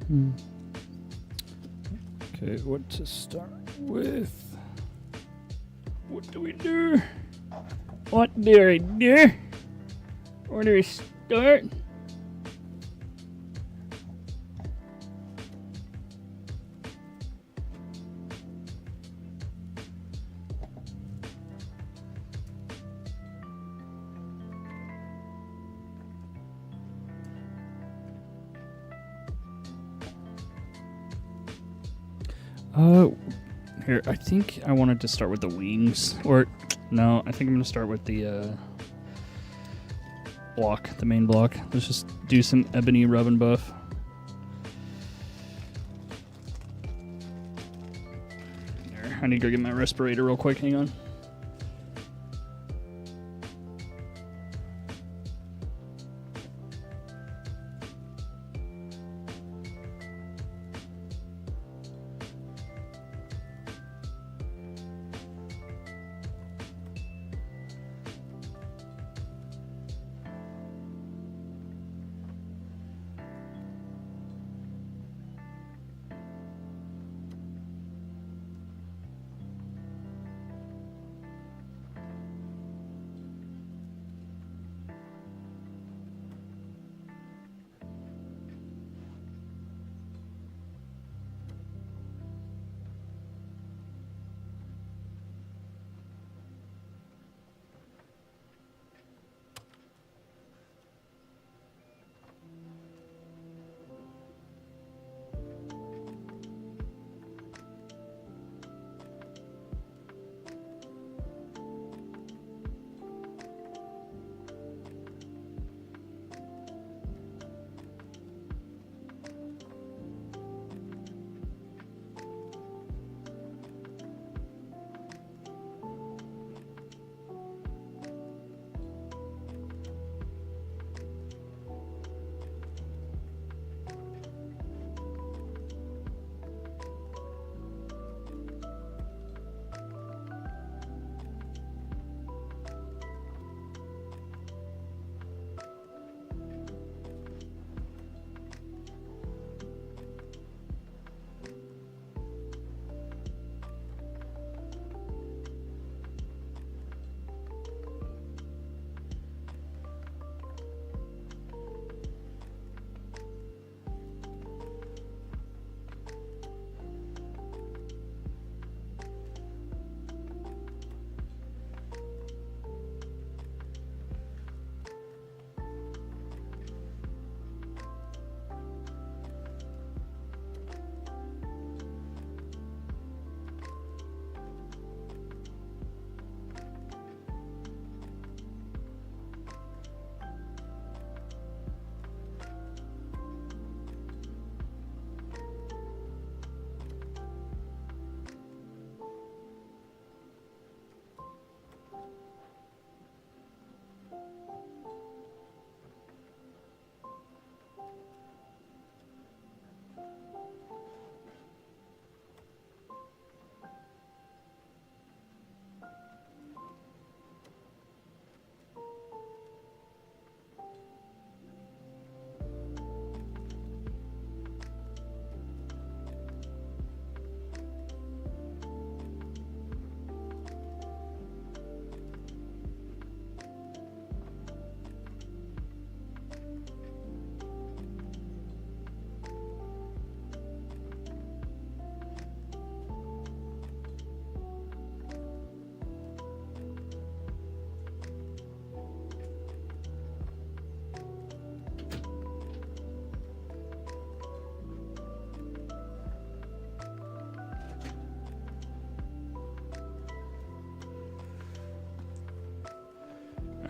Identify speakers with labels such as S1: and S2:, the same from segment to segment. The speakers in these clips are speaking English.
S1: Okay, what to start with? What do we do? What do I do? Where do we start? Here, I think I wanted to start with the wings. Or, no, I think I'm going to start with the block, the main block. Let's just do some ebony rub and buff. Here, I need to go get my respirator real quick. Hang on.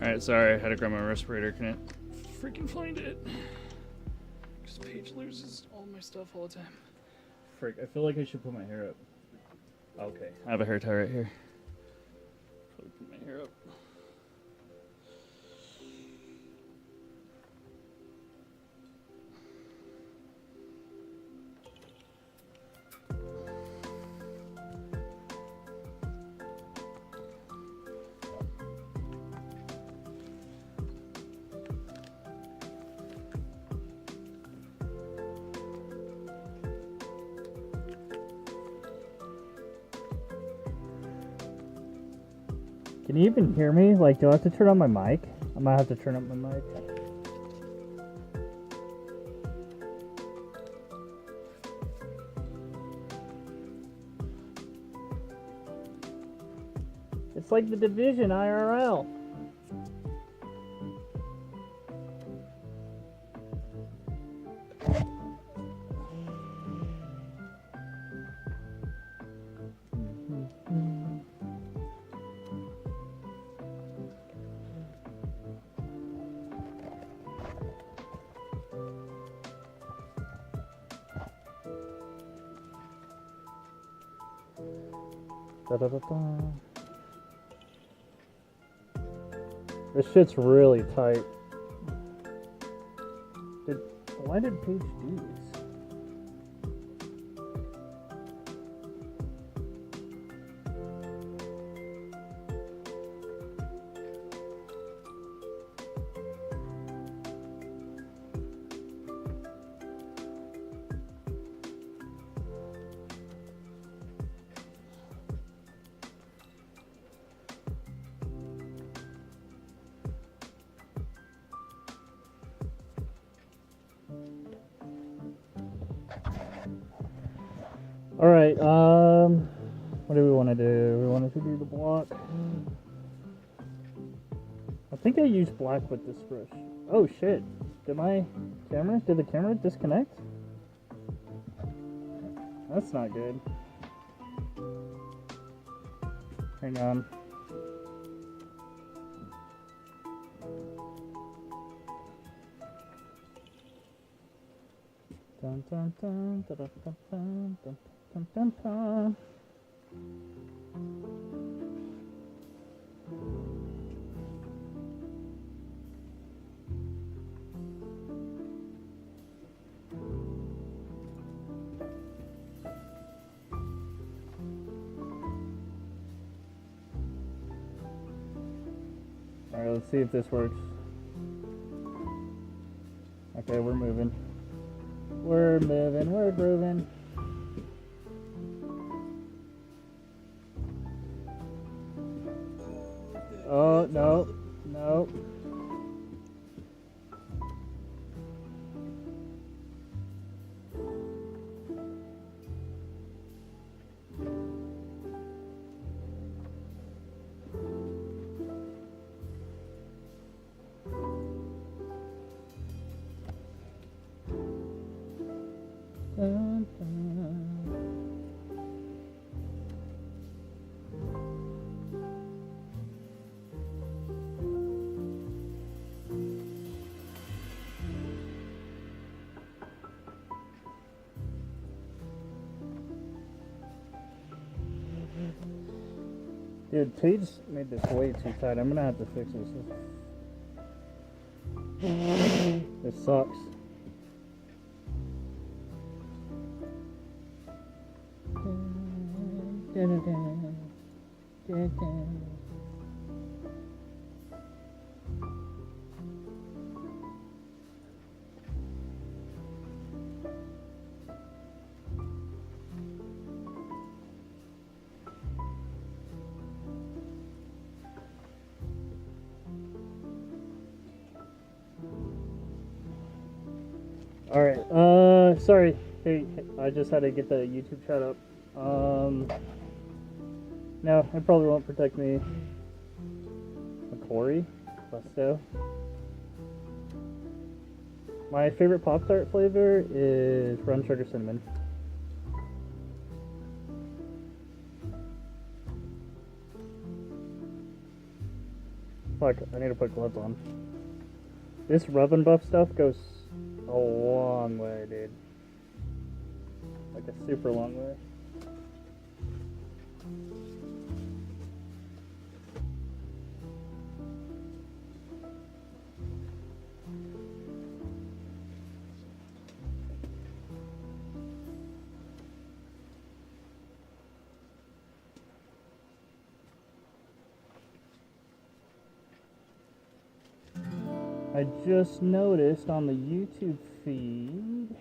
S1: Alright, sorry, I had to grab my respirator. Couldn't freaking find it. Because Paige loses all my stuff all the time. Frick, I feel like I should put my hair up. Okay, I have a hair tie right here. Probably put my hair up. Can you even hear me? Like, do I have to turn on my mic? I might have to turn up my mic. It's like the Division IRL. Da-da-da-da. This shit's really tight. Why did Paige do this? Alright, what do we want to do? We wanted to do the block. I think I used black with this brush. Oh shit, did the camera disconnect? That's not good. Hang on. Dun, dun, dun, dun, dun, dun, dun, dun. Dun, dun, dun. Alright, let's see if this works. Okay, we're moving. We're moving, we're grooving. Oh, no, no. Dun, dun. Dude, Paige made this way too tight. I'm gonna have to fix this. This sucks. Alright, sorry. Hey, I just had to get the YouTube chat up. No, it probably won't protect me. McClory? Pesto. My favorite Pop-Tart flavor is Brown Sugar Cinnamon. Fuck, I need to put gloves on. This Rub and Buff stuff goes a long way, dude. Like a super long way. I just noticed on the YouTube feed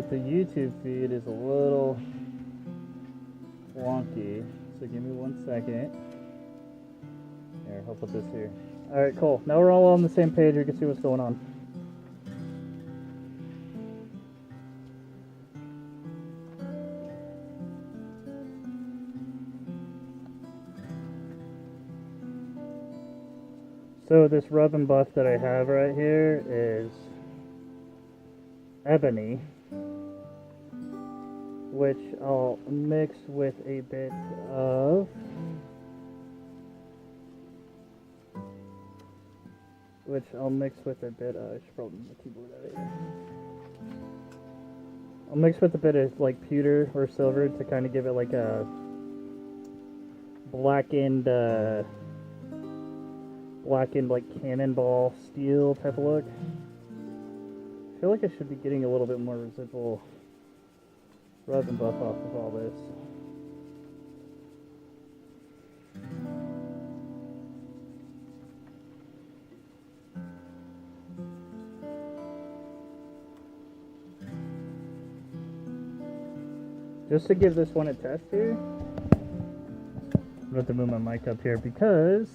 S1: but the YouTube feed is a little wonky. So give me 1 second. Here, I'll put this here. Alright, cool. Now we're all on the same page. We can see what's going on. So this rub and buff that I have right here is ebony, which I'll mix with a bit of I should probably move the keyboard out of here. I'll mix with a bit of like pewter or silver to kind of give it like a blackened like cannonball steel type of look. I feel like I should be getting a little bit more residual rub and buff off of all this. Just to give this one a test here, I'm going to move my mic up here because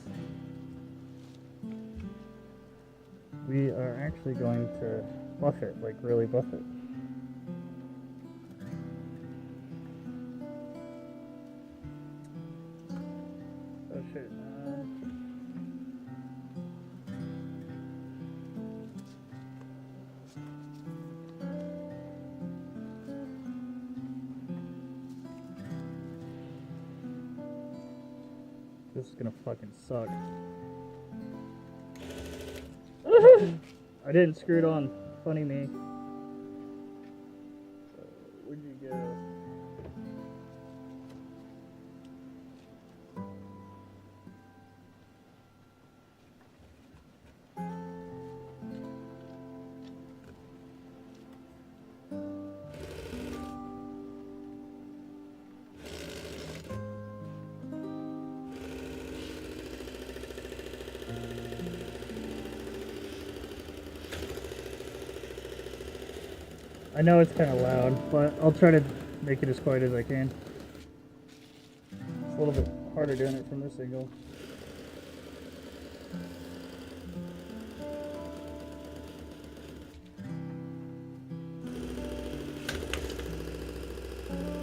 S1: we are actually going to buff it, like really buff it. Oh shit. This is gonna fucking suck. I didn't screw it on. Funny me. Where'd you go? I know it's kind of loud, but I'll try to make it as quiet as I can. It's a little bit harder doing it from this angle.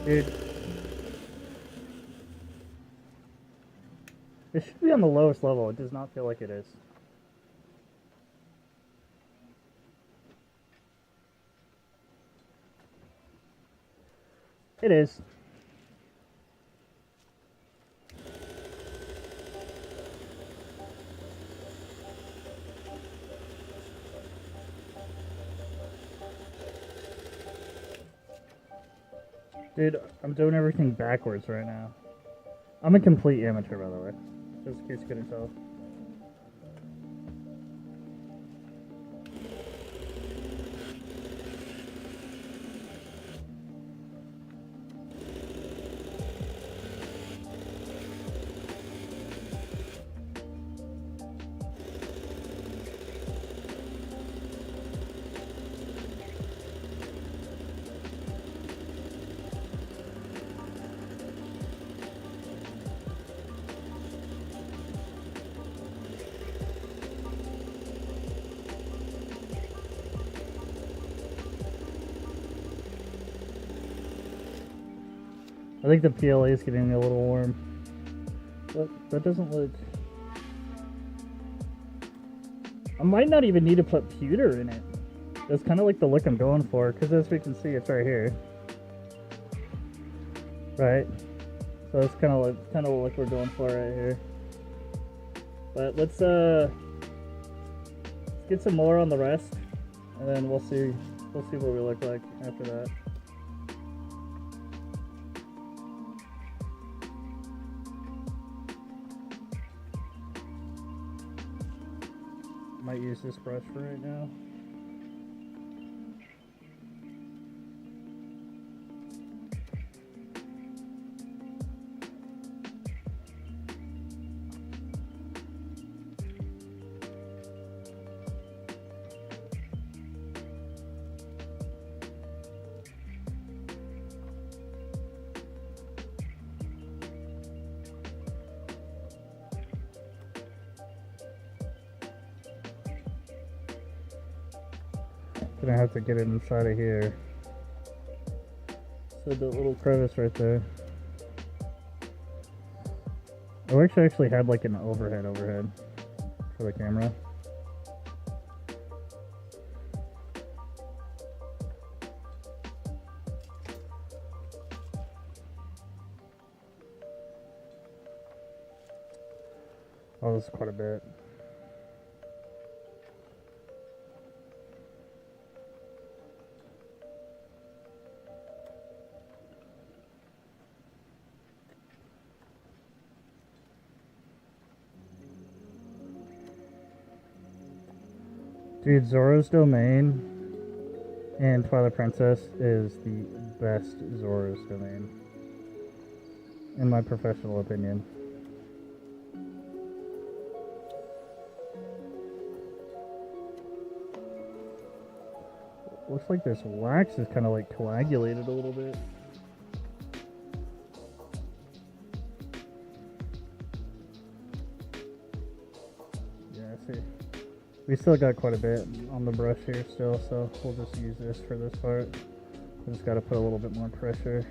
S1: Dude. It should be on the lowest level. It does not feel like it is. It is. Dude, I'm doing everything backwards right now. I'm a complete amateur, by the way. Just in case you couldn't tell. I think the PLA is getting a little warm. But that doesn't look... I might not even need to put pewter in it. That's kind of like the look I'm going for, because as we can see, it's right here. Right? So it's kind of like the look we're going for right here. But let's get some more on the rest, and then we'll see what we look like after that. Might use this brush for right now. Gonna have to get it inside of here. So the little crevice right there. I wish I actually had like an overhead for the camera. Oh, this is quite a bit. Dude, Zora's Domain and Twilight Princess is the best Zora's Domain, in my professional opinion. Looks like this wax is kind of like coagulated a little bit. Yeah, I see. We still got quite a bit on the brush here still, so we'll just use this for this part. We just got to put a little bit more pressure.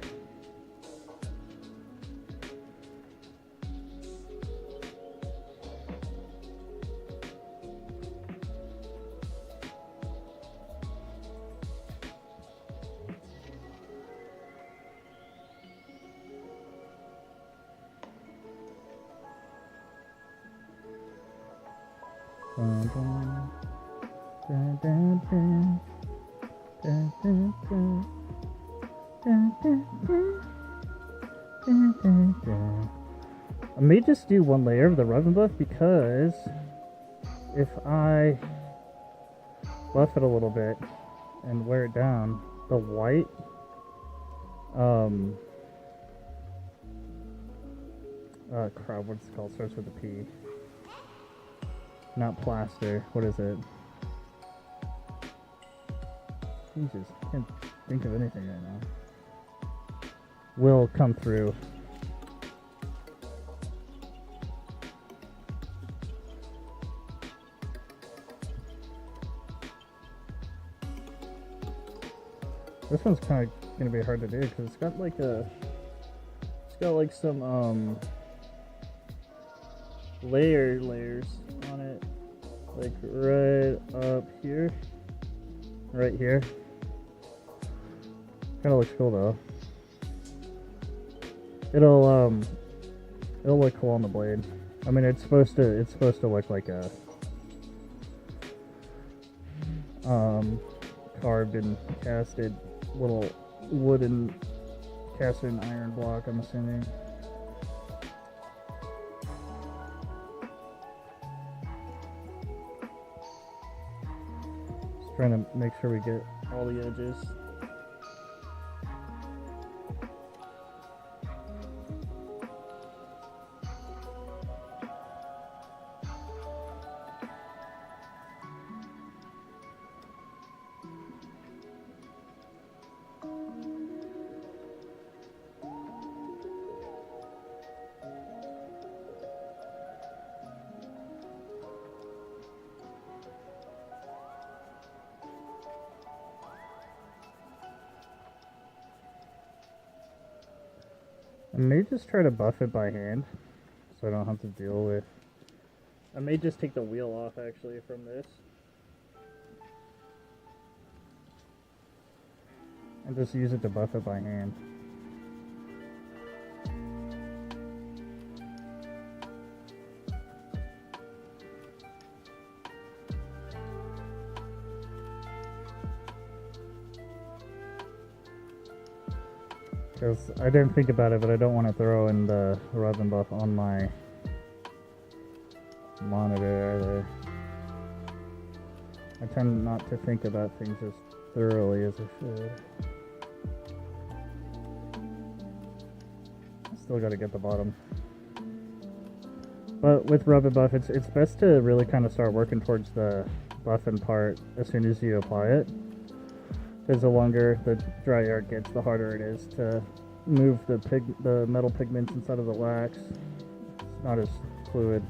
S1: I may just do one layer of the rub and buff, because if I buff it a little bit and wear it down, the white crap, what's it called? Starts with a P. Not plaster. What is it? Jesus, I can't think of anything right now. Will come through. This one's kind of gonna be hard to do because it's got like some layers on it, like right up here, right here. Kind of looks cool though. It'll look cool on the blade. I mean, it's supposed to look like a carved and casted little wooden cast in iron block, I'm assuming. Just trying to make sure we get all the edges. I may just try to buff it by hand, so I don't have to deal with... I may just take the wheel off, actually, from this. And just use it to buff it by hand. Because I didn't think about it, but I don't want to throw in the rub and buff on my monitor either. I tend not to think about things as thoroughly as I should. Still got to get the bottom. But with rub and buff, it's best to really kind of start working towards the buffing part as soon as you apply it. Because the longer the dry air gets, the harder it is to move the metal pigments inside of the wax. It's not as fluid.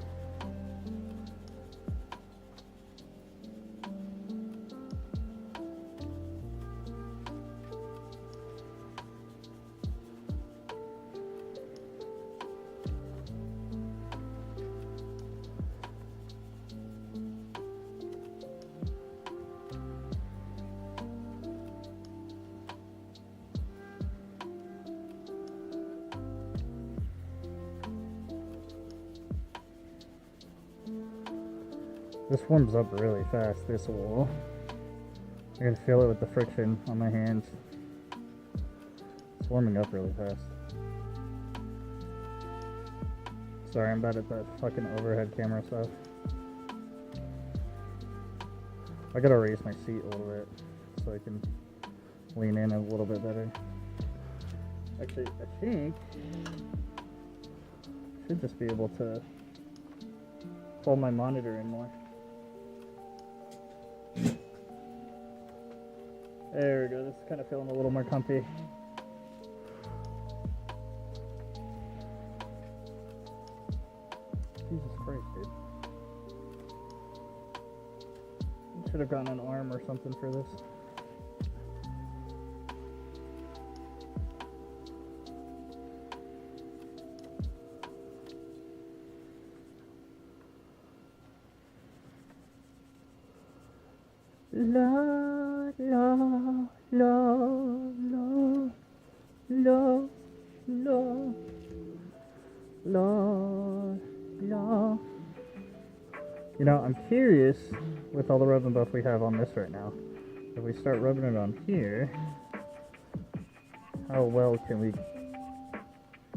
S2: This warms up really fast, this wool. I can feel it with the friction on my hands. It's warming up really fast. Sorry, I'm bad at that fucking overhead camera stuff. I gotta raise my seat a little bit so I can lean in a little bit better. Actually, I think I should just be able to pull my monitor in more. There we go, this is kind of feeling a little more comfy. Jesus Christ, dude. Should have gotten an arm or something for this. La la la la la la la la. You know, I'm curious with all the rub and buff we have on this right now. If we start rubbing it on here, how well can we...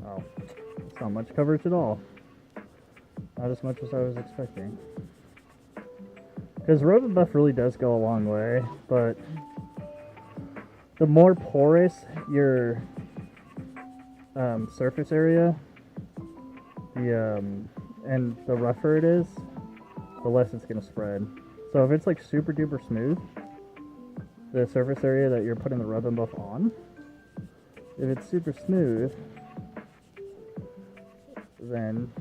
S2: Oh, it's not much coverage at all. Not as much as I was expecting. Because rub and buff really does go a long way, but the more porous your surface area, and the rougher it is, the less it's going to spread. So if it's like super duper smooth, the surface area that you're putting the rub and buff on, if it's super smooth, then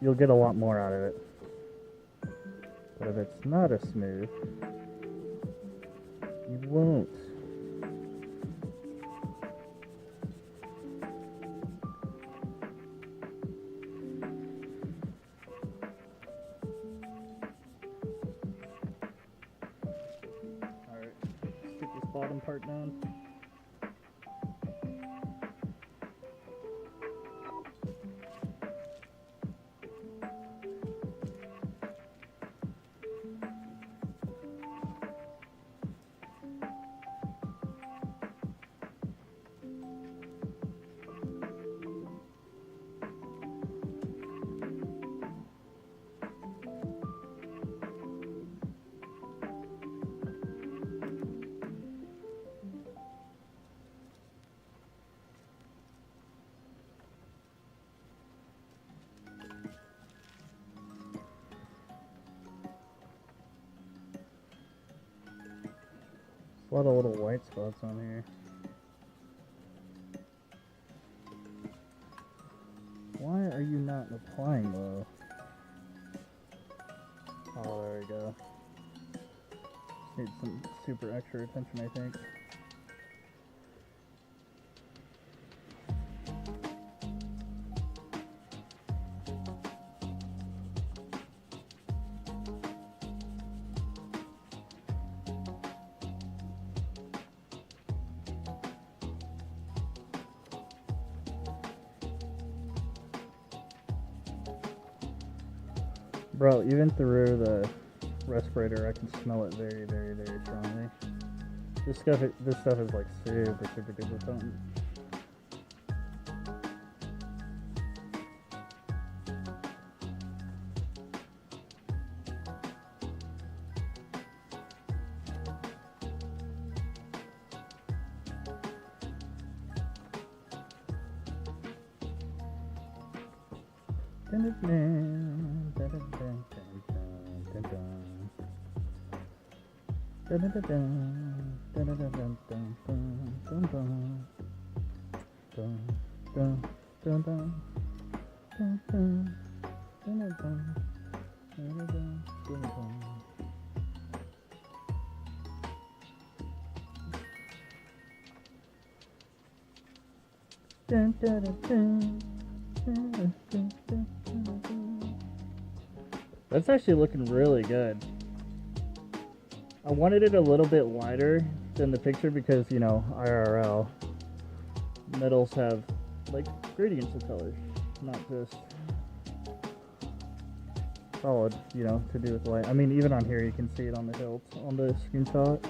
S2: you'll get a lot more out of it. But if it's not as smooth, you won't. Alright, let's get this bottom part down. A lot of little white spots on here. Why are you not applying though? Oh, there we go. Need some super extra attention, I think. Bro, even through the respirator, I can smell it very, very, very strongly. This stuff is like super, super duper potent. That's actually looking really good. I wanted it a little bit lighter than the picture because, you know, IRL metals have like gradients of color. not just solid, you know, to do with light. I mean, even on here, you can see it on the hilt on the screenshot.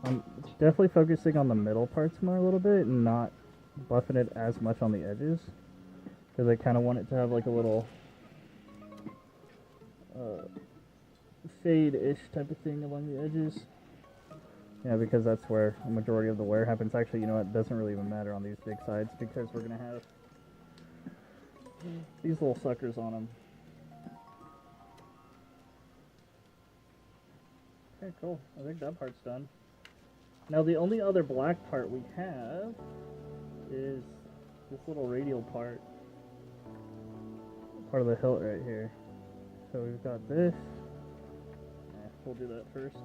S2: I'm definitely focusing on the middle parts more a little bit and not buffing it as much on the edges, because I kind of want it to have like a little fade-ish type of thing along the edges. Yeah, because that's where a majority of the wear happens. Actually, you know what, it doesn't really even matter on these big sides because we're going to have these little suckers on them. Okay, cool. I think that part's done. Now the only other black part we have is this little radial part of the hilt right here. So we've got this. We'll do that first.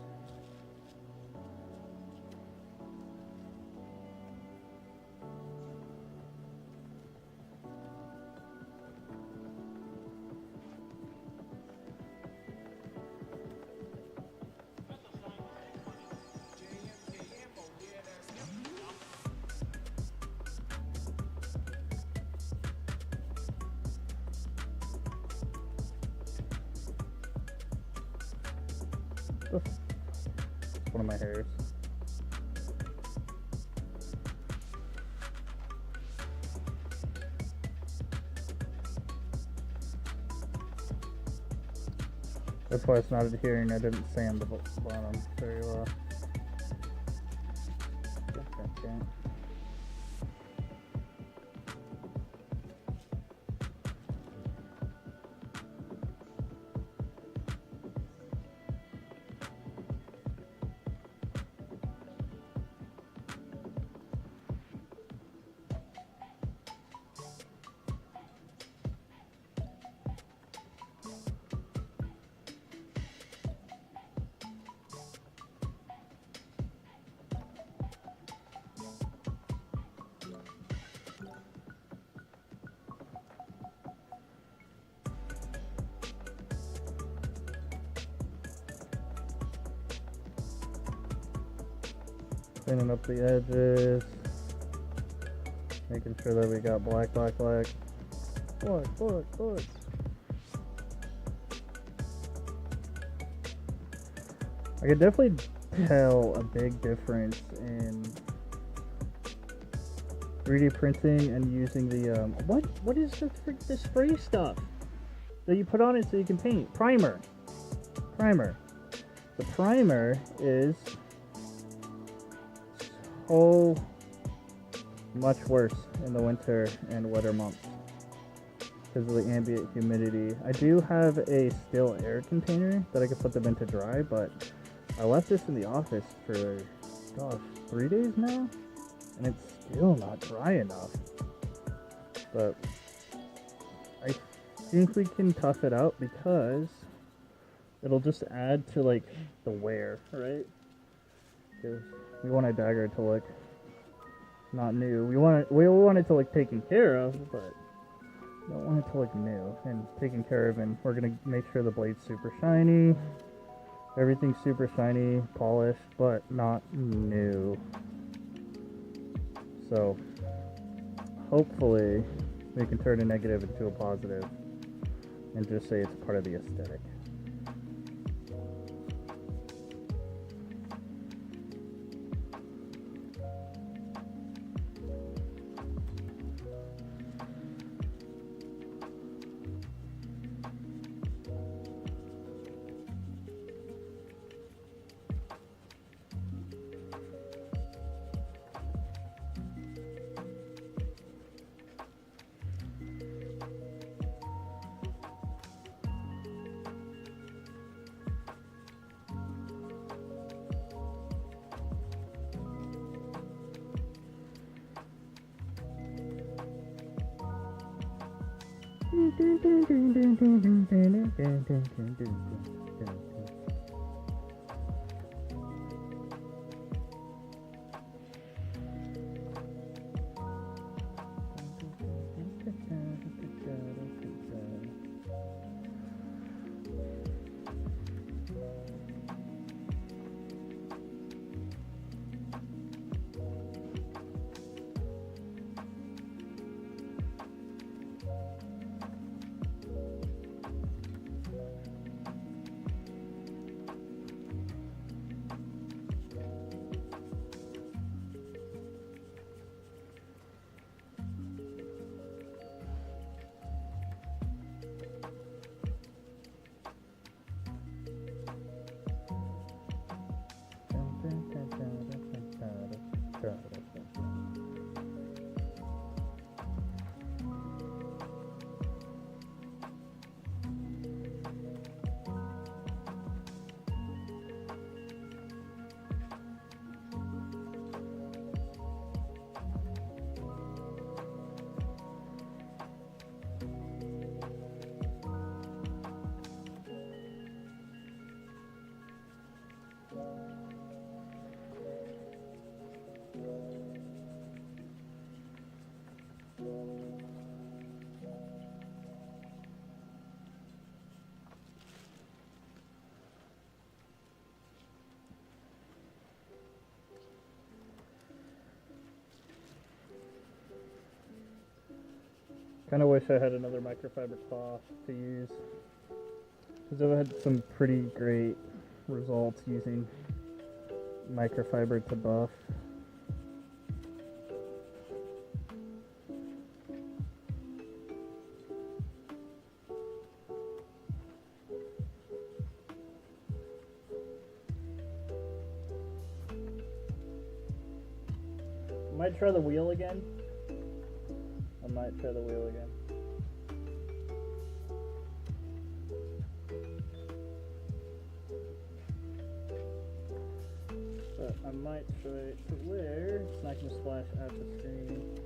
S2: One of my hairs. That's why it's not adhering. I didn't sand the bottom very well. Okay. Cleaning up the edges, making sure that we got black. Black. I could definitely tell a big difference in 3D printing and using the what is the spray stuff that you put on it so you can paint? Primer. The primer is so much worse in the winter and wetter months because of the ambient humidity. I do have a still air container that I could put them in to dry, but I left this in the office for 3 days now and it's still not dry enough. But I think we can tough it out because it'll just add to like the wear, right? Because we want a dagger to look not new. We want it to look taken care of, but we don't want it to look new and taken care of. And we're gonna make sure the blade's super shiny, everything's super shiny, polished, but not new. So hopefully we can turn a negative into a positive and just say it's part of the aesthetic. kind of wish I had another microfiber cloth to use, because I've had some pretty great results using microfiber to buff. Might try the wheel again. I might try the wheel again. But I might try it to where it's not going to splash at the screen.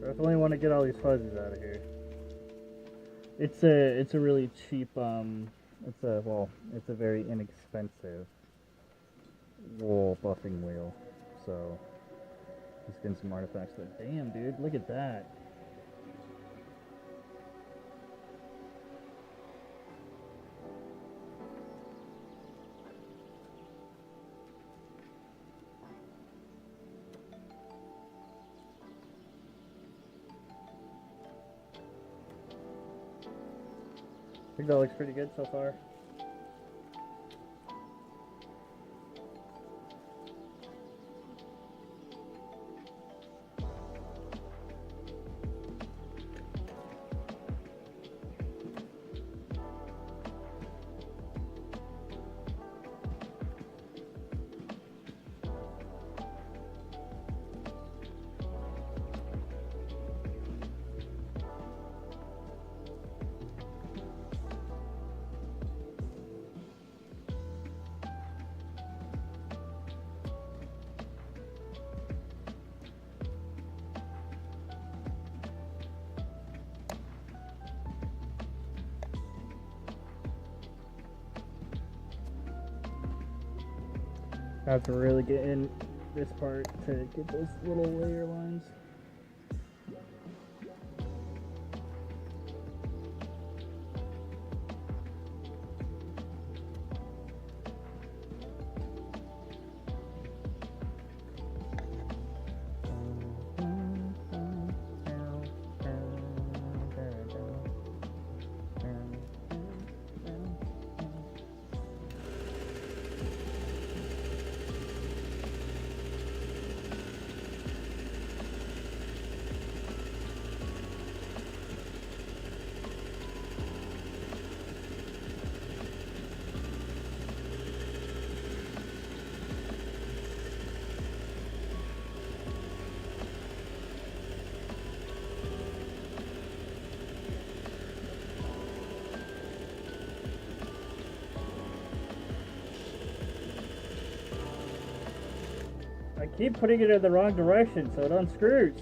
S2: Definitely want to get all these fuzzies out of here. It's a really cheap it's a very inexpensive wool buffing wheel. So just getting some artifacts there. Damn, dude, look at that. I think that looks pretty good so far. I have to really get in this part to get those little layer lines. I keep putting it in the wrong direction so it unscrews.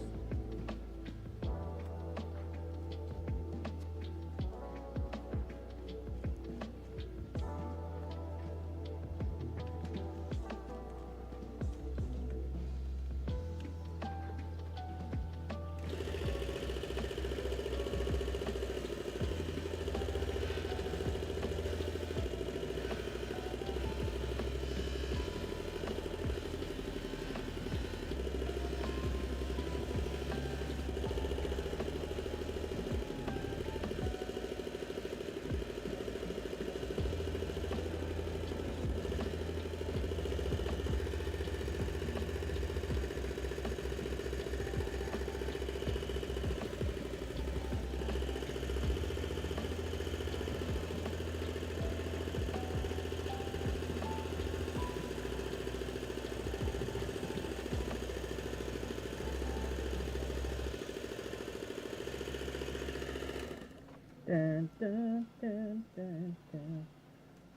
S2: Dun, dun, dun, dun, dun,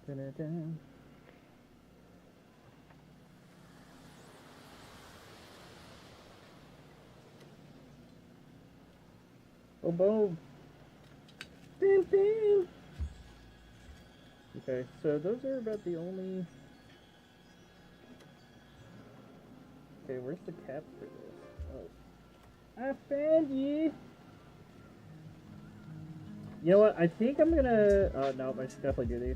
S2: dun, dun, dun. Oh, boom. Dun, dun. Okay, so those are about the only... Okay, where's the cap for this? Oh. I found you! You know what? I think I'm gonna. No, I should definitely do these.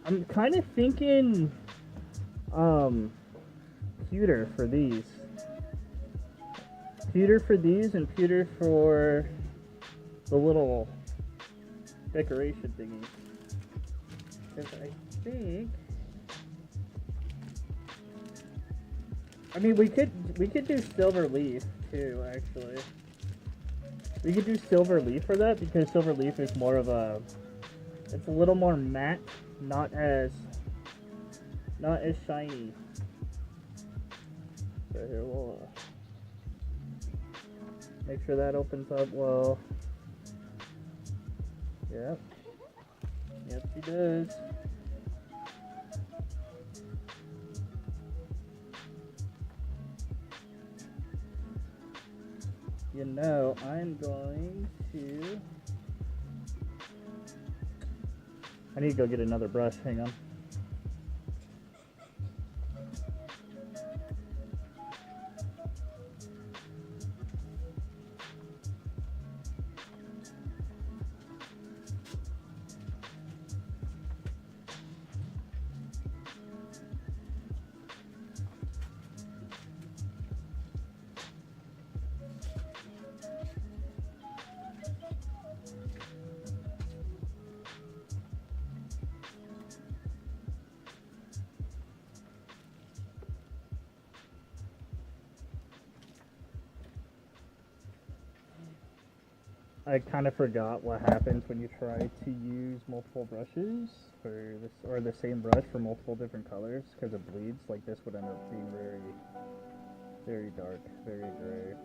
S2: I'm kind of thinking, pewter for these. Pewter for these, and pewter for the little decoration thingy. Because I think. I mean, we could do silver leaf too, actually. We could do silver leaf for that because silver leaf is more of a, it's a little more matte, not as shiny. So here we'll make sure that opens up well. Yep. Yep, she does. You know, I'm going to... I need to go get another brush, hang on. I kind of forgot what happens when you try to use multiple brushes for this, or the same brush for multiple different colors, because it bleeds. Like this would end up being very, very dark, very gray.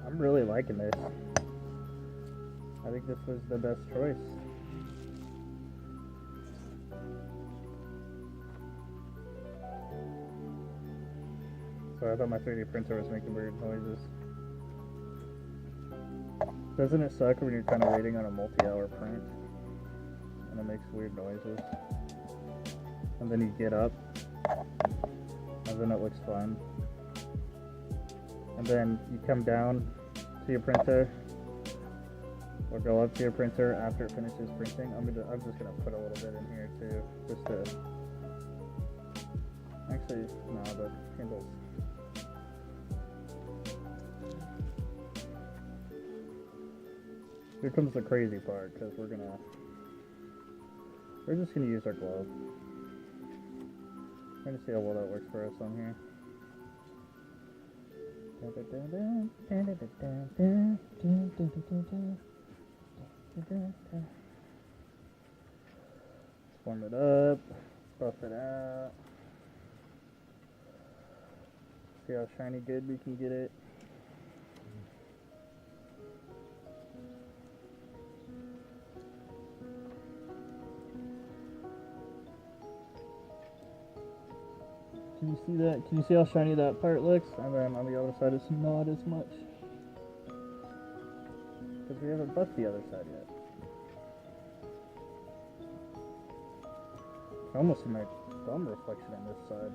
S2: I'm really liking this. I think this was the best choice. So I thought my 3D printer was making weird noises. Doesn't it suck when you're kind of waiting on a multi-hour print and it makes weird noises? And then you get up and then it looks fine. And then you come down to your printer or go up to your printer after it finishes printing. I'm just gonna put a little bit in here too, just to actually no, the handles. Here comes the crazy part, because we're just gonna use our glove. We're gonna see how well that works for us on here. Form it up, buff it out. See how shiny good we can get it. Can you see that? Can you see how shiny that part looks? And then on the other side it's not as much. Because we haven't buffed the other side yet. I almost see my thumb reflection on this side.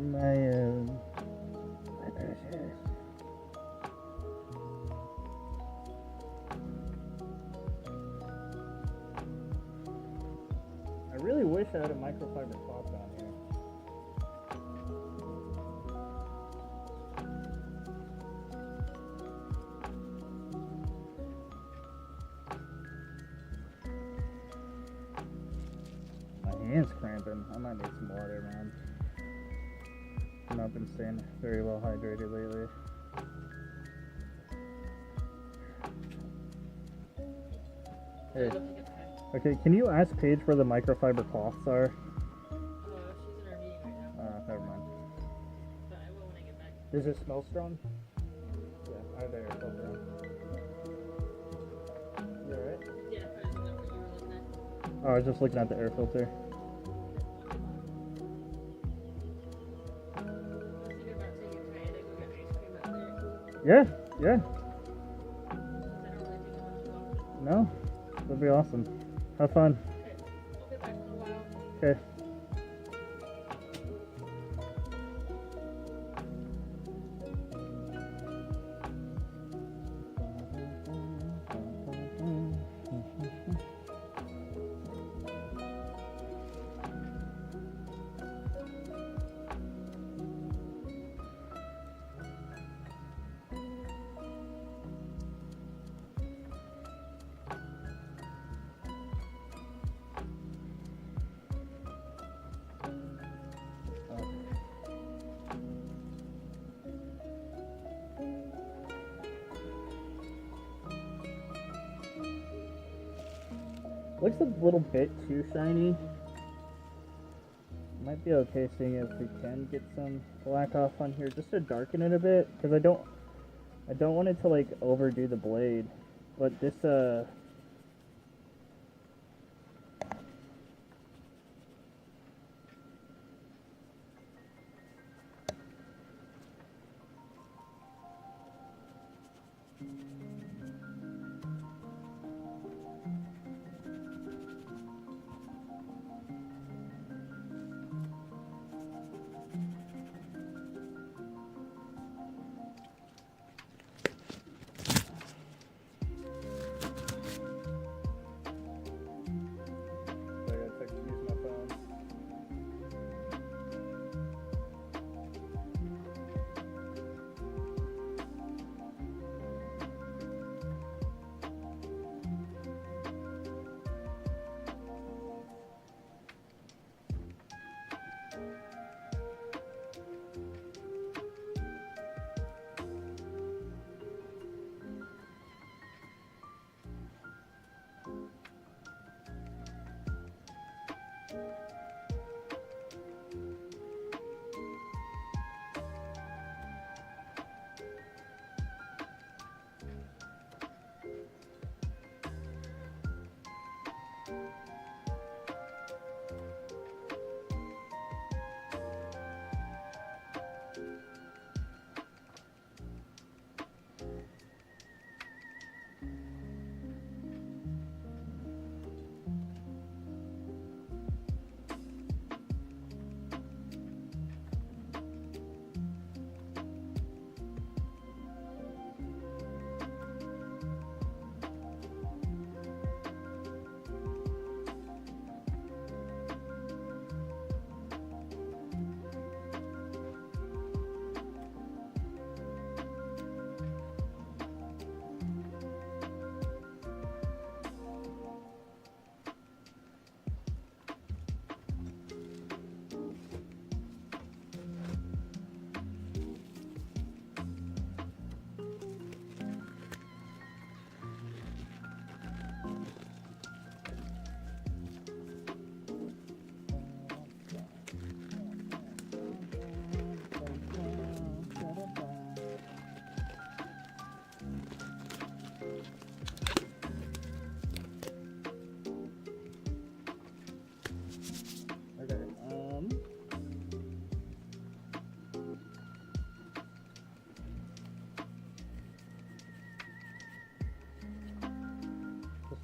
S2: My precious. I really wish I had a microfiber cloth down here. My hand's cramping. I might need some water, man. I've not been staying very well hydrated lately. Hey. Okay, can you ask Paige where the microfiber cloths are?
S3: Oh, she's in her meeting right now.
S2: Never mind.
S3: But I will when I get back.
S2: Does it smell strong? Yeah, are there filter? You alright?
S3: Yeah, I just know what you were looking at.
S2: Oh, I was just looking at the air filter. Yeah, yeah. No, that'd be awesome. Have fun.
S3: Okay, I'll get back in a while.
S2: Okay. Looks a little bit too shiny. Might be okay seeing if we can get some black off on here just to darken it a bit, because I don't want it to like overdo the blade. But this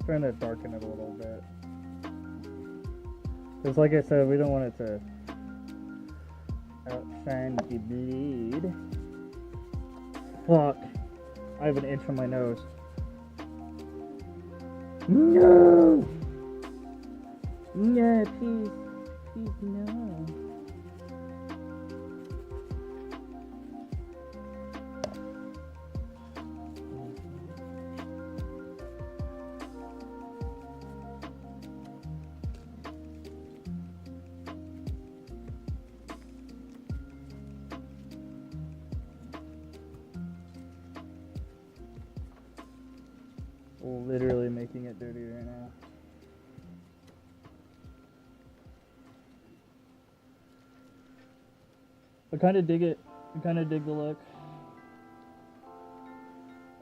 S2: trying to darken it a little bit. Because like I said, we don't want it to outshine the blade. Fuck. I have an inch on my nose. No! No, please. Please, no. Literally making it dirty right now. I kind of dig it. I kind of dig the look.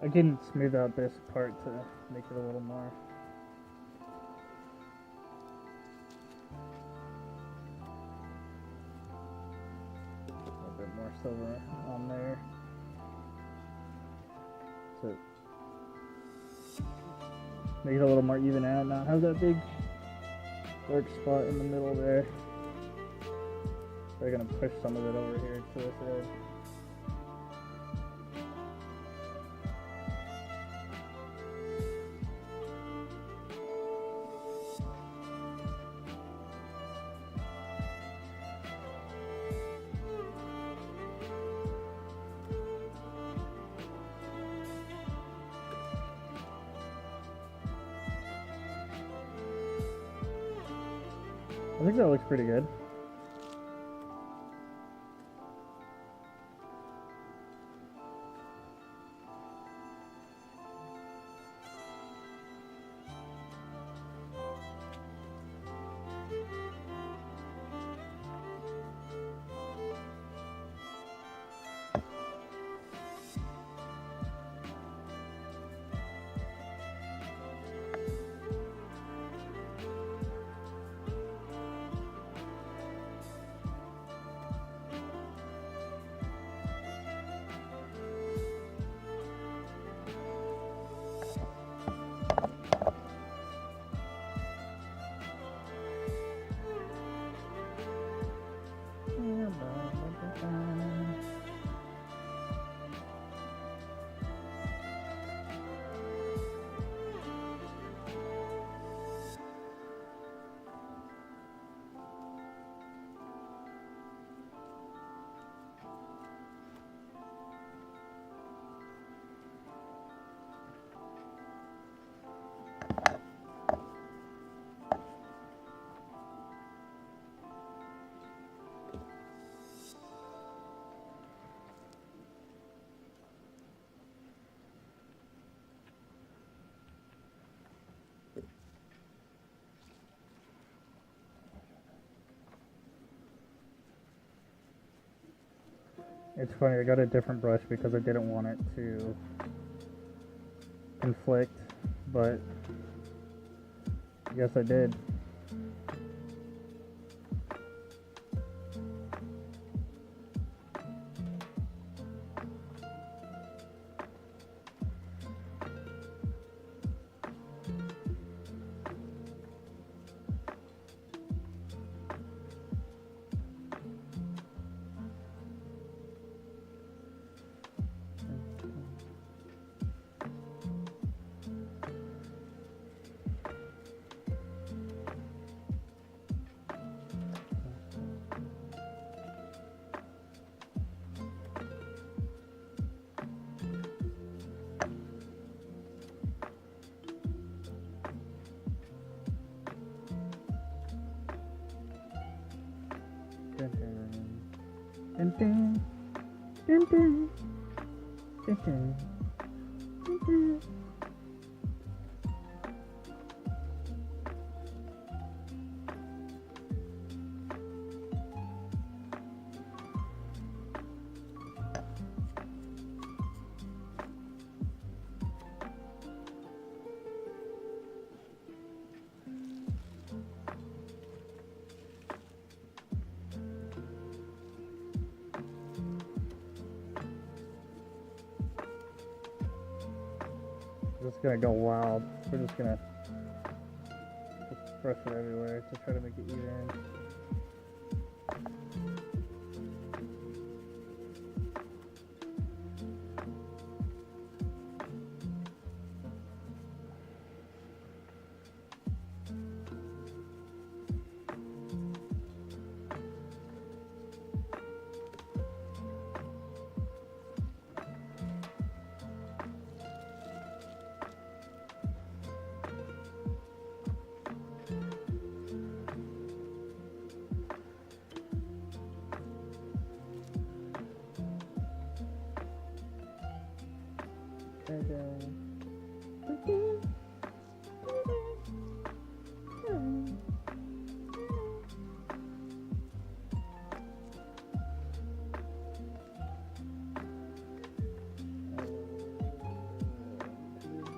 S2: I can smooth out this part to make it a little more. A little bit more silver on there. So make it a little more even out, not have that big dark spot in the middle there. We're gonna push some of it over here to this edge. I think that looks pretty good. It's funny, I got a different brush because I didn't want it to conflict, but I guess I did. Dun, dun, dun, dun, dun, dun, dun, dun, dun. Just gonna go wild. We're just gonna brush it everywhere to try to make it even.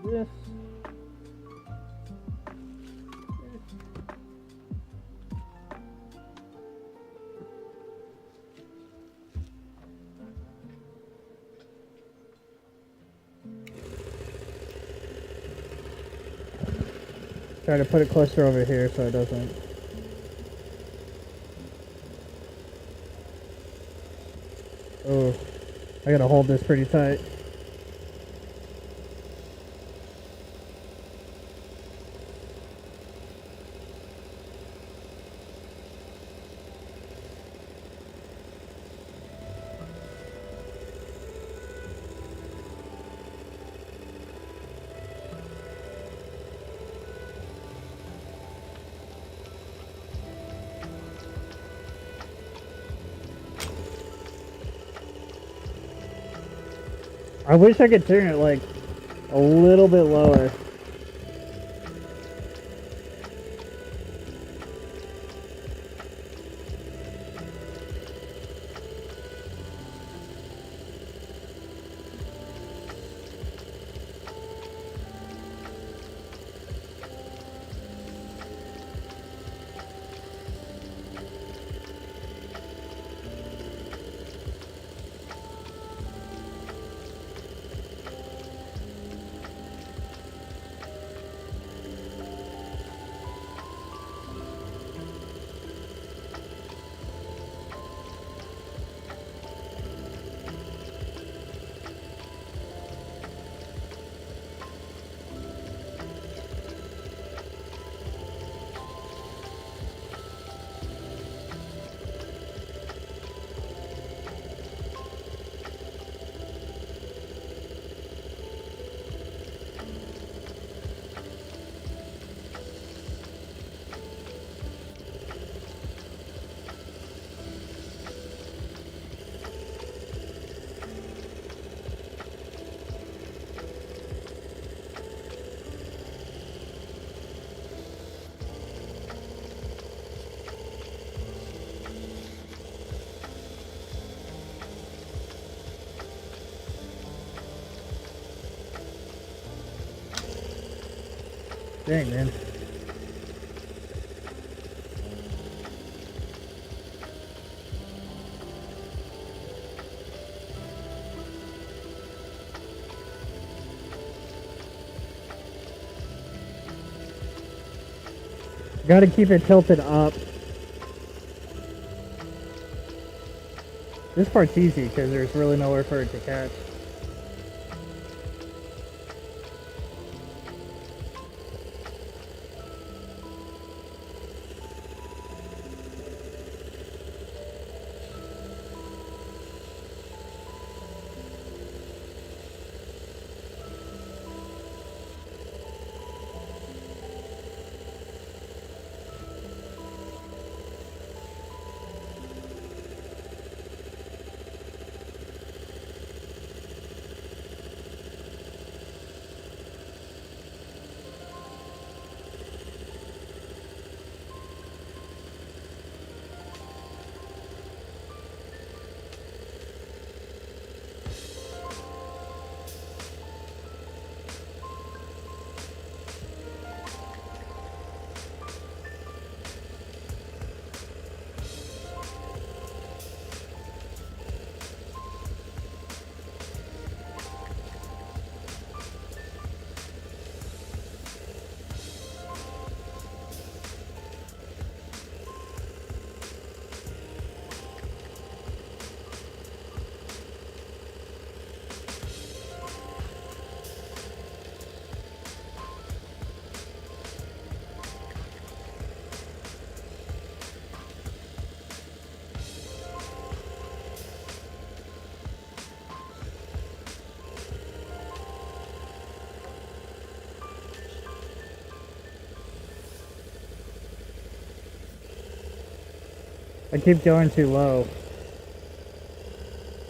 S2: This. Try to put it closer over here so it doesn't. Oh, I gotta hold this pretty tight. I wish I could turn it like a little bit lower. Dang, man. Gotta keep it tilted up. This part's easy because there's really nowhere for it to catch. I keep going too low.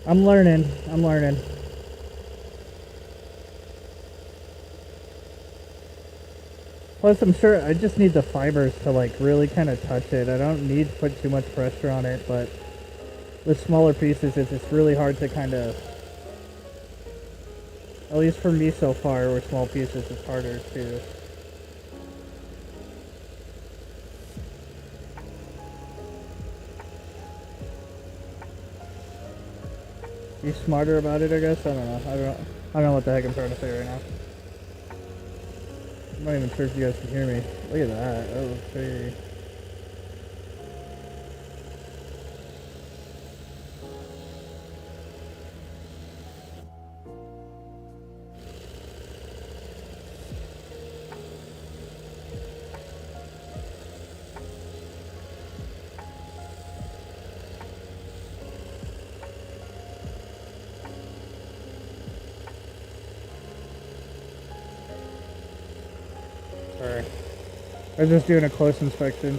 S2: I'm learning. I'm learning. Plus, I'm sure I just need the fibers to like really kind of touch it. I don't need to put too much pressure on it, but with smaller pieces, it's just really hard to kind of, at least for me so far, with small pieces, it's harder to. Be smarter about it, I guess. I don't know. I don't know what the heck I'm trying to say right now. I'm not even sure if you guys can hear me. Look at that. That was crazy. Sorry. I was just doing a close inspection.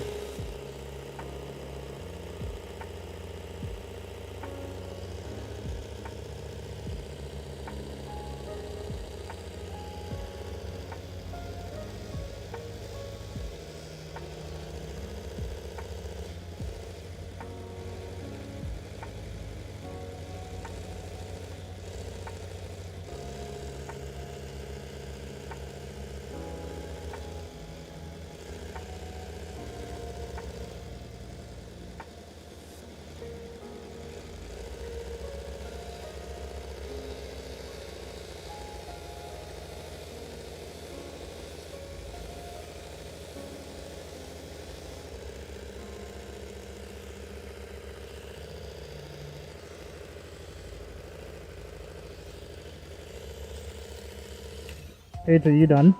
S2: Paige, are you done?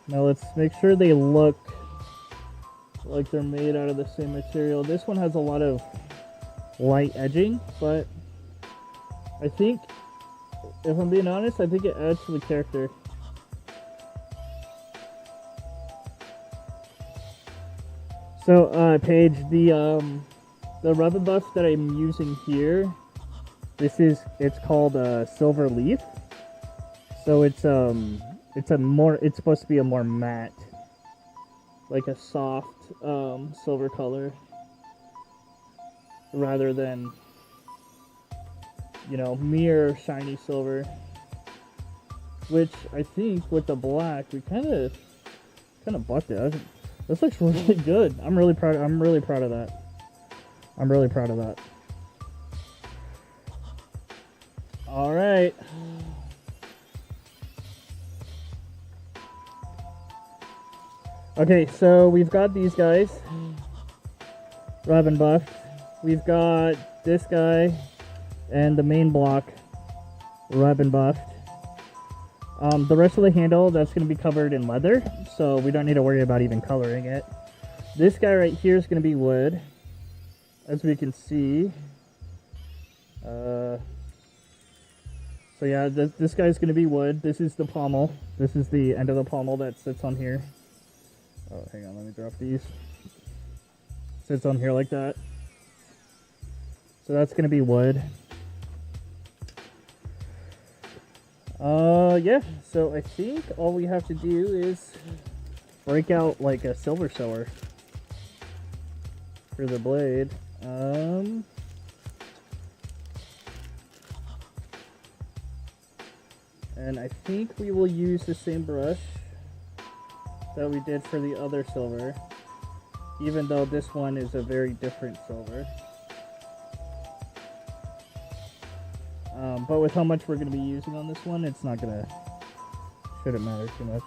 S2: Now let's make sure they look like they're made out of the same material. This one has a lot of light edging, but I think, if I'm being honest, I think it adds to the character. So, Paige, the rubber buff that I'm using here, it's called Silver Leaf. So it's supposed to be a more matte, like a soft silver color. rather than, you know, mere shiny silver. Which I think with the black we kind of bucked it. This looks really good. I'm really proud of that. I'm really proud of that. All right. Okay, so we've got these guys, Robin buffed. We've got this guy and the main block, Robin buffed. The rest of the handle, that's going to be covered in leather, so we don't need to worry about even coloring it. This guy right here is going to be wood, as we can see. So yeah, this guy's going to be wood. This is the pommel. This is the end of the pommel that sits on here. Oh, hang on, let me drop these. Sits on here like that. So that's going to be wood. Yeah, so I think all we have to do is break out like a silver sewer for the blade. And I think we will use the same brush that we did for the other silver, even though this one is a very different silver. But with how much we're going to be using on this one, it's not going to, shouldn't matter too much.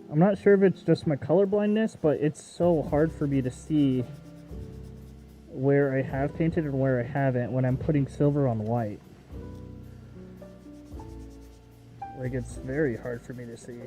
S2: I'm not sure if it's just my color blindness, but it's so hard for me to see where I have painted and where I haven't when I'm putting silver on white. Like, it's very hard for me to see.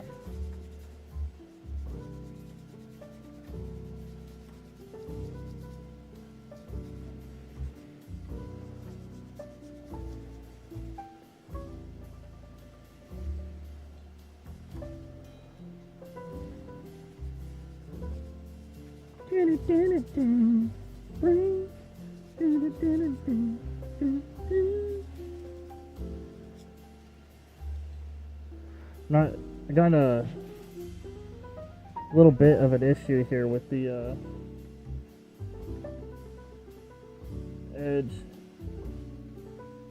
S2: I got a little bit of an issue here with the edge.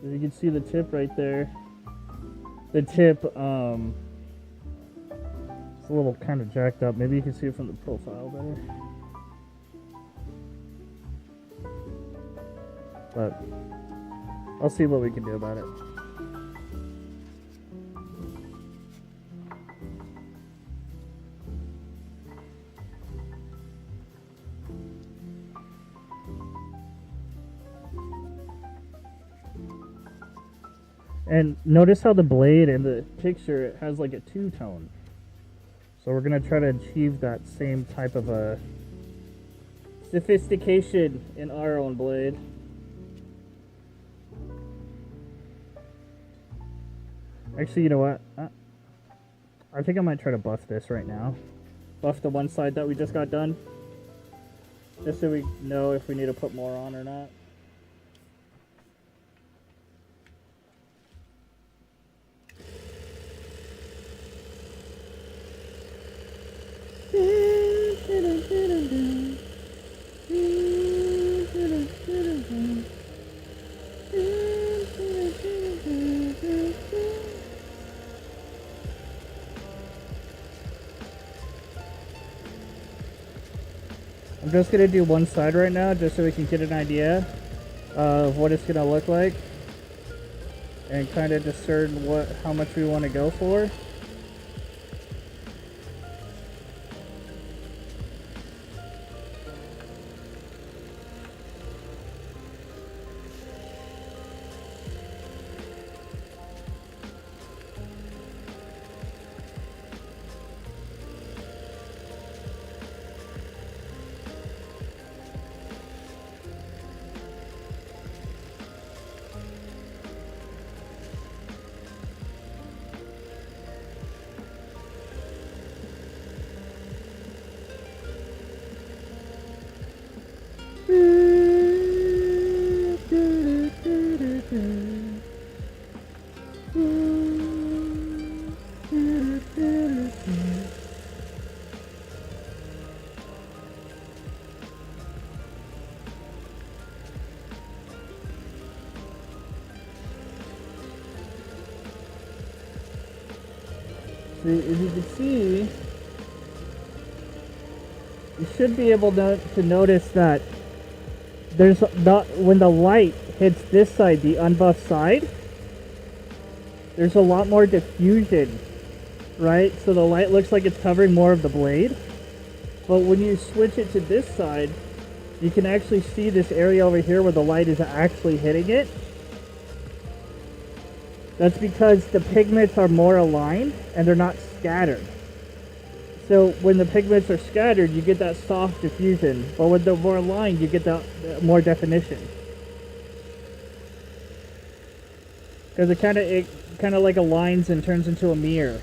S2: As you can see the tip right there. The tip, it's a little kind of jacked up. Maybe you can see it from the profile better. But I'll see what we can do about it. And notice how the blade in the picture, it has like a two-tone. So we're going to try to achieve that same type of a sophistication in our own blade. Actually, you know what? I think I might try to buff this right now. Buff the one side that we just got done. Just so we know if we need to put more on or not. I'm just going to do one side right now just so we can get an idea of what it's going to look like and kind of discern how much we want to go for. So as you can see, you should be able to notice that there's not, when the light hits this side, the unbuffed side, there's a lot more diffusion, right? So the light looks like it's covering more of the blade. But when you switch it to this side, you can actually see this area over here where the light is actually hitting it. That's because the pigments are more aligned and they're not scattered. So when the pigments are scattered, you get that soft diffusion, but when they're more aligned, you get that more definition. Because it kind of like aligns and turns into a mirror.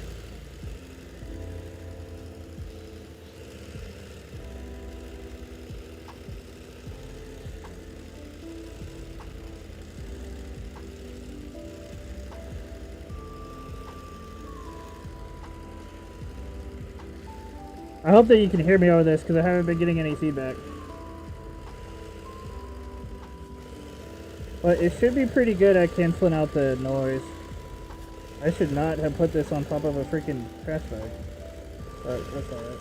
S2: I hope that you can hear me over this because I haven't been getting any feedback. But it should be pretty good at canceling out the noise. I should not have put this on top of a freaking trash bag. But that's alright.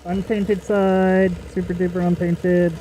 S2: Unpainted side, super duper unpainted.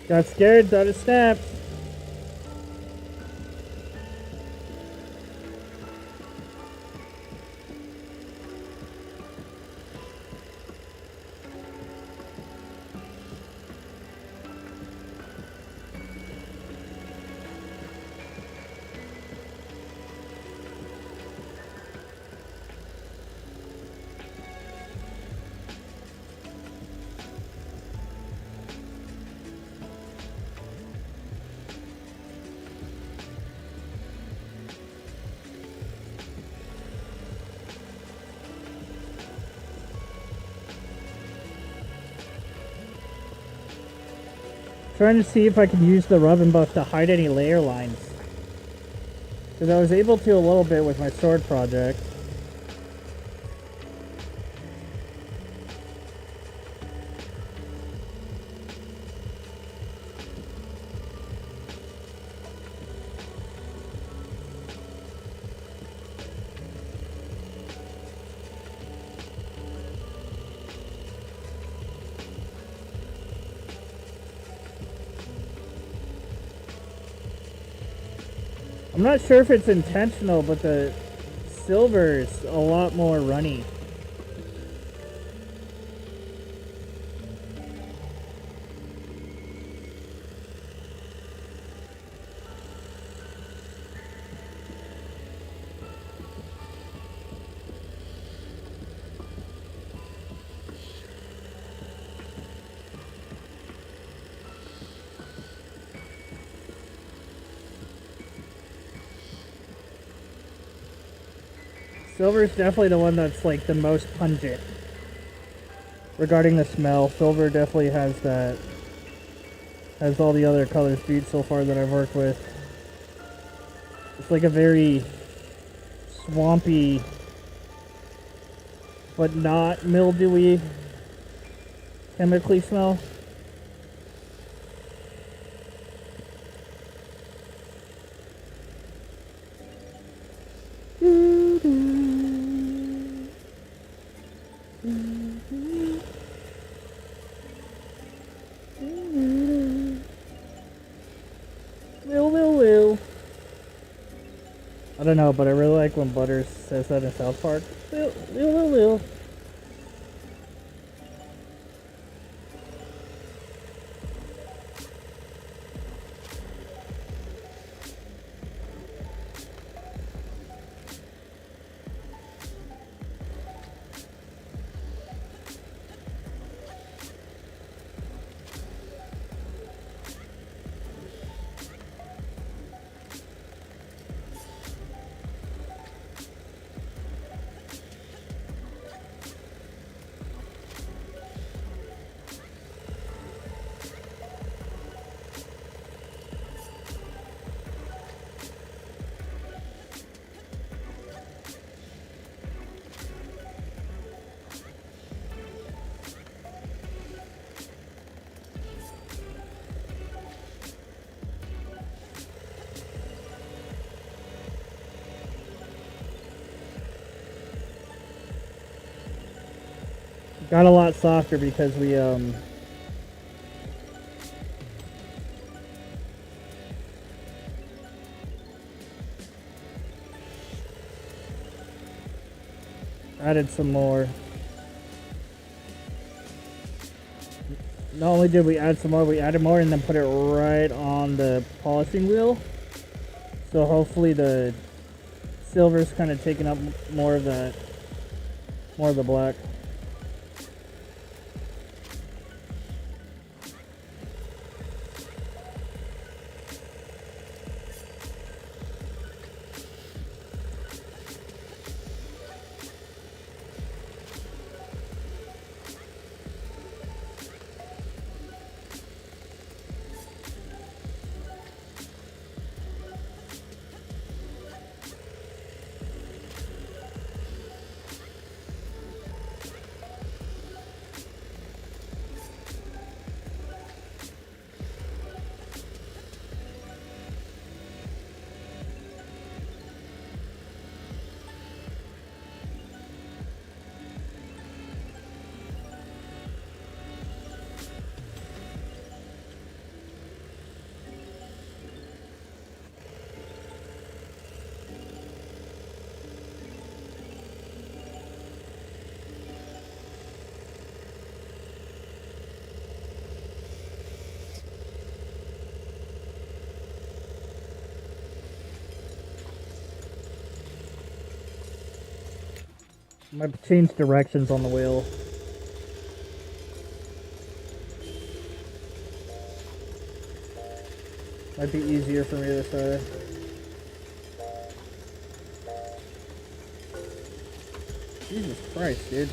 S2: Got scared, thought it snapped. Trying to see if I can use the rub and buff to hide any layer lines. Because I was able to a little bit with my sword project. I'm not sure if it's intentional, but the silver's a lot more runny. Silver is definitely the one that's like the most pungent regarding the smell. Silver definitely has that, has all the other colors beat so far that I've worked with. It's like a very swampy but not mildewy chemically smell. I don't know, but I really like when Butters says that in South Park. Got a lot softer because we added some more. Not only did we add some more, we added more and then put it right on the polishing wheel. So hopefully the silver's kind of taking up more of that, more of the black. Might change directions on the wheel. Might be easier for me this way. Jesus Christ, dude.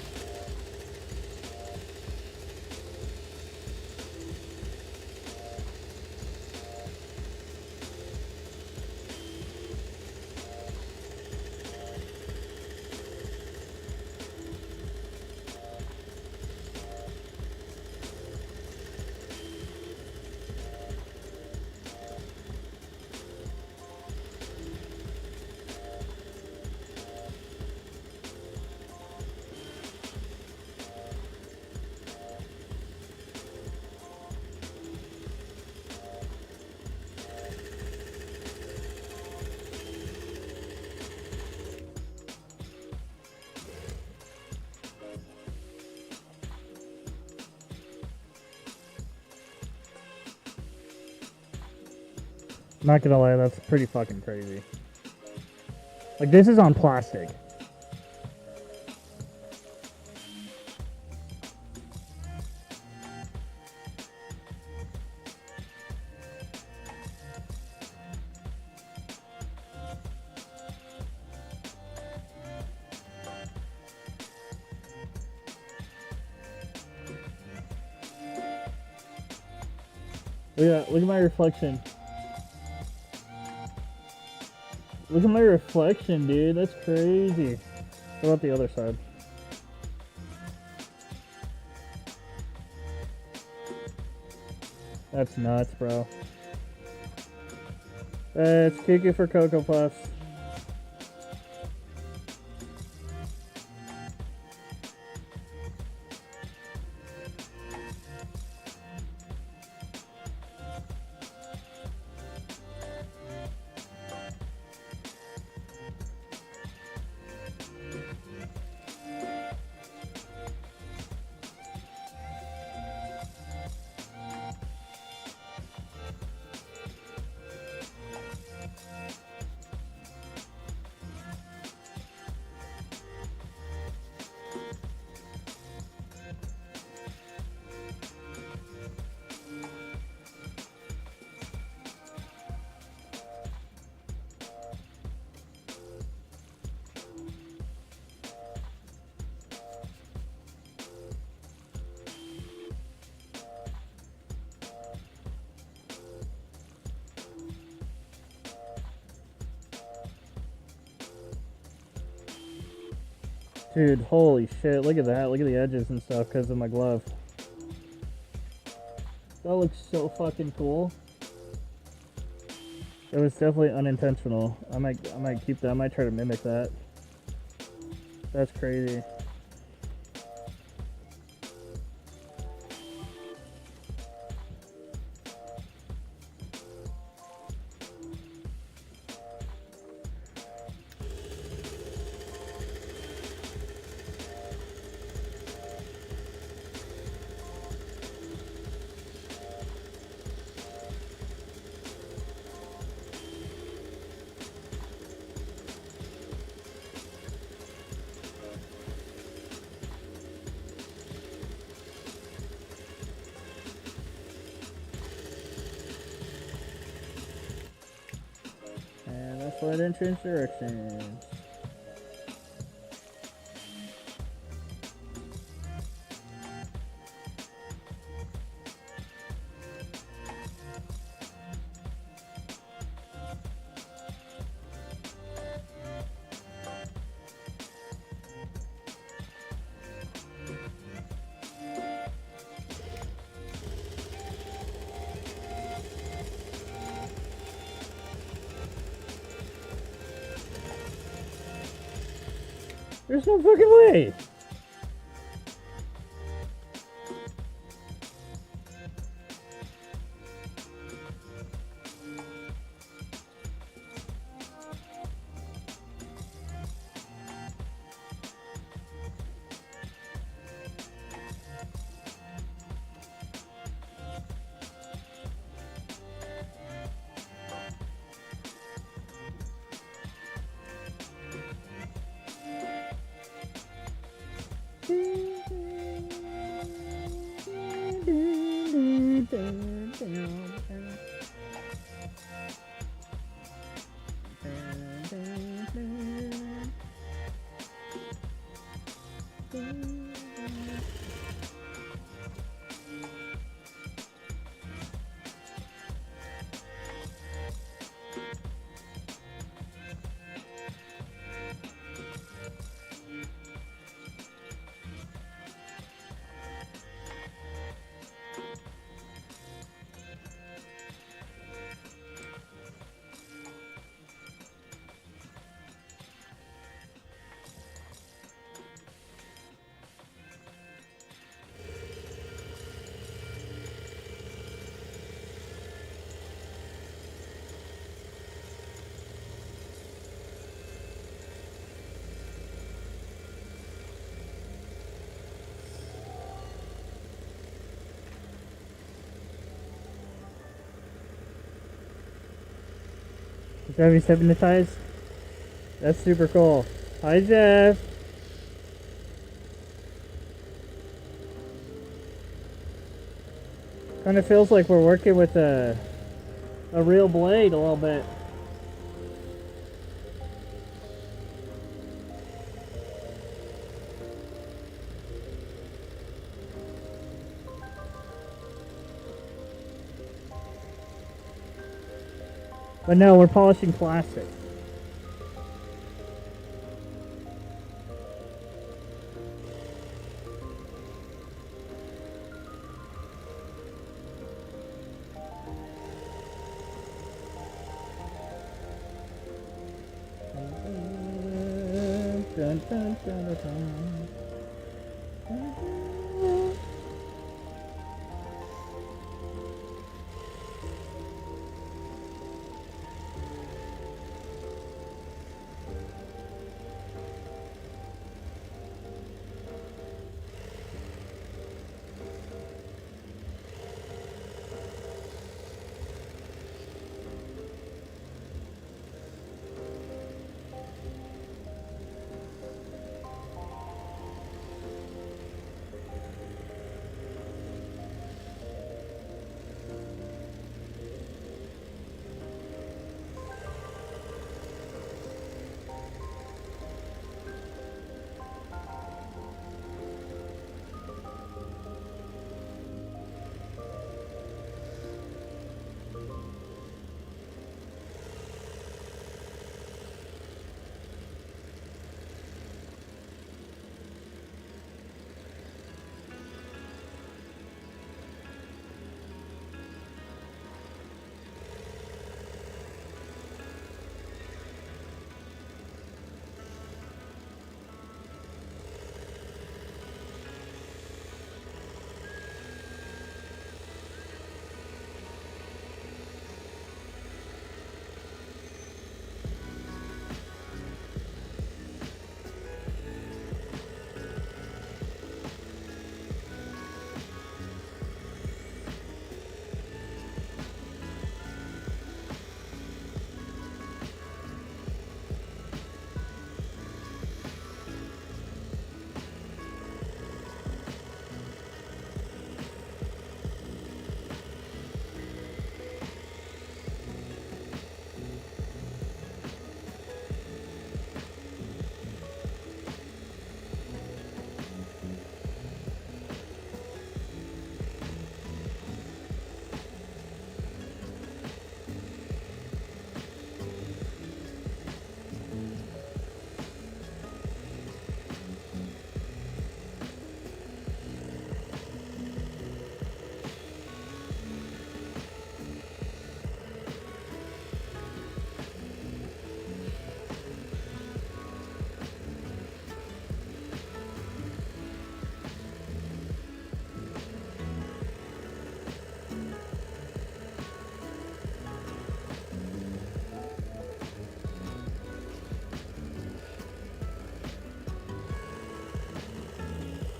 S2: Not gonna lie, that's pretty fucking crazy. Like, this is on plastic. Look at my reflection. Look at my reflection, dude. That's crazy. What about the other side? That's nuts, bro. That's cuckoo for Cocoa Puffs. Dude, holy shit, look at that. Look at the edges and stuff because of my glove. That looks so fucking cool. It was definitely unintentional. I might keep that. I might try to mimic that. That's crazy. And that's why I didn't change directions. There's no fucking way! Is Jeffy hypnotized? That's super cool. Hi, Jeff. Kind of feels like we're working with a real blade a little bit. But no, we're polishing plastic. Dun, dun, dun, dun, dun.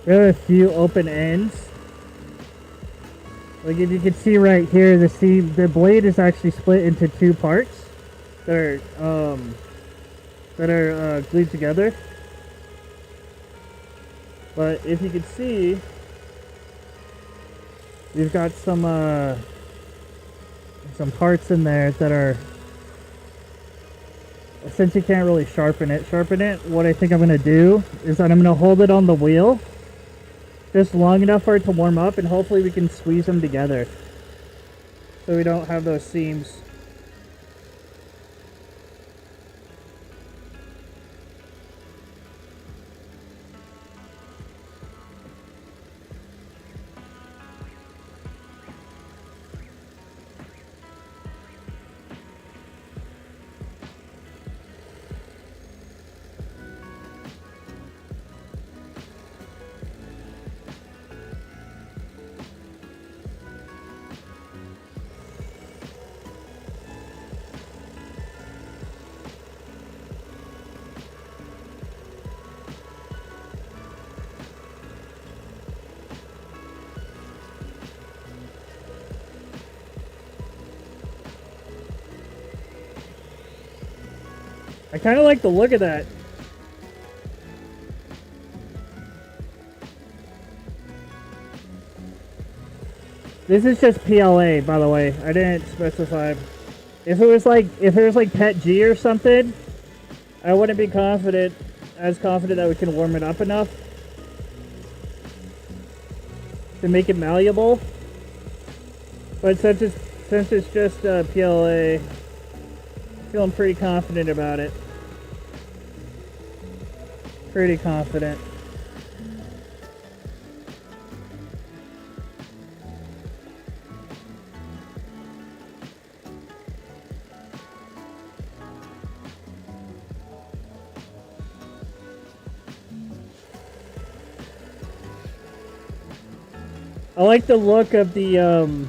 S2: There are a few open ends. Like if you can see right here, the blade is actually split into two parts that are glued together. But if you can see, we've got some parts in there that are, since you can't really sharpen it, what I think I'm gonna do is that I'm gonna hold it on the wheel just long enough for it to warm up, and hopefully we can squeeze them together so we don't have those seams. I kind of like the look of that. This is just PLA, by the way. I didn't specify. If it was like Pet G or something, I wouldn't be as confident that we can warm it up enough to make it malleable. But since it's just PLA, feeling pretty confident about it. Pretty confident. I like the look of the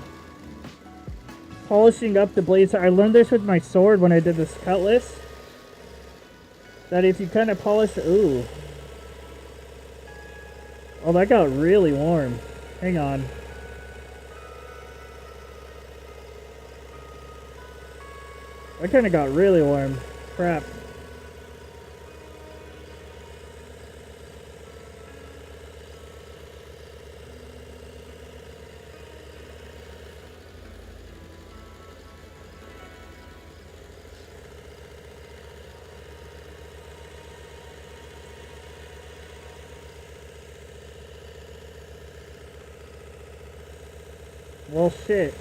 S2: polishing up the blades. I learned this with my sword when I did this cutlass. That if you kind of polish, ooh. Oh, that got really warm. Hang on. That kind of got really warm. Crap. Well, shit.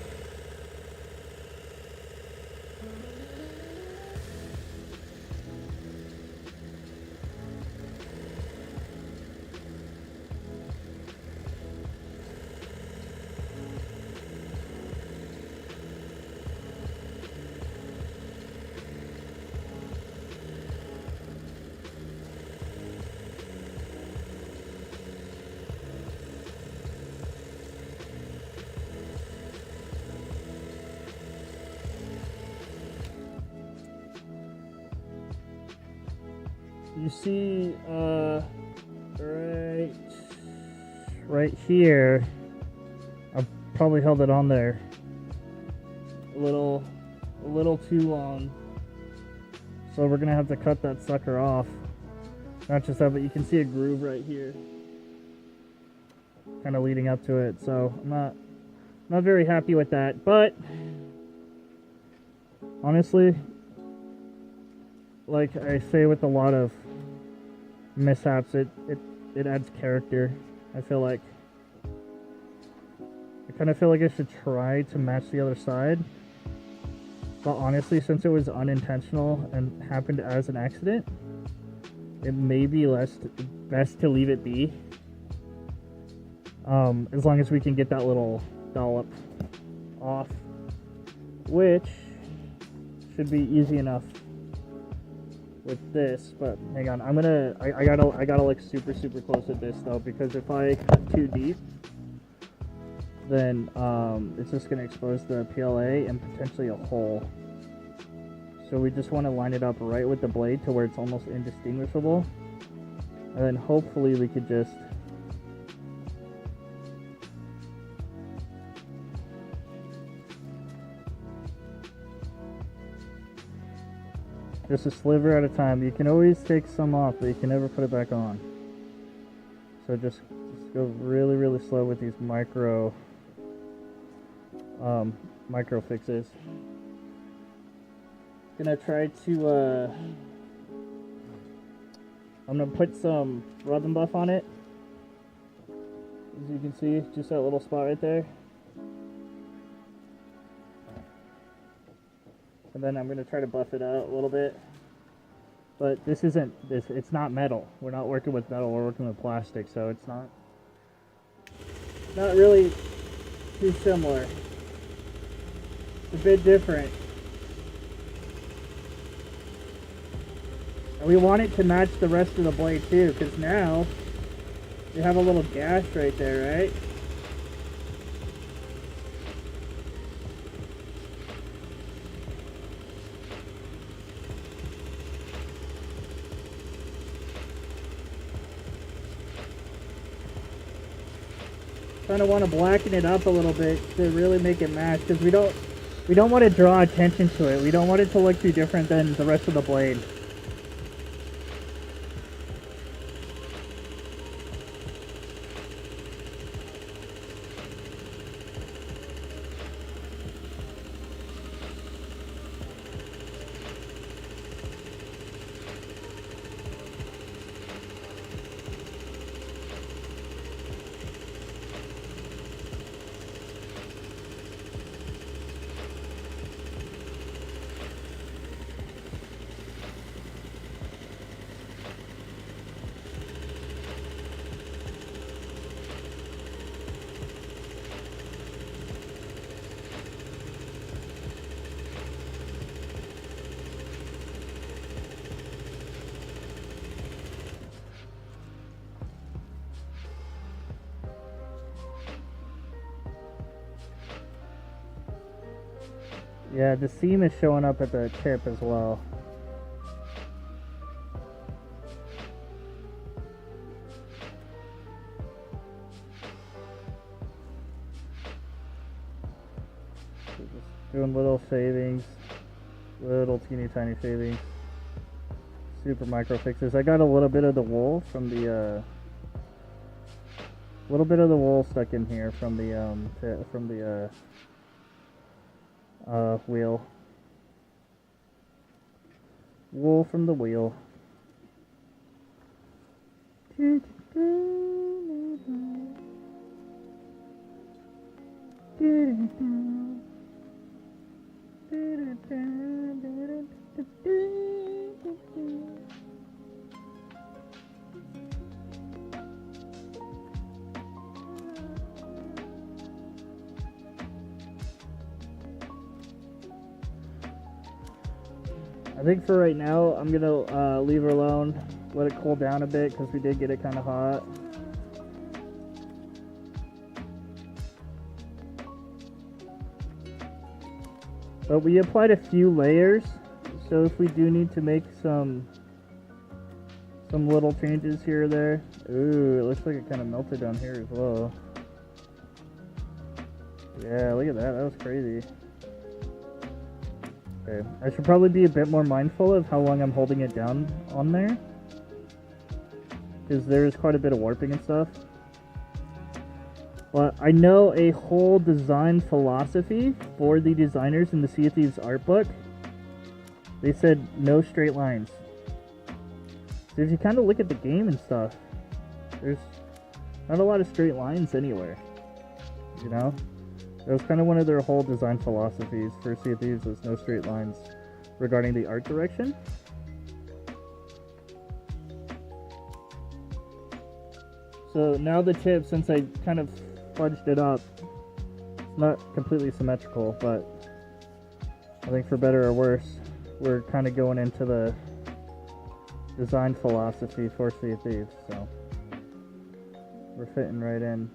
S2: You see, right here, I've probably held it on there a little too long. So we're gonna have to cut that sucker off. Not just that, but you can see a groove right here, kind of leading up to it. So I'm not very happy with that, but honestly, like I say with a lot of mishaps, it adds character. I feel like I kind of feel like I should try to match the other side, but honestly, since it was unintentional and happened as an accident, it may be best to leave it be, as long as we can get that little dollop off, which should be easy enough with this. But hang on, I gotta look super close at this though, because if I cut too deep, then it's just gonna expose the PLA and potentially a hole. So we just want to line it up right with the blade to where it's almost indistinguishable, and then hopefully we could just a sliver at a time. You can always take some off, but you can never put it back on. So just go really slow with these micro fixes. Gonna try to I'm gonna put some rub and buff on it. As you can see, just that little spot right there. And then I'm going to try to buff it out a little bit. But it's not metal. We're not working with metal, we're working with plastic, so it's not really too similar. It's a bit different. And we want it to match the rest of the blade too, because now you have a little gash right there, right? Kind of want to blacken it up a little bit to really make it match, because we don't want to draw attention to it. We don't want it to look too different than the rest of the blade. Yeah, the seam is showing up at the tip as well. So just doing little shavings, little teeny tiny shavings, super micro fixes. I got a little bit of the wool from the stuck in here from the wheel. Wool from the wheel. I think for right now, I'm gonna leave her alone, let it cool down a bit because we did get it kind of hot. But we applied a few layers, so if we do need to make some little changes here or there. Ooh, it looks like it kind of melted down here as well. Yeah, look at that. That was crazy. Okay, I should probably be a bit more mindful of how long I'm holding it down on there, because there is quite a bit of warping and stuff. But I know a whole design philosophy for the designers in the Sea of Thieves art book. They said no straight lines. So if you kind of look at the game and stuff, there's not a lot of straight lines anywhere, you know? That was kind of one of their whole design philosophies for Sea of Thieves, was no straight lines regarding the art direction. So now the tip, since I kind of fudged it up, it's not completely symmetrical, but I think for better or worse, we're kind of going into the design philosophy for Sea of Thieves, so we're fitting right in.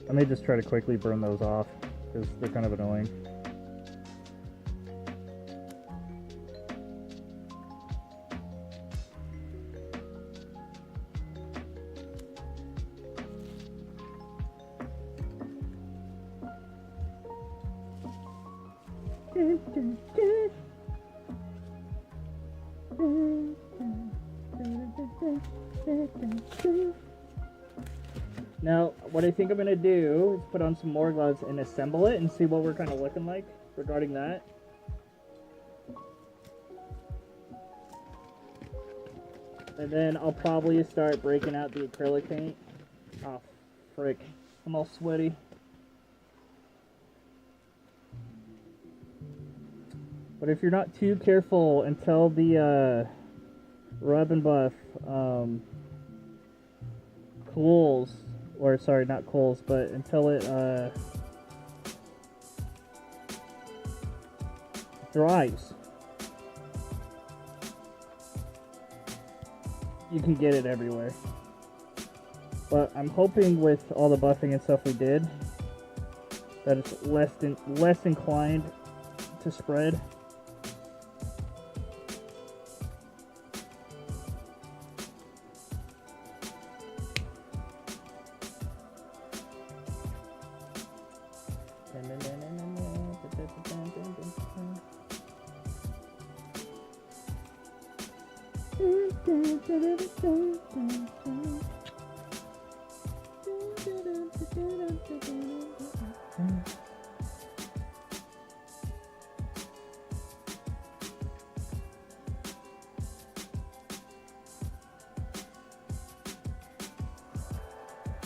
S2: I may just try to quickly burn those off because they're kind of annoying. Now, what I think I'm going to do is put on some more gloves and assemble it and see what we're kind of looking like regarding that. And then I'll probably start breaking out the acrylic paint. Oh, frick. I'm all sweaty. But if you're not too careful until the rub and buff cools, or sorry, not cools, but until it dries, you can get it everywhere. But I'm hoping with all the buffing and stuff we did that it's less inclined to spread.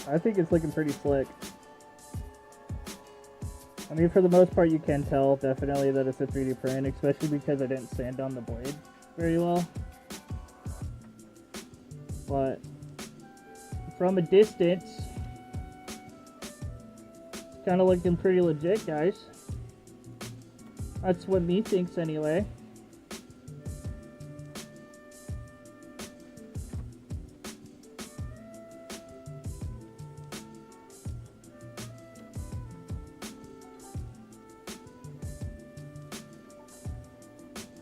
S2: I think it's looking pretty slick. I mean, for the most part, you can tell definitely that it's a 3D print, especially because I didn't sand down the blade very well. But from a distance, it's kind of looking pretty legit, guys. That's what me thinks anyway.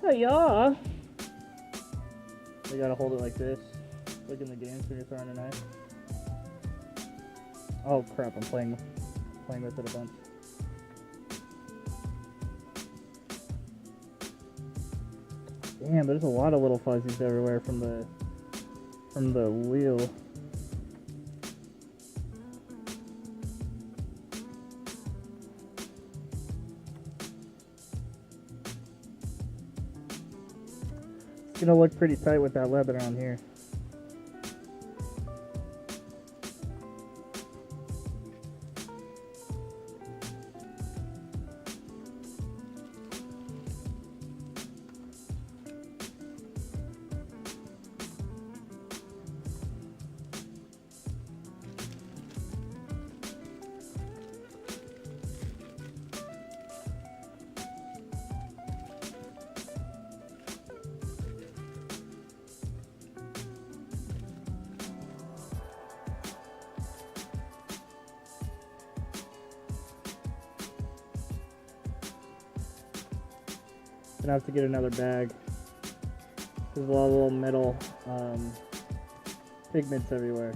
S2: Hey-ya! You gotta hold it like this. Like in the games when you're throwing a knife. Oh crap, I'm playing with it a bunch. Damn, there's a lot of little fuzzies everywhere from the wheel. It's gonna look pretty tight with that leather on here. Gonna have to get another bag. There's a lot of little metal pigments everywhere.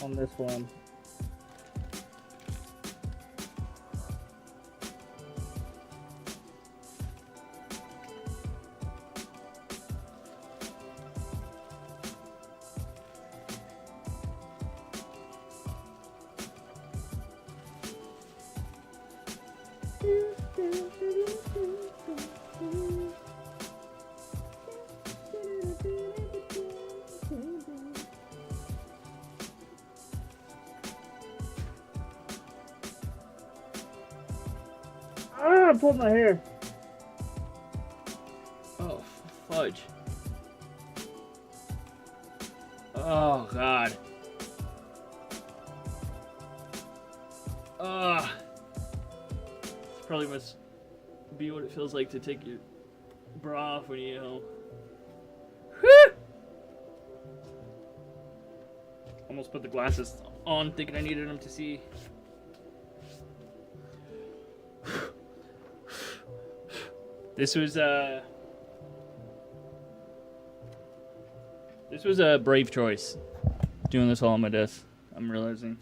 S2: On this one. Ah, I pulled my hair.
S1: Oh, fudge. Oh, God. Ah. This probably must be what it feels like to take your bra off when you get home. Almost put the glasses on thinking I needed them to see. This was a brave choice. Doing this all on my desk, I'm realizing.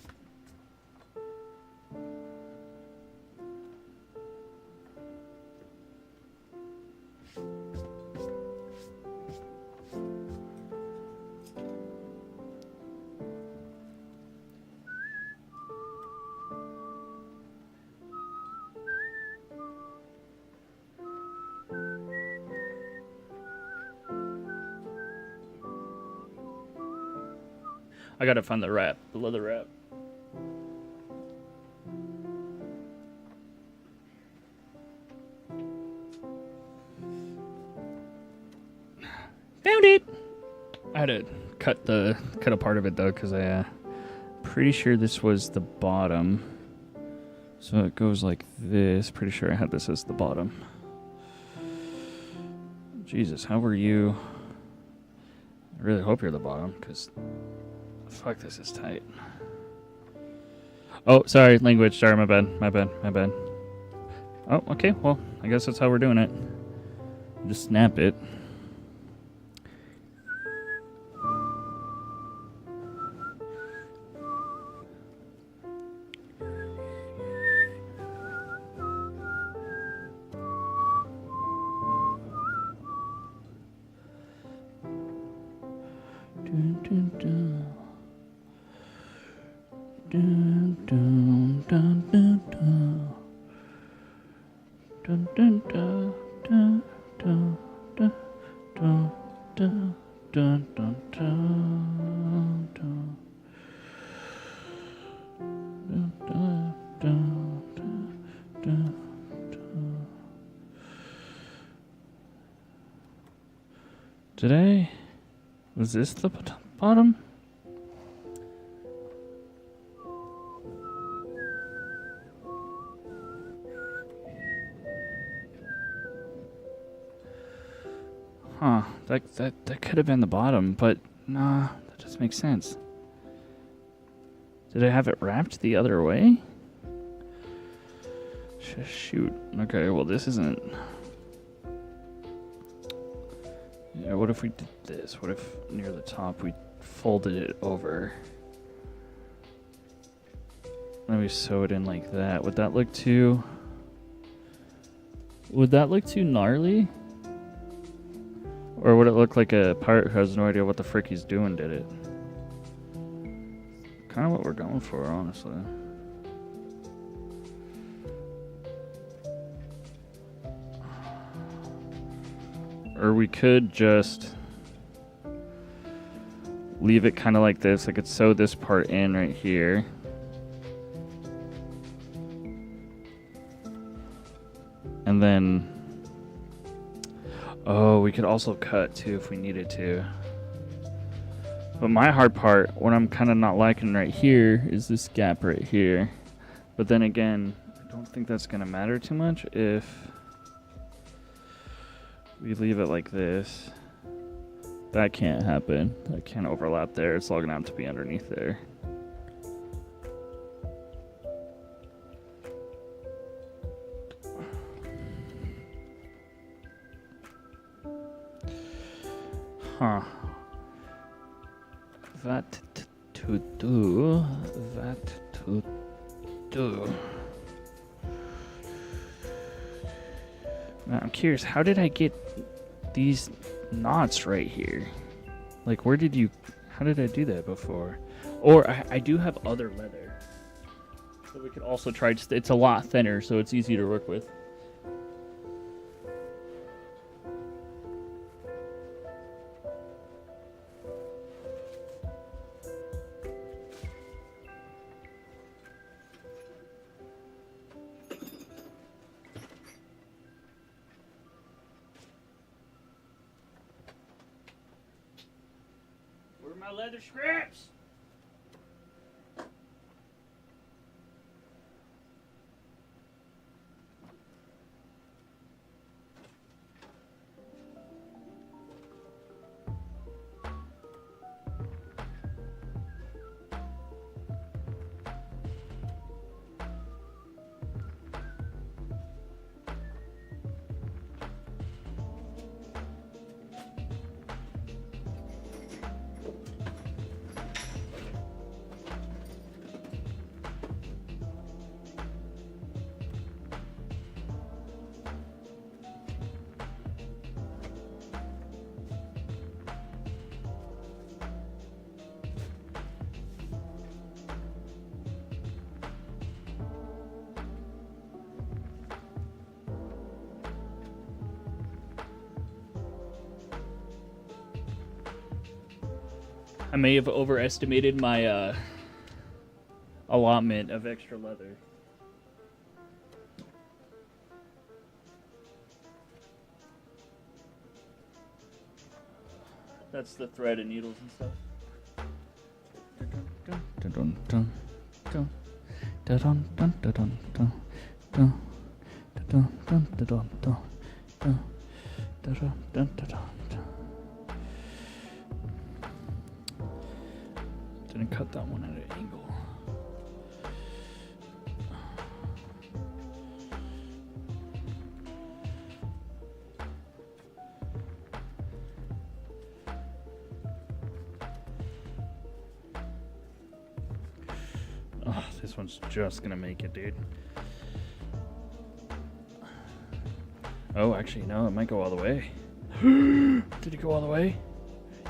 S1: I gotta find the wrap, the leather wrap. Found it! I had to cut a part of it though, because I pretty sure this was the bottom. So it goes like this. Pretty sure I had this as the bottom. Jesus, how were you? I really hope you're the bottom, because fuck, this is tight. Oh, sorry, language. Sorry, my bad. Oh, okay, well, I guess that's how we're doing it. Just snap it. Dun, dun, dun. Dun, dun, dun, dun, dun. Dun, dun, dun, dun, dun, dun, dun, dun, dun, dun, dun, dun. Dun, dun, dun, dun, dun, dun. Today, was this the bottom? Huh, that could have been the bottom, but nah, that doesn't make sense. Did I have it wrapped the other way? Shoot. Okay, well this isn't... Yeah, what if we did this? What if near the top we folded it over? Then we sew it in like that. Would that look too... Would that look too gnarly? Or would it look like a pirate who has no idea what the frick he's doing did it? Kind of what we're going for, honestly. Or we could just leave it kind of like this. I could sew this part in right here. And then, oh, we could also cut too if we needed to. But my hard part, what I'm kind of not liking right here, is this gap right here. But then again, I don't think that's going to matter too much if we leave it like this. That can't happen. That can't overlap there. It's all going to have to be underneath there. Huh. That to do. That to do. Now I'm curious, how did I get these knots right here? Like, where did you... How did I do that before? Or I do have other leather. So we could also try... It's a lot thinner, so it's easy to work with. Where are my leather scraps? I may have overestimated my allotment of extra leather. That's the thread and needles and stuff. Didn't cut that one at an angle. Oh, this one's just gonna make it, dude. Oh, actually, no, it might go all the way. Did it go all the way?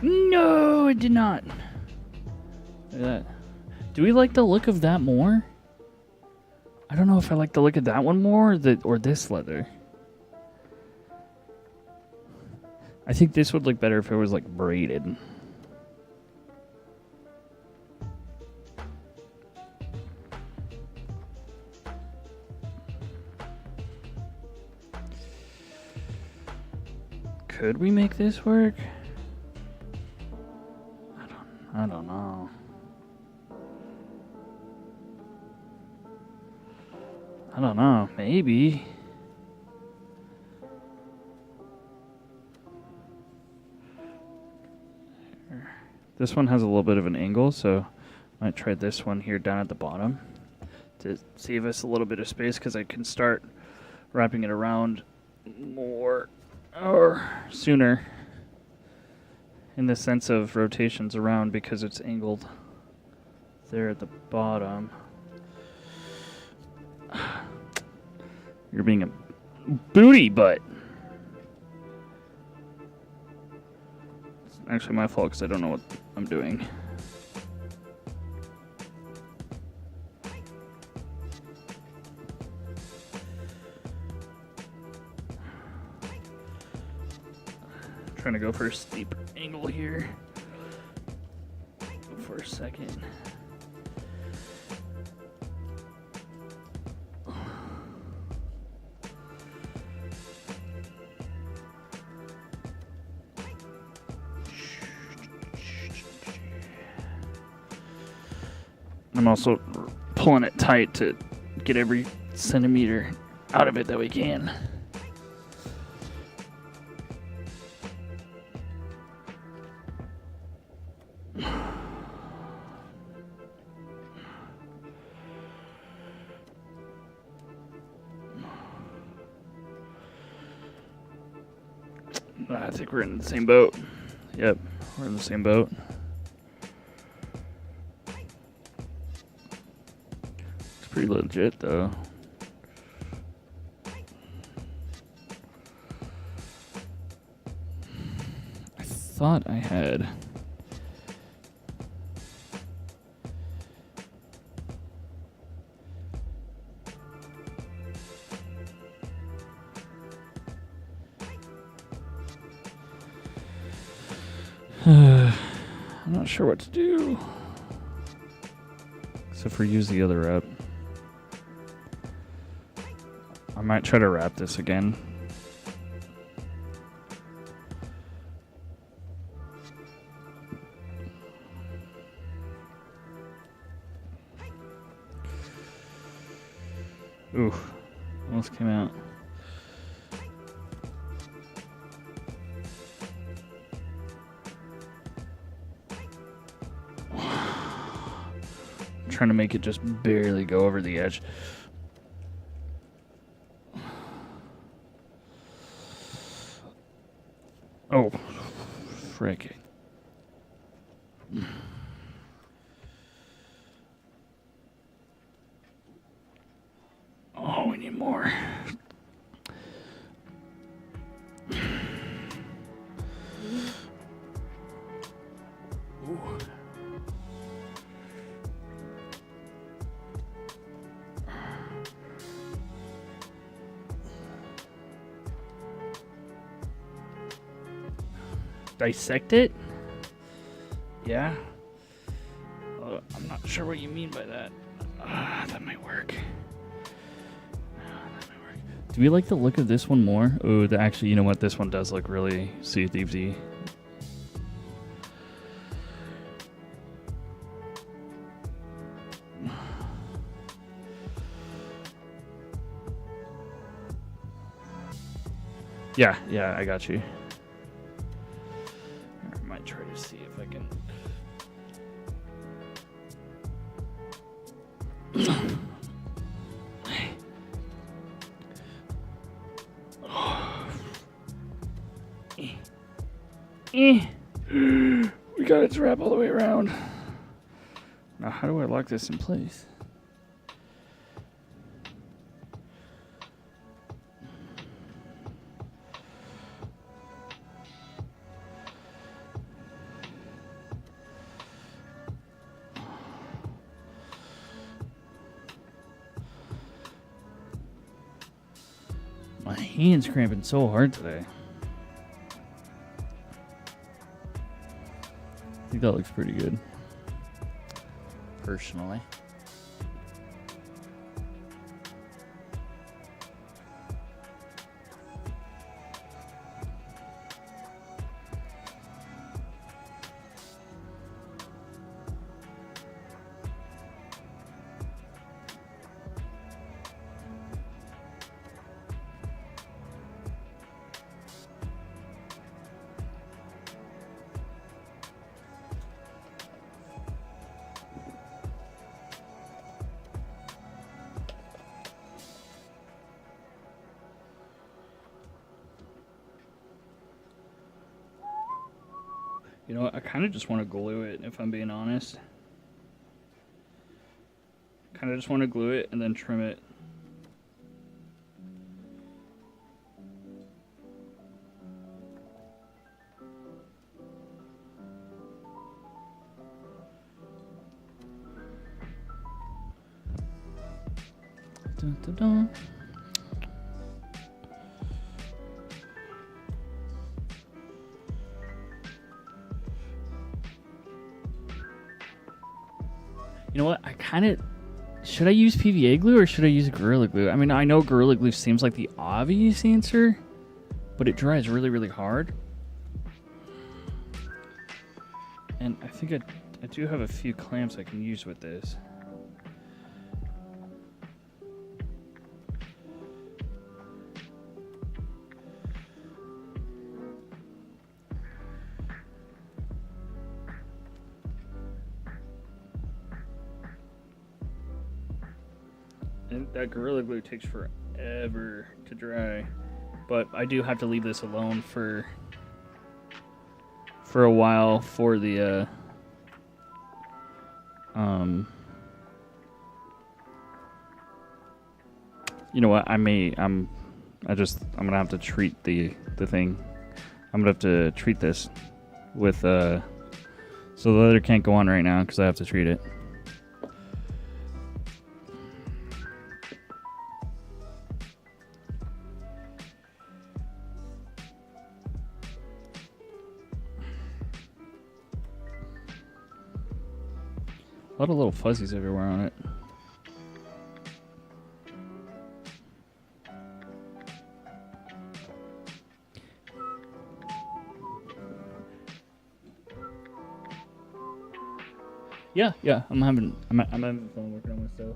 S1: No, it did not. Look at that. Do we like the look of that more? I don't know if I like the look of that one more or this leather. I think this would look better if it was like braided. Could we make this work? I don't know. I don't know. Maybe. This one has a little bit of an angle, so I might try this one here down at the bottom to save us a little bit of space because I can start wrapping it around more or sooner in the sense of rotations around because it's angled there at the bottom. You're being a booty butt. It's actually my fault because I don't know what I'm doing. Trying to go for a steep angle here for a second. I'm also pulling it tight to get every centimeter out of it that we can. I think we're in the same boat. Yep, we're in the same boat. It's pretty legit, though. I thought I had... I'm not sure what to do. Except for use the other wrap. I might try to wrap this again. Ooh, almost came out. Trying to make it just barely go over the edge. Oh, frick. Oh, we need more. Ooh. Dissect it? Yeah? I'm not sure what you mean by that. That might work. That might work. Do we like the look of this one more? Oh, actually, you know what? This one does look really Sea of Thieves-y. Yeah, I got you. I might try to see if I can. We got it to wrap all the way around. Now, how do I lock this in place? My hand's cramping so hard today. I think that looks pretty good. Personally. You know what? I kind of just want to glue it, if I'm being honest. Kind of just want to glue it and then trim it. Dun, dun, dun. You know what? I kind of... Should I use PVA glue or should I use Gorilla Glue? I mean, I know Gorilla Glue seems like the obvious answer, but it dries really, really hard. And I think I do have a few clamps I can use with this. And that Gorilla Glue takes forever to dry, but I do have to leave this alone for a while for the you know what, I'm gonna have to treat the thing. I'm gonna have to treat this with so the leather can't go on right now because I have to treat it. A lot of little fuzzies everywhere on it. Yeah, I'm having fun working on my stuff.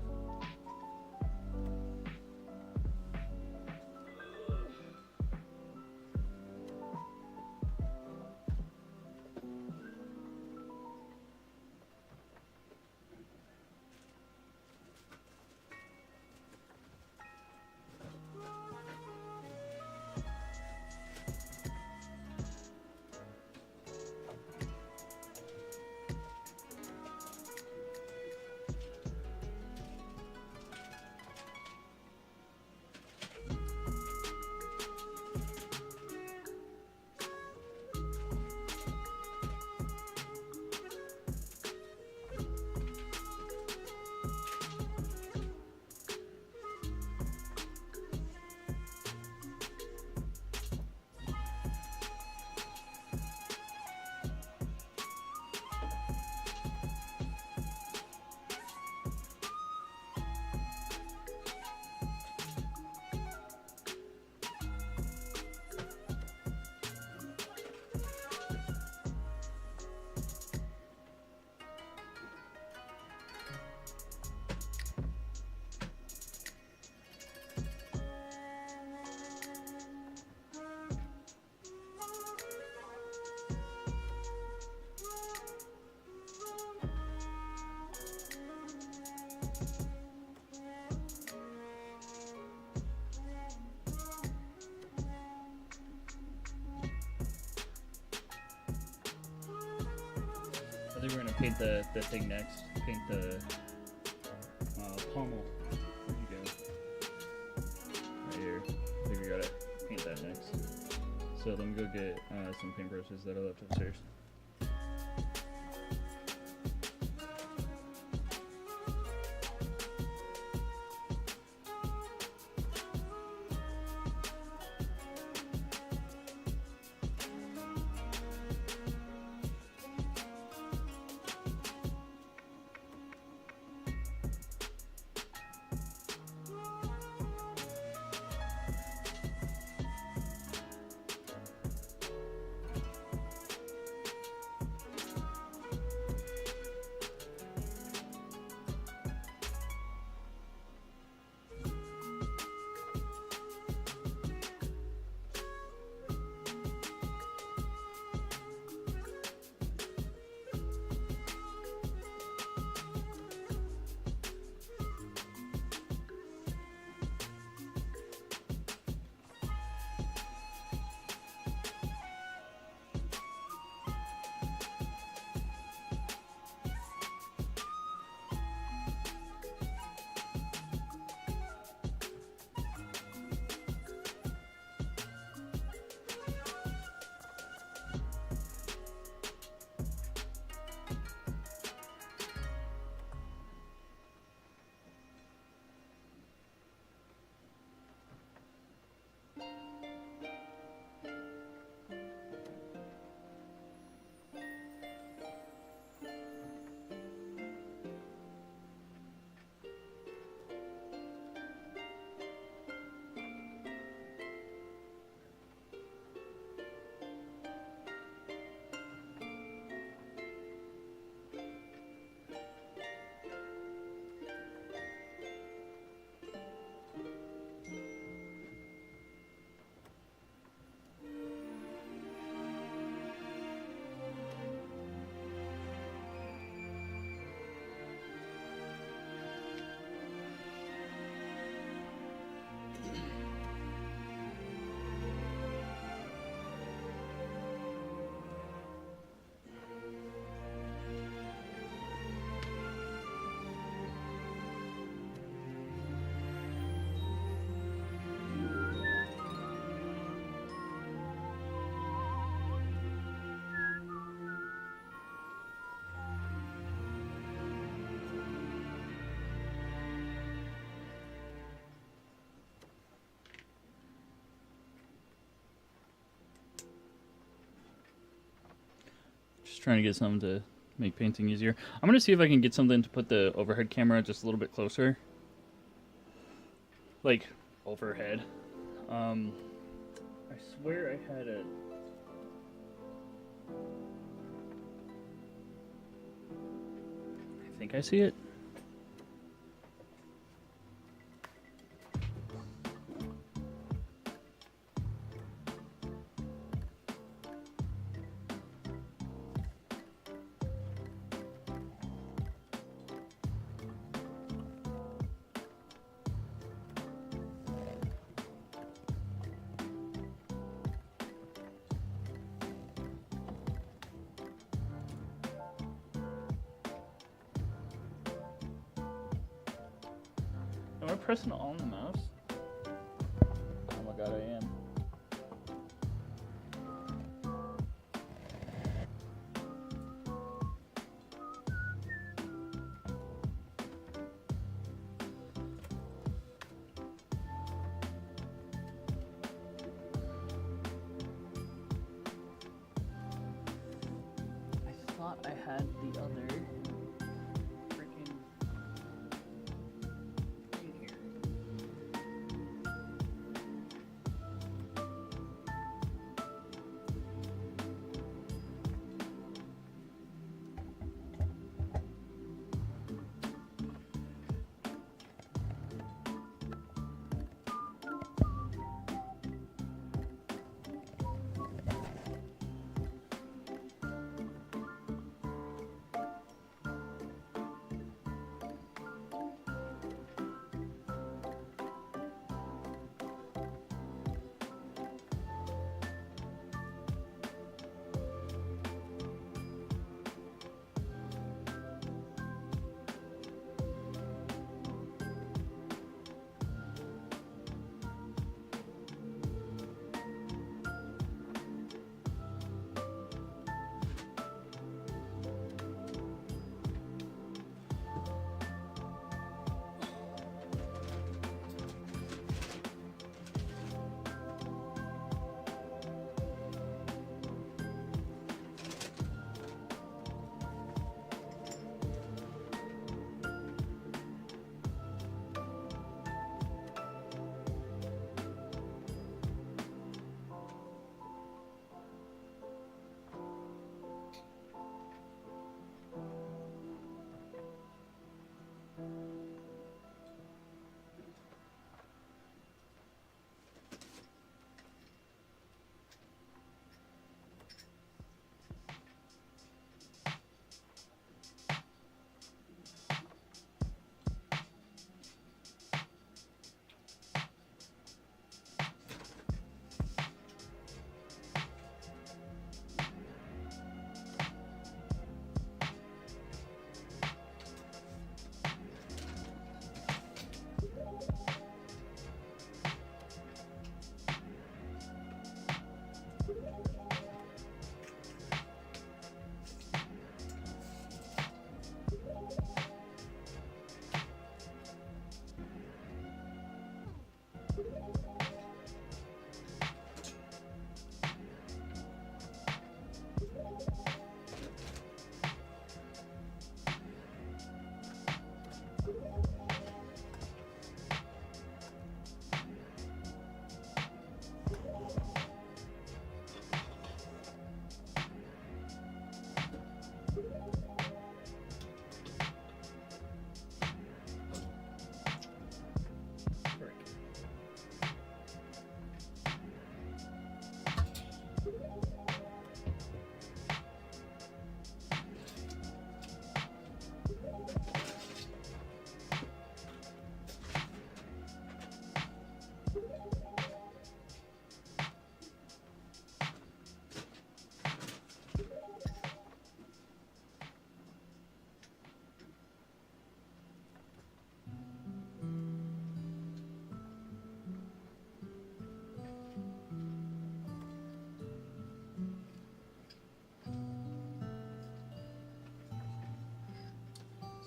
S1: I think we're gonna paint the thing next. Paint the pommel. Where'd you go? Right here. I think we gotta paint that next. So let me go get some paintbrushes that I left upstairs. trying to get something to make painting easier. I'm gonna see if I can get something to put the overhead camera just a little bit closer. Like, overhead. I swear I had a... I think I see it. Am I pressing on the mouse? Oh my god, I am. I thought I had the other freaking in here.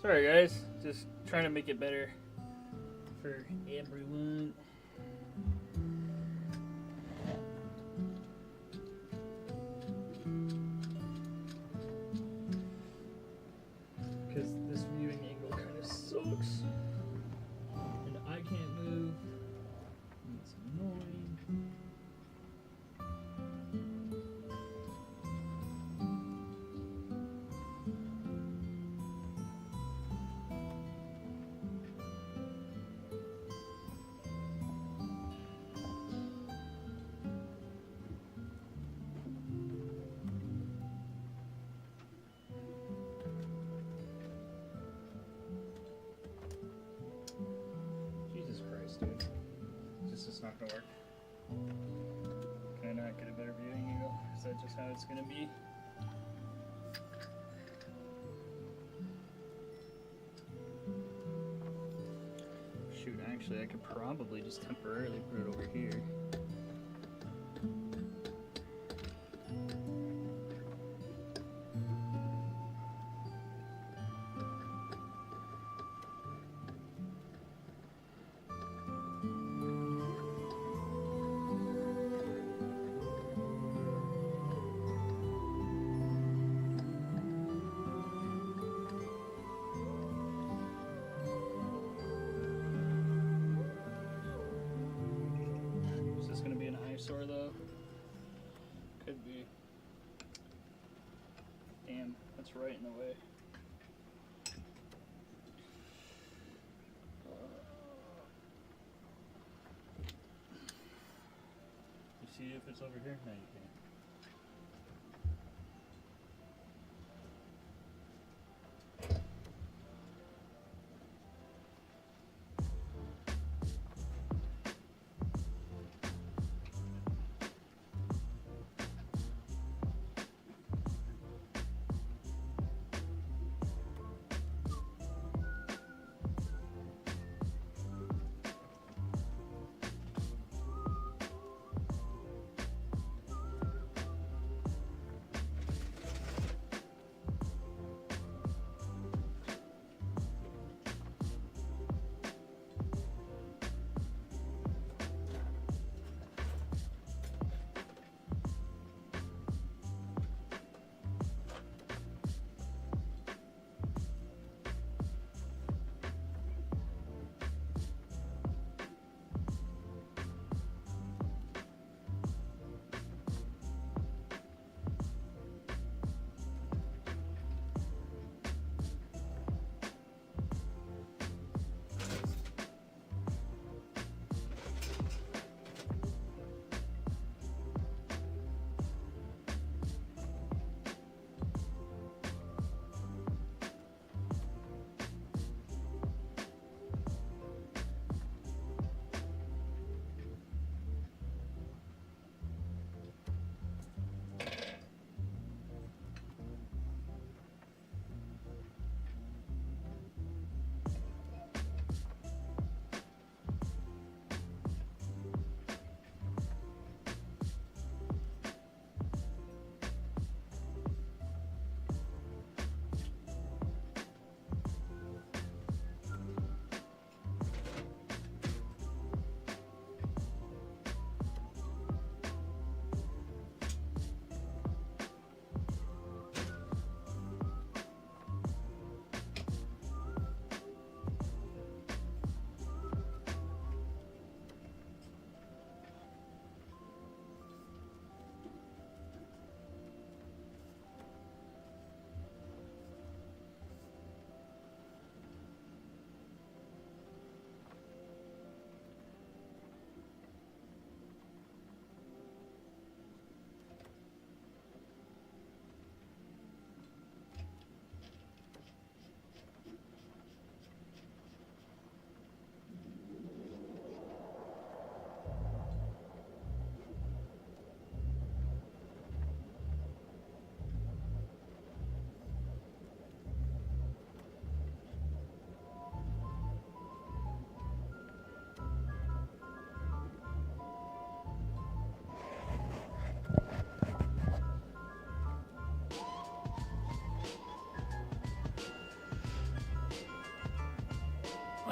S1: Sorry guys, just trying to make it better for everyone. that's not gonna work. Can I not get a better viewing angle? Is that just how it's gonna be? Shoot, actually I could probably just temporarily put it over here. Is this gonna be an eyesore though? Could be. Damn, that's right in the way. You see if it's over here? No, you can't.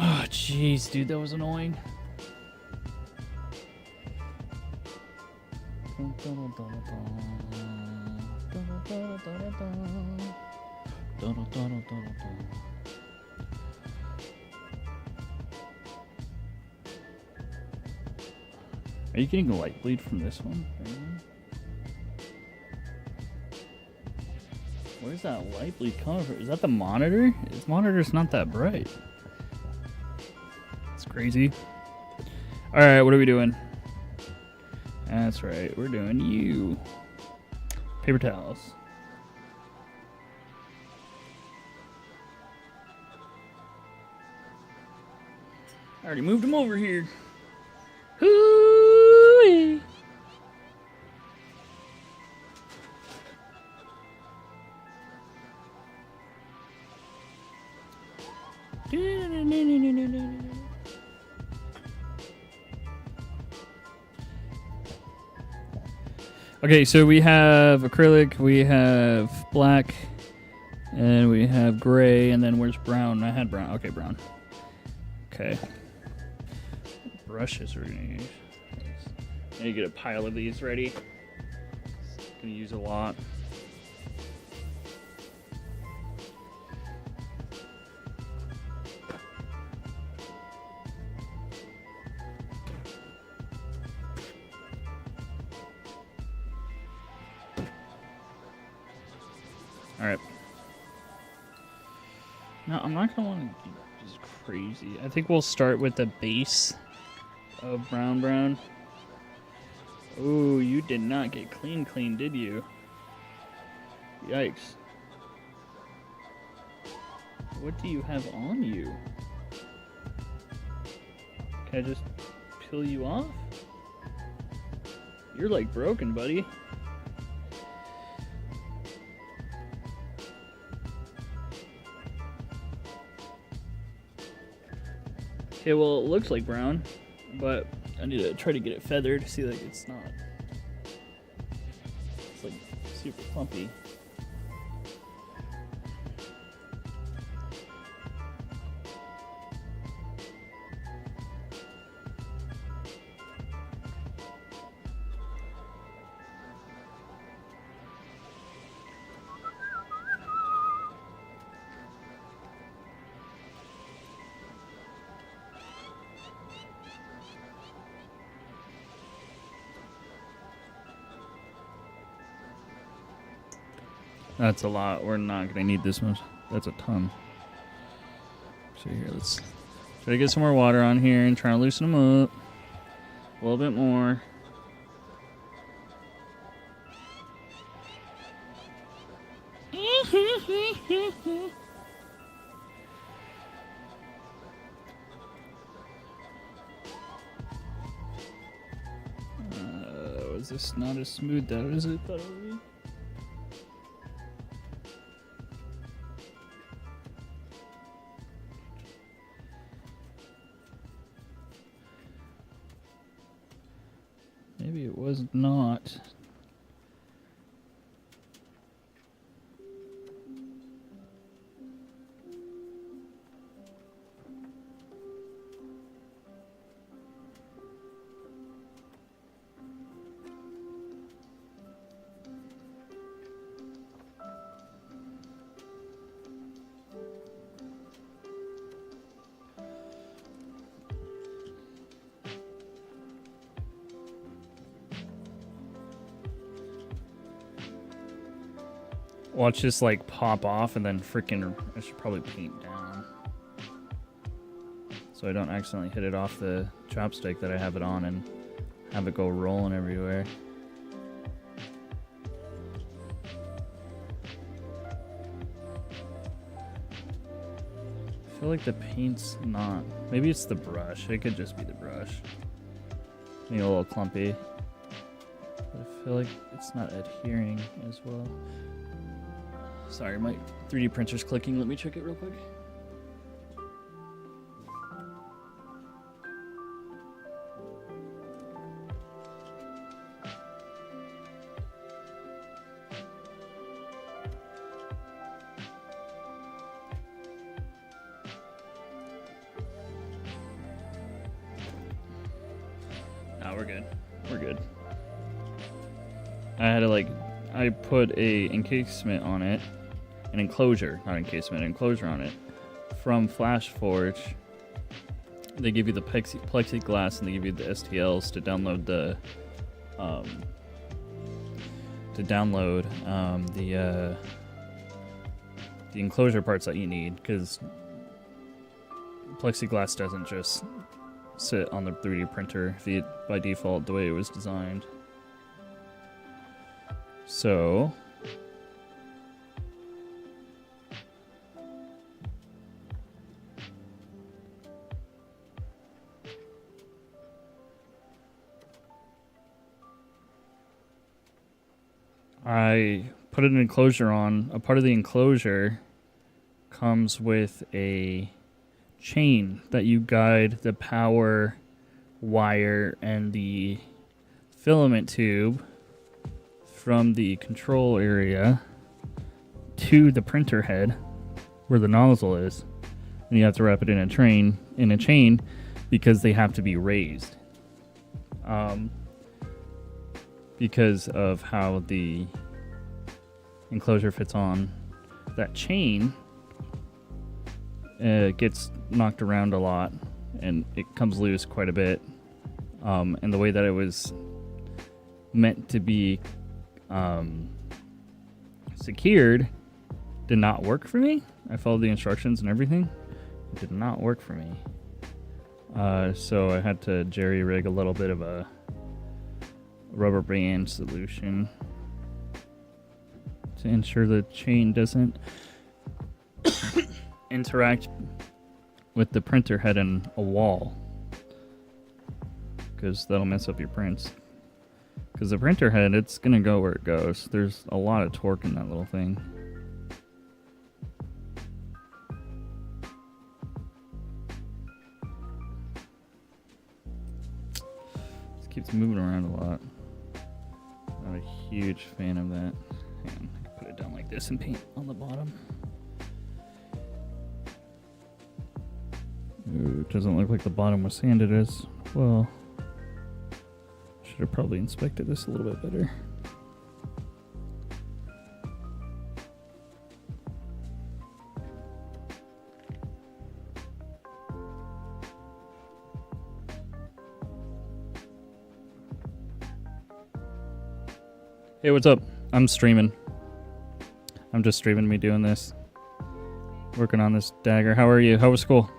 S1: Oh, jeez, dude, that was annoying. Are you getting a light bleed from this one? Where's that light bleed coming from? Is that the monitor? This monitor's not that bright. It's crazy. Alright, what are we doing? That's right, we're doing you. Paper towels. I already moved them over here. Woo! Okay, so we have acrylic, we have black, and we have gray, and then where's brown? I had brown. Okay, brown. Okay. Brushes we're gonna use. I need to get a pile of these ready. Gonna use a lot. All right. No, I'm not gonna want to be just crazy. I think we'll start with the base of brown. Oh, you did not get clean, did you? Yikes. What do you have on you? Can I just peel you off? You're like broken, buddy. Okay, well, it looks like brown, but I need to try to get it feathered, see like it's not. It's like super clumpy. That's a lot. We're not gonna need this much. That's a ton. So here, let's try to get some more water on here and try to loosen them up a little bit more. Was this not as smooth out as I thought it would be? Maybe it was not. Watch this like pop off and then freaking I should probably paint down so I don't accidentally hit it off the chopstick that I have it on and have it go rolling everywhere. I feel like the paint's not. Maybe it's the brush. It could just be the brush. Maybe a little clumpy. But I feel like it's not adhering as well. Sorry, my 3D printer's clicking. Let me check it real quick. No, we're good. We're good. I had to I put a encasement on it. An enclosure, not encasement, enclosure on it from FlashForge. They give you the plexiglass and they give you the STLs to download the enclosure parts that you need, because plexiglass doesn't just sit on the 3D printer by default the way it was designed. So I put an enclosure on. A part of the enclosure comes with a chain that you guide the power wire and the filament tube from the control area to the printer head where the nozzle is, and you have to wrap it in a chain because they have to be raised, because of how the enclosure fits on that chain. It gets knocked around a lot and it comes loose quite a bit, and the way that it was meant to be secured did not work for me. I followed the instructions and everything. It did not work for me. So I had to jerry rig a little bit of a rubber band solution to ensure the chain doesn't interact with the printer head and a wall, because that'll mess up your prints. Because the printer head, it's gonna go where it goes. There's a lot of torque in that little thing. It keeps moving around a lot. Not a huge fan of that. Hang on, I can put it down like this and paint on the bottom. Ooh, it doesn't look like the bottom was sanded as well. Should have probably inspected this a little bit better. Hey, what's up? I'm streaming. I'm just streaming me doing this. Working on this dagger. How are you? How was school?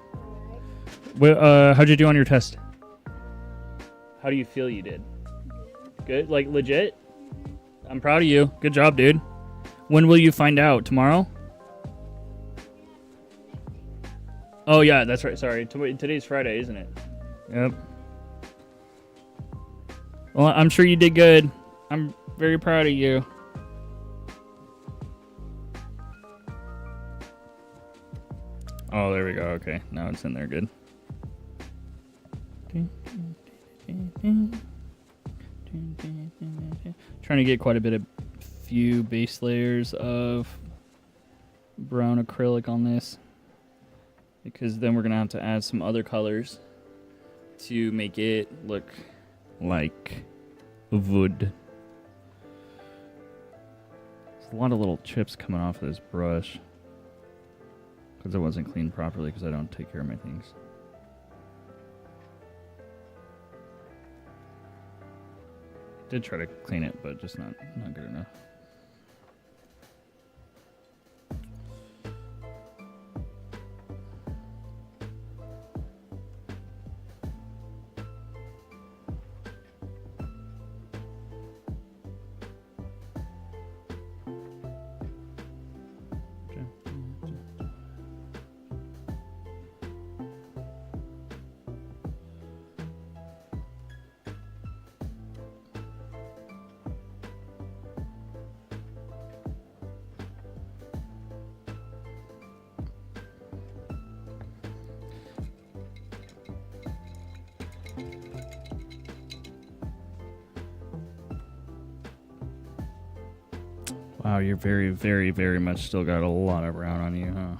S1: How'd you do on your test? How do you feel you did? Good? Like, legit? I'm proud of you. Good job, dude. When will you find out? Tomorrow? Oh, yeah, that's right. Sorry. Today's Friday, isn't it? Yep. Well, I'm sure you did good. I'm very proud of you. Oh, there we go. Okay. Now it's in there. Good. Trying to get quite a bit of few base layers of brown acrylic on this, because then we're gonna have to add some other colors to make it look like wood. There's a lot of little chips coming off of this brush because it wasn't cleaned properly, because I don't take care of my things. Did try to clean it, but just not good enough. Wow, you're very, very, very much still got a lot of brown on you, huh?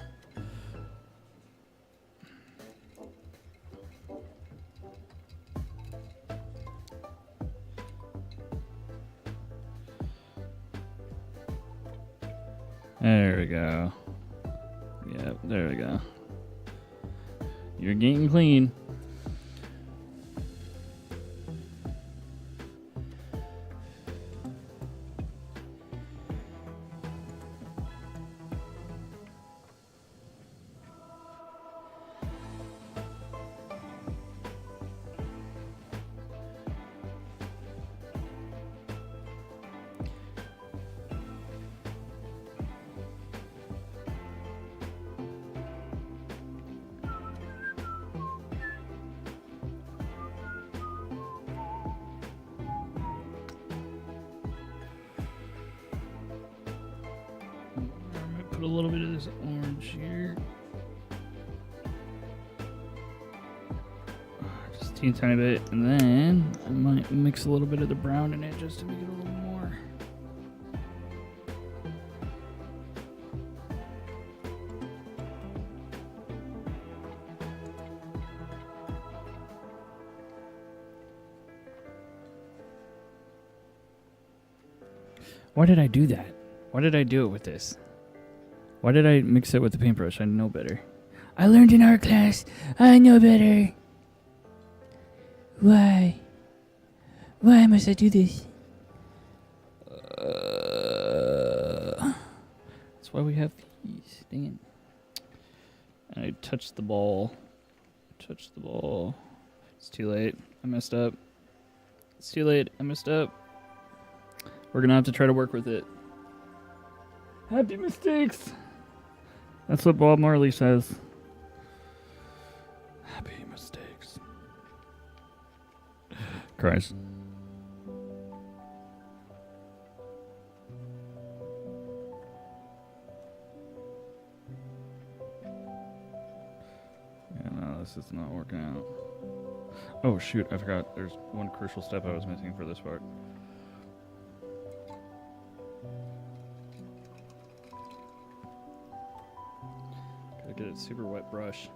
S1: There we go. Yep, there we go. You're getting clean. Put a little bit of this orange here. teeny tiny bit, and then I might mix a little bit of the brown in it just to make it a little more. Why did I do that? Why did I do it with this? Why did I mix it with the paintbrush? I know better. I learned in art class. I know better. Why? Why must I do this? That's why we have these. Dang it. And I touched the ball. Touched the ball. It's too late. I messed up. It's too late. I messed up. We're gonna have to try to work with it. Happy mistakes. That's what Bob Marley says. Happy mistakes. Christ. Yeah, no, this is not working out. Oh shoot, I forgot. There's one crucial step I was missing for this part. Get a super wet brush.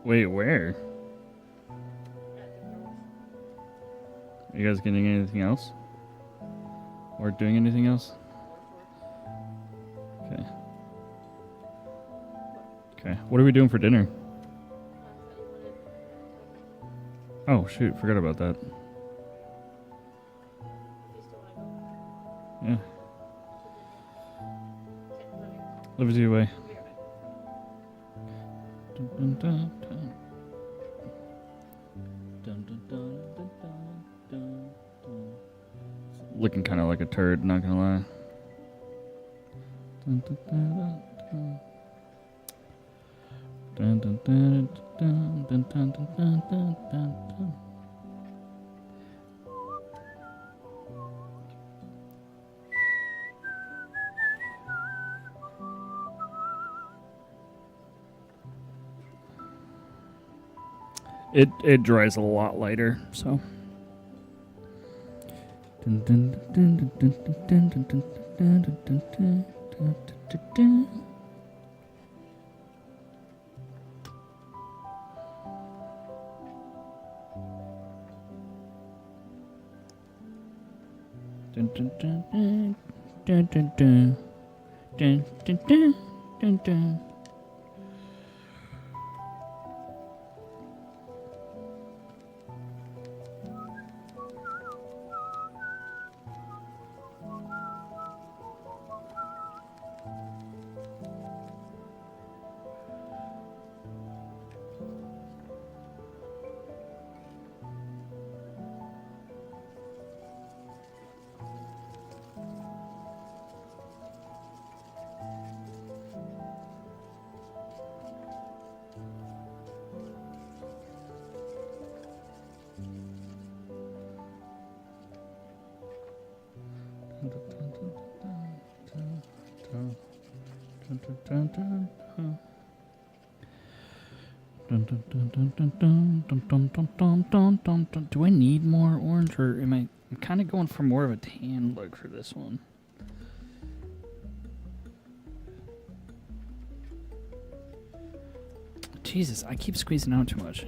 S1: Wait, where? Are you guys getting anything else? Or doing anything else? Okay. Okay. What are we doing for dinner? Oh, shoot. Forgot about that. Yeah. Love you way. Dun, dun, dun, dun. Dun, dun, dun, dun, dun, dun, dun. Looking kind of like a turd, not gonna lie. Dun, dun, dun, dun, dun. Dun, dun, dun, dun, dun, dun, dun, dun, dun, dun. It dries a lot lighter, so. Dun, dun, dun, dun, dun, dun, dun, dun, dun, dun, dun, dun, dun, dun, dun. Dun, dun, dun, dun, dun, dun, dun. Dun, dun, dun, dun, dun. Do I need more orange, or am I'm kind of going for more of a tan look for this one. Jesus, I keep squeezing out too much.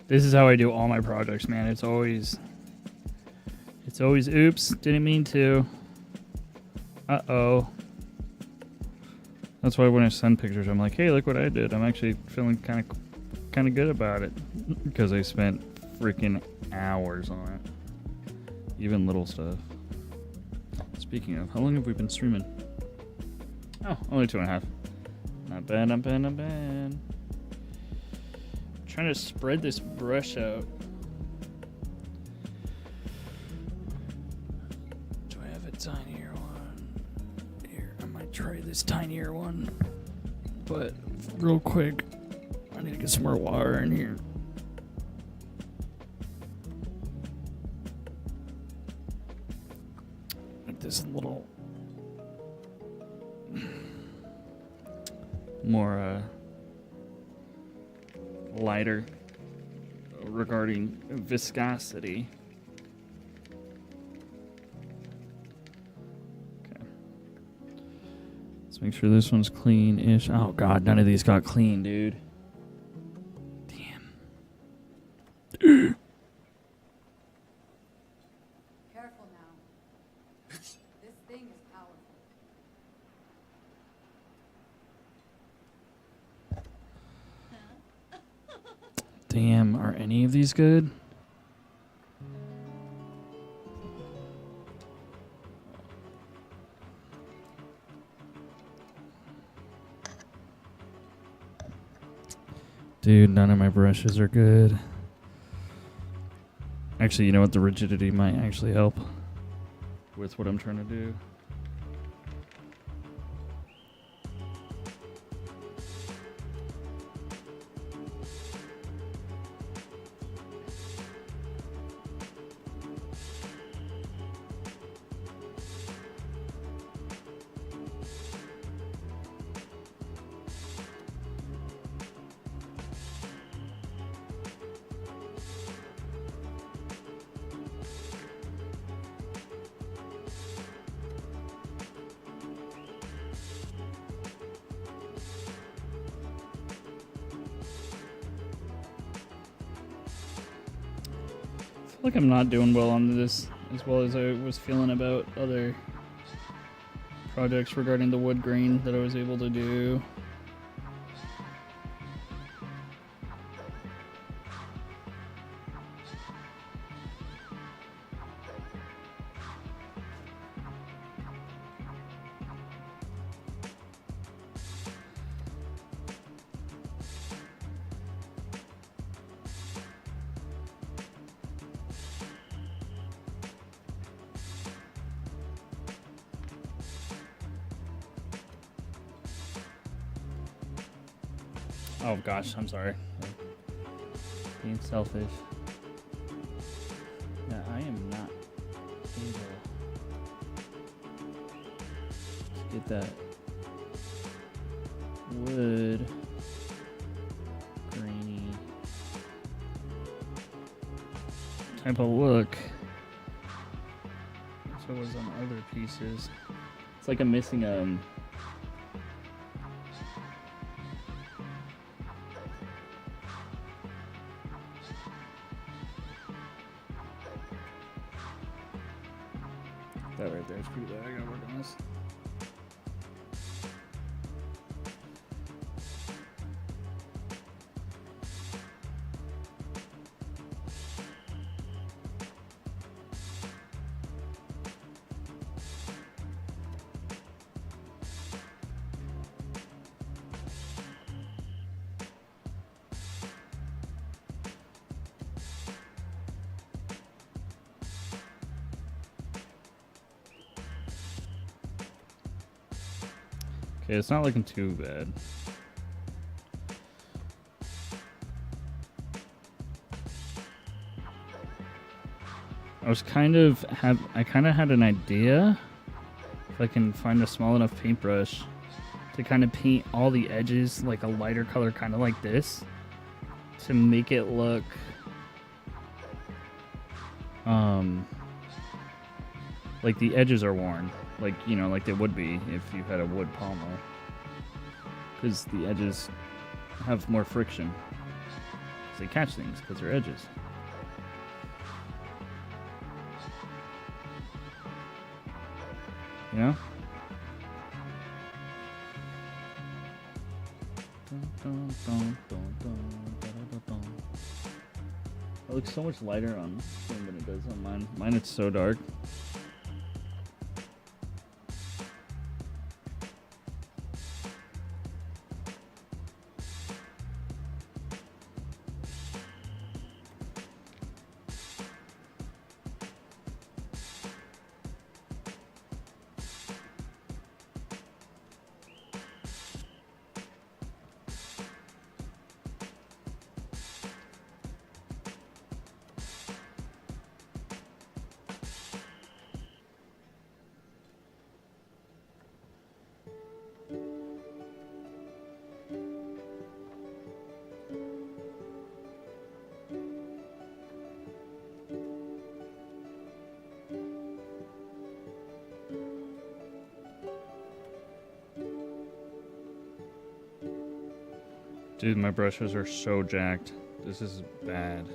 S1: This is how I do all my projects, man. It's always oops, didn't mean to. Uh-oh. That's why when I send pictures, I'm like, hey, look what I did. I'm actually feeling kind of good about it because I spent freaking hours on it. Even little stuff. Speaking of, how long have we been streaming? Oh, only 2.5. Not bad, not bad, not bad. Trying to spread this brush out. Do I have a tinier one? Here, I might try this tinier one. But real quick, I need to get some more water in here. Make this a little more lighter regarding viscosity. Okay. Let's make sure this one's clean-ish. Oh god, none of these got clean, dude. Damn.
S4: Careful now. This thing is powerful.
S1: Damn, are any of these good? Dude, none of my brushes are good. Actually, you know what? The rigidity might actually help with what I'm trying to do. I feel like I'm not doing well on this as well as I was feeling about other projects regarding the wood grain that I was able to do. Oh gosh, I'm sorry. Being selfish. Yeah, I am not able to get that wood grainy type of look as it was on other pieces. It's like I'm missing that right there is pretty bad. I gotta work on this. Okay, it's not looking too bad. I kind of had an idea if I can find a small enough paintbrush to kind of paint all the edges like a lighter color, kind of like this, to make it look like the edges are worn, like, you know, like they would be if you had a wood pommel, because the edges have more friction, 'cause they catch things because they're edges. You know? It looks so much lighter on screen than it does on mine. Mine it's so dark. Dude, my brushes are so jacked. This is bad.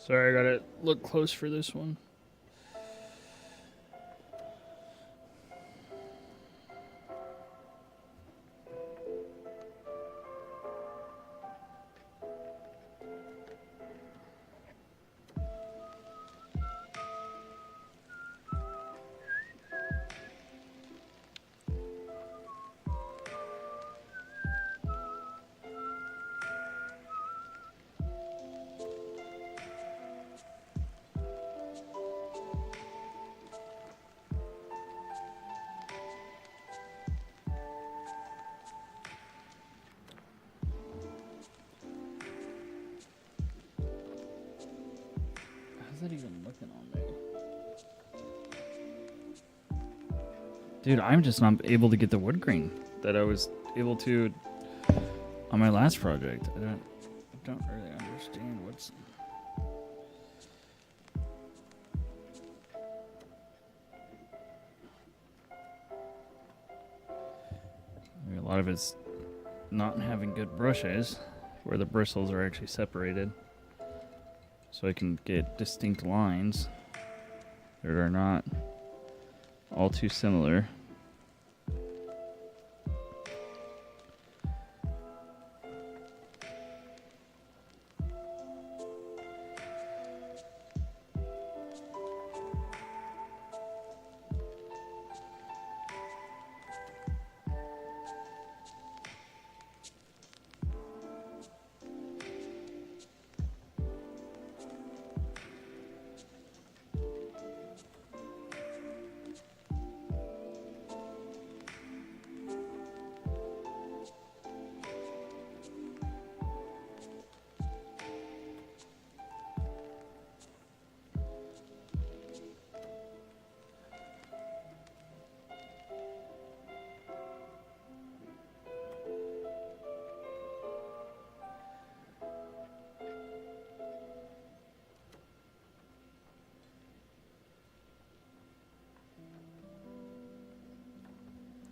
S1: Sorry, I gotta look close for this one. How's that even looking on there? Dude, I'm just not able to get the wood grain that I was able to on my last project. I don't really understand what's... I mean, a lot of it's not having good brushes where the bristles are actually separated, so I can get distinct lines that are not all too similar.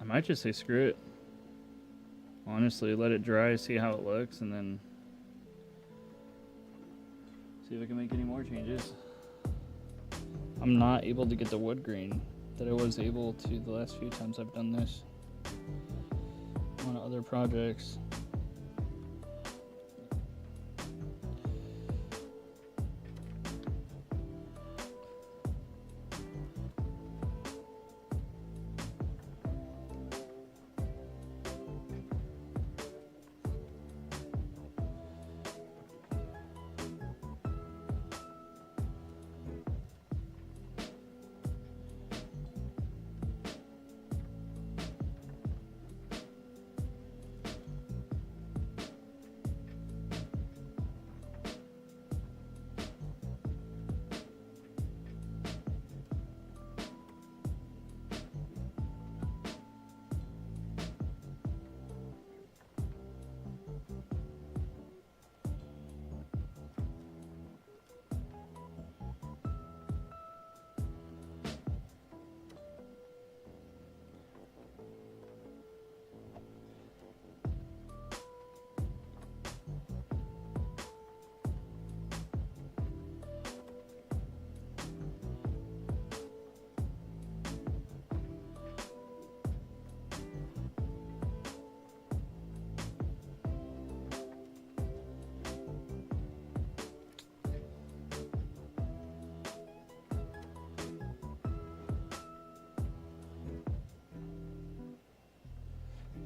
S1: I might just say screw it. Honestly, let it dry, see how it looks, and then see if I can make any more changes. I'm not able to get the wood grain that I was able to the last few times I've done this on other projects.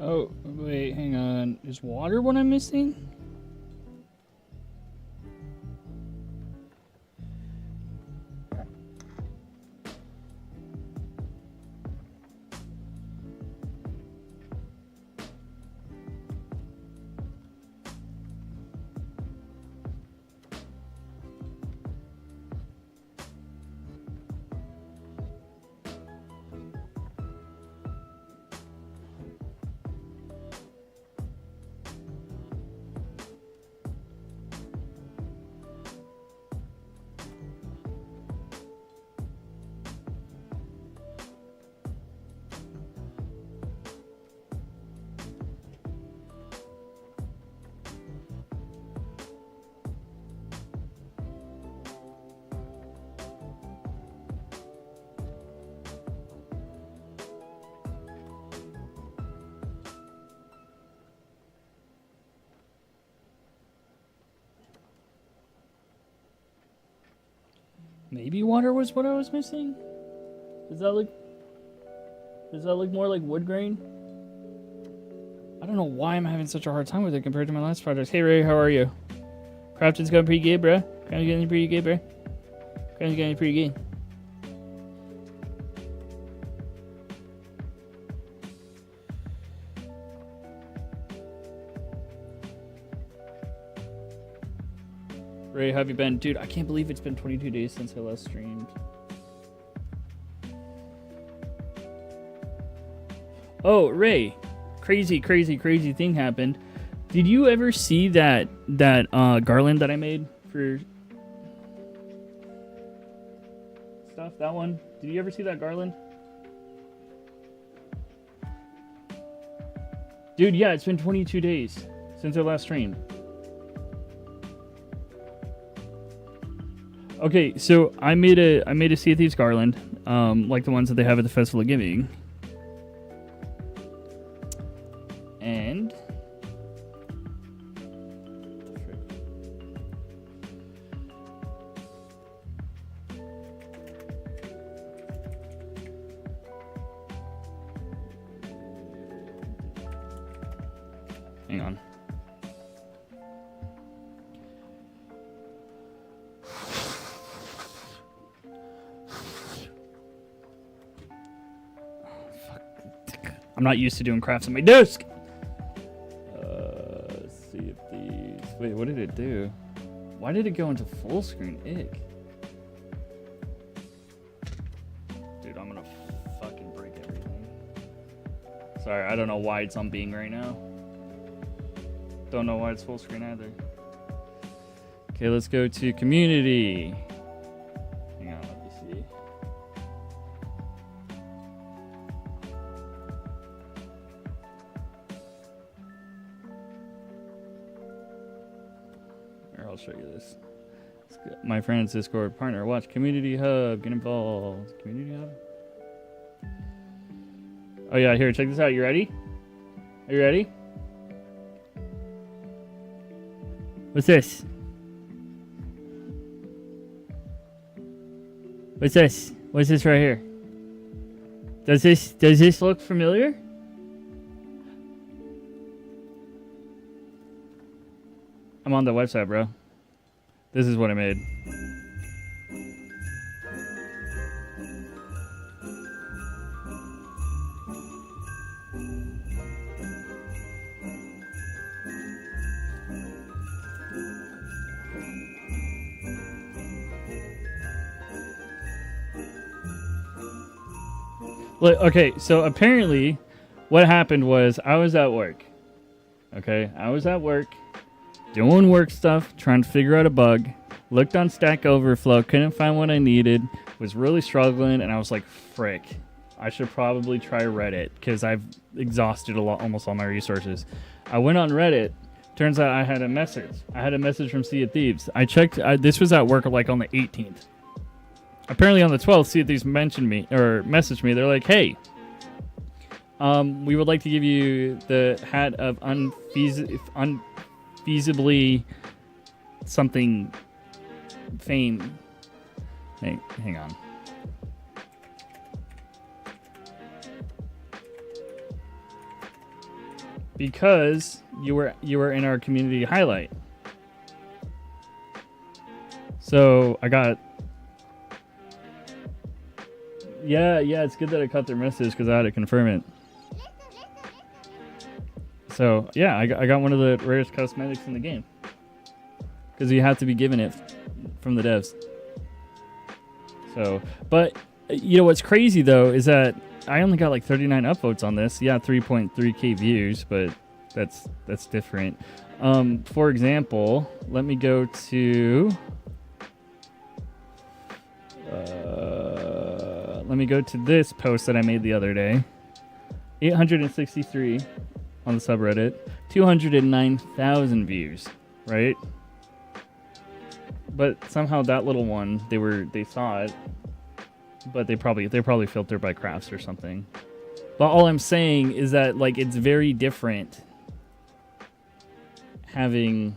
S1: Oh, wait, hang on. Is water what I'm missing? Maybe water was what I was missing? Does that look more like wood grain? I don't know why I'm having such a hard time with it compared to my last project. Hey Ray, how are you? Crafting's going pretty good, bro. Crafting's getting pretty good, bro. Crafting's getting pretty good. Ray, how have you been? Dude, I can't believe it's been 22 days since I last streamed. Oh, Ray. Crazy thing happened. Did you ever see that garland that I made for stuff? That one? Did you ever see that garland? Dude, yeah, it's been 22 days since I last streamed. Okay, so I made a Sea of Thieves garland, like the ones that they have at the Festival of Giving. And hang on. I'm not used to doing crafts on my desk. See if these. Wait, what did it do? Why did it go into full screen? Ick. Dude, I'm gonna fucking break everything. Sorry, I don't know why it's on Bing right now. Don't know why it's full screen either. Okay, let's go to community. Hang on, let me see. I'll show you this. My friend's Discord partner. Watch Community Hub. Get involved. Community Hub. Oh yeah, here. Check this out. You ready? Are you ready? What's this? What's this? What's this right here? Does this look familiar? I'm on the website, bro. This is what I made. Look, okay, so apparently what happened was I was at work. Okay, I was at work. Doing work stuff, trying to figure out a bug. Looked on Stack Overflow, couldn't find what I needed. Was really struggling, and I was like, frick. I should probably try Reddit, because I've exhausted almost all my resources. I went on Reddit. Turns out I had a message. I had a message from Sea of Thieves. I checked. This was at work like on the 18th. Apparently on the 12th, Sea of Thieves mentioned me, or messaged me. They're like, hey, we would like to give you the hat of feasibly something fame. Hang on. Because you were in our community highlight. So I got. Yeah, it's good that I caught their message because I had to confirm it. So yeah, I got one of the rarest cosmetics in the game because you have to be given it from the devs. So, but you know what's crazy though is that I only got like 39 upvotes on this. Yeah, 3.3k views, but that's different. For example, let me go to this post that I made the other day. 863 on the subreddit, 209,000 views, right? But somehow that little one, they saw it, but they probably filtered by crafts or something. But all I'm saying is that like it's very different having.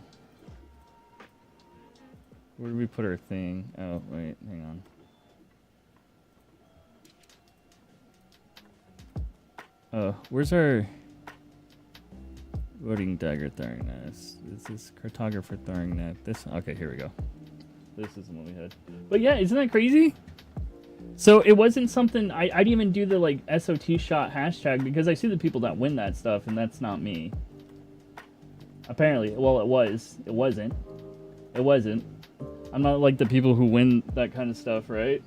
S1: Where did we put our thing? Oh wait, hang on. Where's our voting dagger throwing nest? Is this cartographer throwing net? This okay, here we go. This is the one we had. But yeah, isn't that crazy? So it wasn't something I didn't even do the like SOT shot hashtag because I see the people that win that stuff and that's not me. Apparently, well it was. It wasn't. I'm not like the people who win that kind of stuff, right?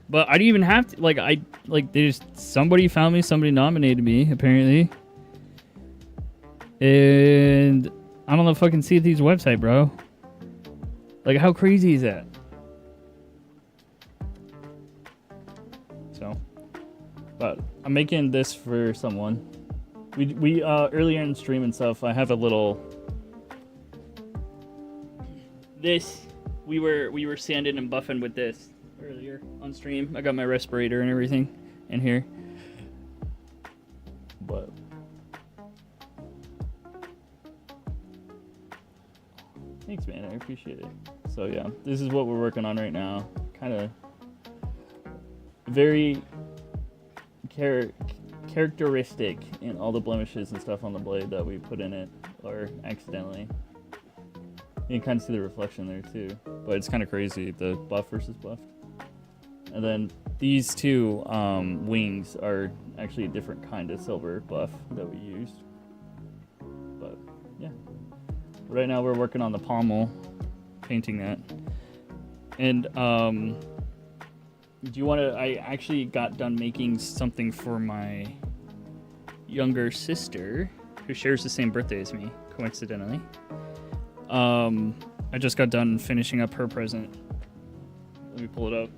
S1: But I didn't even have to they just somebody found me, somebody nominated me, apparently. And I'm on the fucking Sea of Thieves website, bro. Like how crazy is that? So but I'm making this for someone. We earlier in stream and stuff, I have a little we were sanding and buffing with this earlier on stream. I got my respirator and everything in here. But thanks, man. I appreciate it. So yeah, this is what we're working on right now. Kind of very characteristic in all the blemishes and stuff on the blade that we put in it, or accidentally. You can kind of see the reflection there too, but it's kind of crazy, the buff versus buffed. And then these two wings are actually a different kind of silver buff that we used. But yeah, right now we're working on the pommel, painting that. And do you want to? I actually got done making something for my younger sister, who shares the same birthday as me, coincidentally. I just got done finishing up her present. Let me pull it up.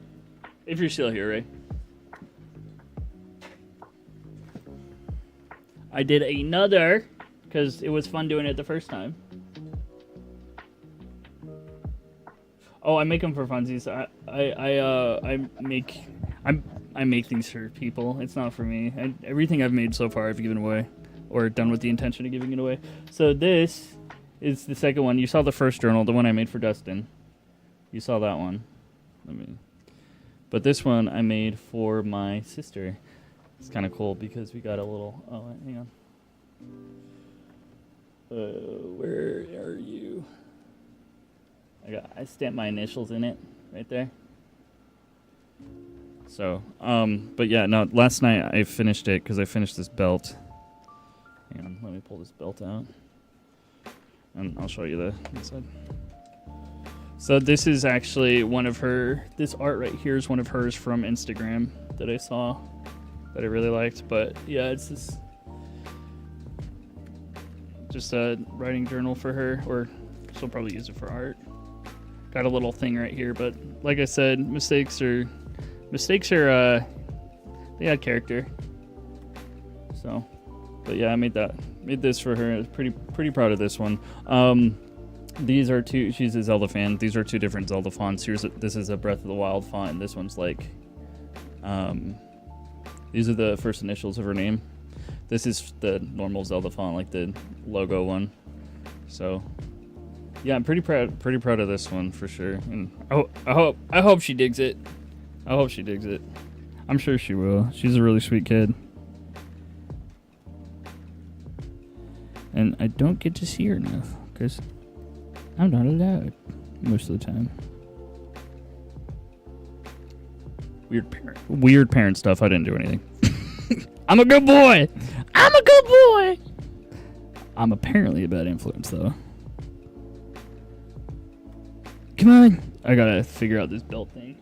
S1: If you're still here, Ray. I did another, because it was fun doing it the first time. Oh, I make them for funsies. I make things for people. It's not for me. Everything I've made so far I've given away, or done with the intention of giving it away. So this is the second one. You saw the first journal, the one I made for Dustin. You saw that one. But this one I made for my sister. It's kind of cool because we got a little. Oh, hang on. Where are you? I stamped my initials in it right there. So, but yeah, no. Last night I finished it because I finished this belt. Hang on, let me pull this belt out. And I'll show you the inside. So this is actually one of her, this art right here is one of hers from Instagram that I saw that I really liked. But yeah, it's this, just a writing journal for her, or she'll probably use it for art. Got a little thing right here, but like I said, mistakes are, they add character. So, but yeah, I made this for her. I was pretty proud of this one. These are two, she's a Zelda fan. These are two different Zelda fonts. This is a Breath of the Wild font, and this one's like, these are the first initials of her name. This is the normal Zelda font, like the logo one. So, yeah, I'm pretty proud of this one for sure. And I hope she digs it. I hope she digs it. I'm sure she will. She's a really sweet kid. and I don't get to see her enough because I'm not allowed most of the time. Weird parent stuff. I didn't do anything. I'm a good boy. I'm a good boy. I'm apparently a bad influence, though. Come on. I gotta figure out this belt thing.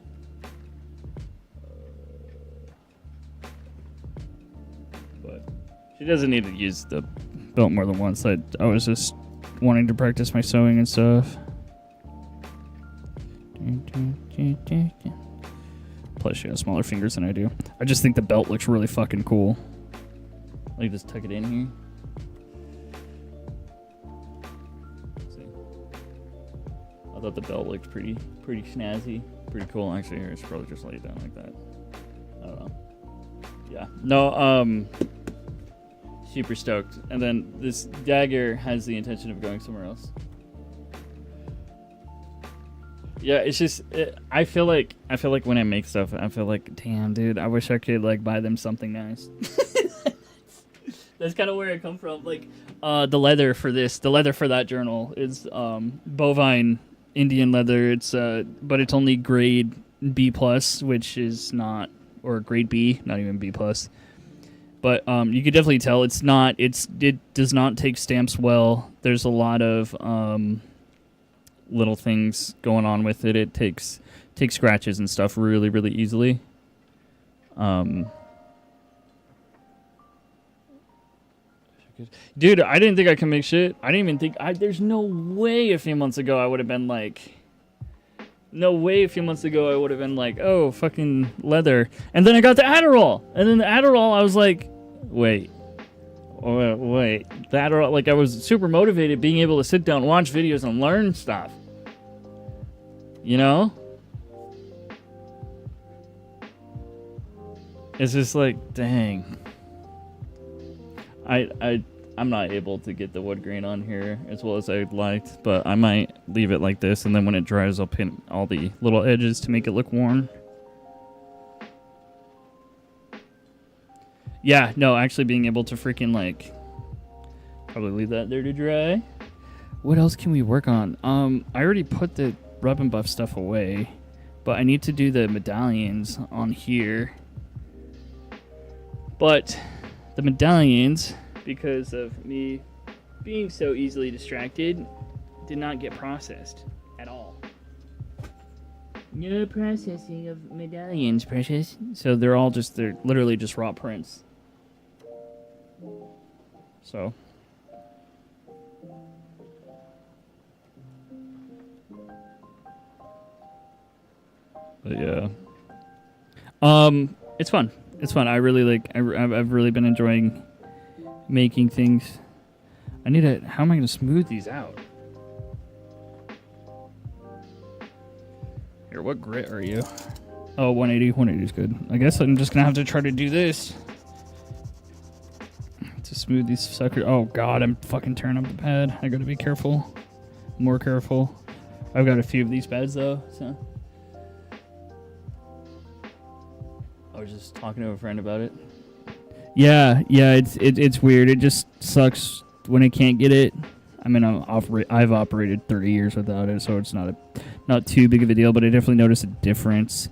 S1: But she doesn't need to use the belt more than once. I was just wanting to practice my sewing and stuff. Plus, she has smaller fingers than I do. I just think the belt looks really fucking cool. Like, just tuck it in here. Let's see. I thought the belt looked pretty snazzy. Pretty cool. Actually, here, I should probably just lay it down like that. I don't know. Yeah. No, super stoked. And then this dagger has the intention of going somewhere else. Yeah, it's just I feel like when I make stuff, I feel like, damn, dude, I wish I could like buy them something nice. That's kind of where I come from. Like, the leather for that journal is bovine Indian leather. It's but it's only grade B+, which is not, or grade B, not even B+. But you could definitely tell it does not take stamps well. There's a lot of little things going on with it. It takes scratches and stuff really, really easily. Dude, I didn't think I could make shit. I didn't even think there's no way a few months ago I would have been like, oh, fucking leather. And then I got the Adderall. And then the Adderall, I was like, wait. The Adderall, like, I was super motivated being able to sit down, watch videos, and learn stuff. You know? It's just like, dang. I'm not able to get the wood grain on here as well as I'd liked, but I might leave it like this, and then when it dries, I'll paint all the little edges to make it look worn. Yeah, no, actually being able to freaking, like, probably leave that there to dry. What else can we work on? I already put the rub and buff stuff away, but I need to do the medallions on here. But the medallions, because of me being so easily distracted, did not get processed at all. No processing of medallions, precious. So they're literally just raw prints. So. But yeah. It's fun. It's fun. I really I've really been enjoying making things. How am I going to smooth these out? Here, what grit are you? Oh, 180. 180 is good. I guess I'm just going to have to try to do this to smooth these suckers. Oh, God, I'm fucking tearing up the pad. I got to be careful. More careful. I've got a few of these pads, though, so. I was just talking to a friend about it. Yeah, it's weird. It just sucks when I can't get it. I mean, I've operated 30 years without it, so it's not too big of a deal. But I definitely noticed a difference.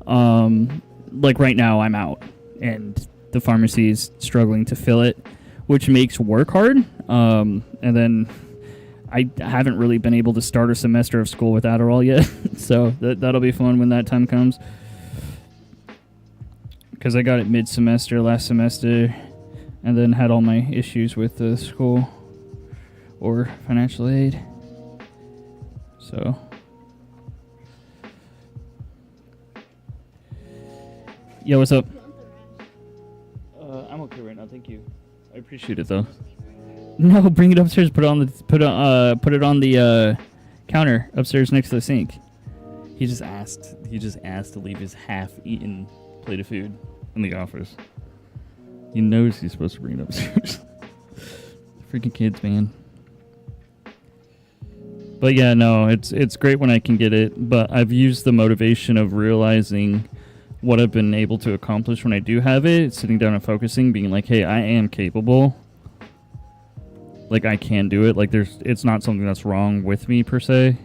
S1: Like right now, I'm out, and the pharmacy is struggling to fill it, which makes work hard. And then I haven't really been able to start a semester of school with Adderall yet, so that'll be fun when that time comes. Because I got it mid-semester last semester, and then had all my issues with the school or financial aid. So, yo, what's up? I'm okay right now, thank you. I appreciate it though. No, bring it upstairs. Put it on the counter upstairs next to the sink. He just asked to leave his half-eaten plate of food in the office. He knows he's supposed to bring it upstairs. Freaking kids, man. But yeah, no, it's great when I can get it, but I've used the motivation of realizing what I've been able to accomplish when I do have it, sitting down and focusing, being like, hey, I am capable. Like, I can do it. Like, it's not something that's wrong with me, per se.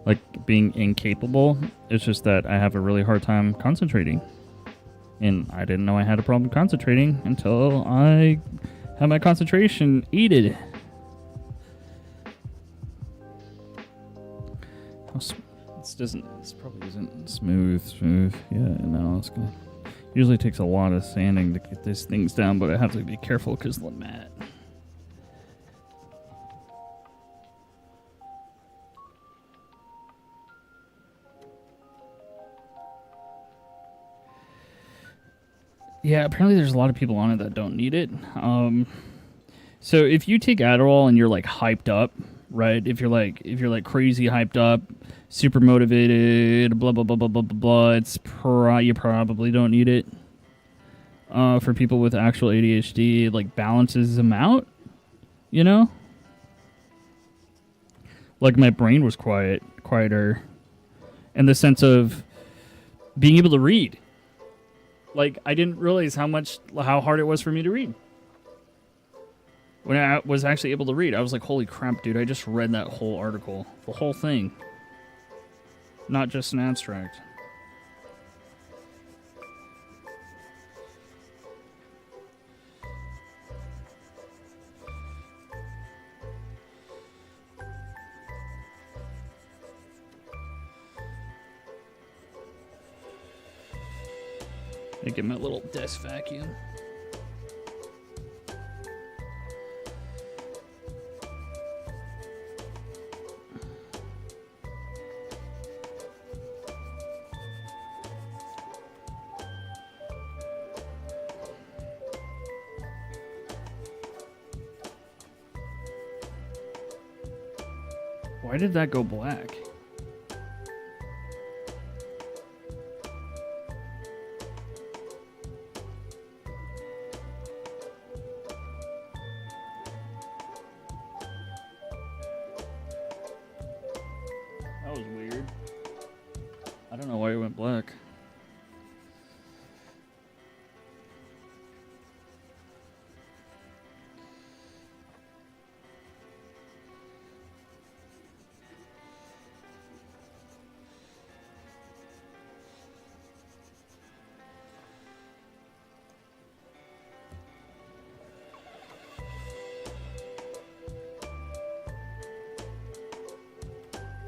S1: Like, being incapable. It's just that I have a really hard time concentrating. And I didn't know I had a problem concentrating until I had my concentration aided. This probably isn't smooth. Yeah, no, it's gonna. Usually takes a lot of sanding to get these things down, but I have to be careful because the mat. Yeah, apparently there's a lot of people on it that don't need it. So if you take Adderall and you're like hyped up, right? If you're like crazy hyped up, super motivated, blah blah blah blah blah blah blah, you probably don't need it. For people with actual ADHD, it like balances them out, you know? Like my brain was quieter, in the sense of being able to read. Like, I didn't realize how hard it was for me to read. When I was actually able to read, I was like, holy crap, dude, I just read that whole article. The whole thing. Not just an abstract. I get my little desk vacuum. Why did that go black? That was weird. I don't know why it went black.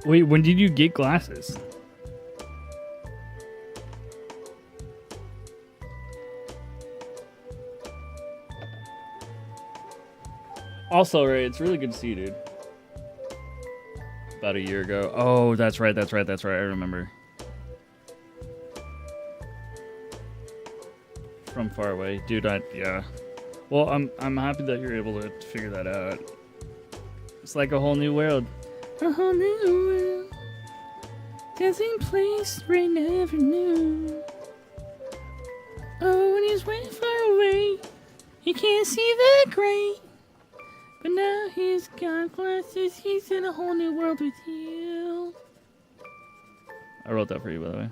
S1: Wait, when did you get glasses? Also, Ray, it's really good to see you, dude. About a year ago. Oh, that's right. I remember. From far away. Dude, yeah. Well, I'm happy that you're able to figure that out. It's like a whole new world. A whole new world. Dancing place Ray never knew. Oh, when he's way far away, he can't see that great. But now he's got glasses, he's in a whole new world with you. I wrote that for you, by the way.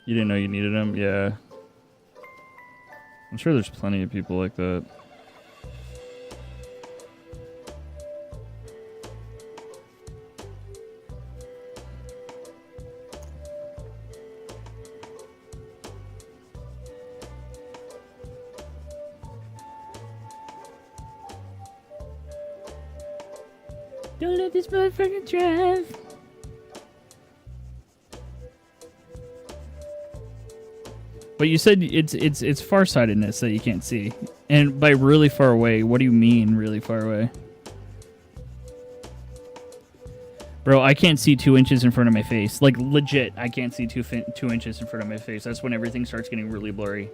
S1: You didn't know you needed them? Yeah. I'm sure there's plenty of people like that. Don't let this motherfucker drive. But you said it's farsightedness that you can't see. And by really far away, what do you mean really far away? Bro, I can't see 2 inches in front of my face. Like, legit, I can't see 2 inches in front of my face. That's when everything starts getting really blurry.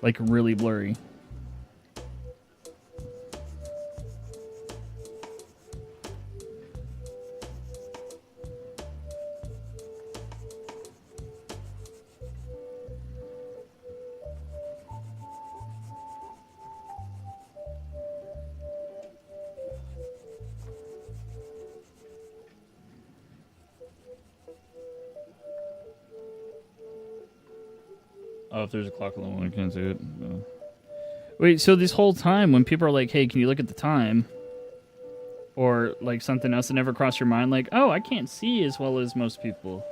S1: Like, really blurry. Oh, if there's a clock on the wall, I can't see it. No. Wait, so this whole time when people are like, hey, can you look at the time? Or like something else that never crossed your mind, like, oh, I can't see as well as most people.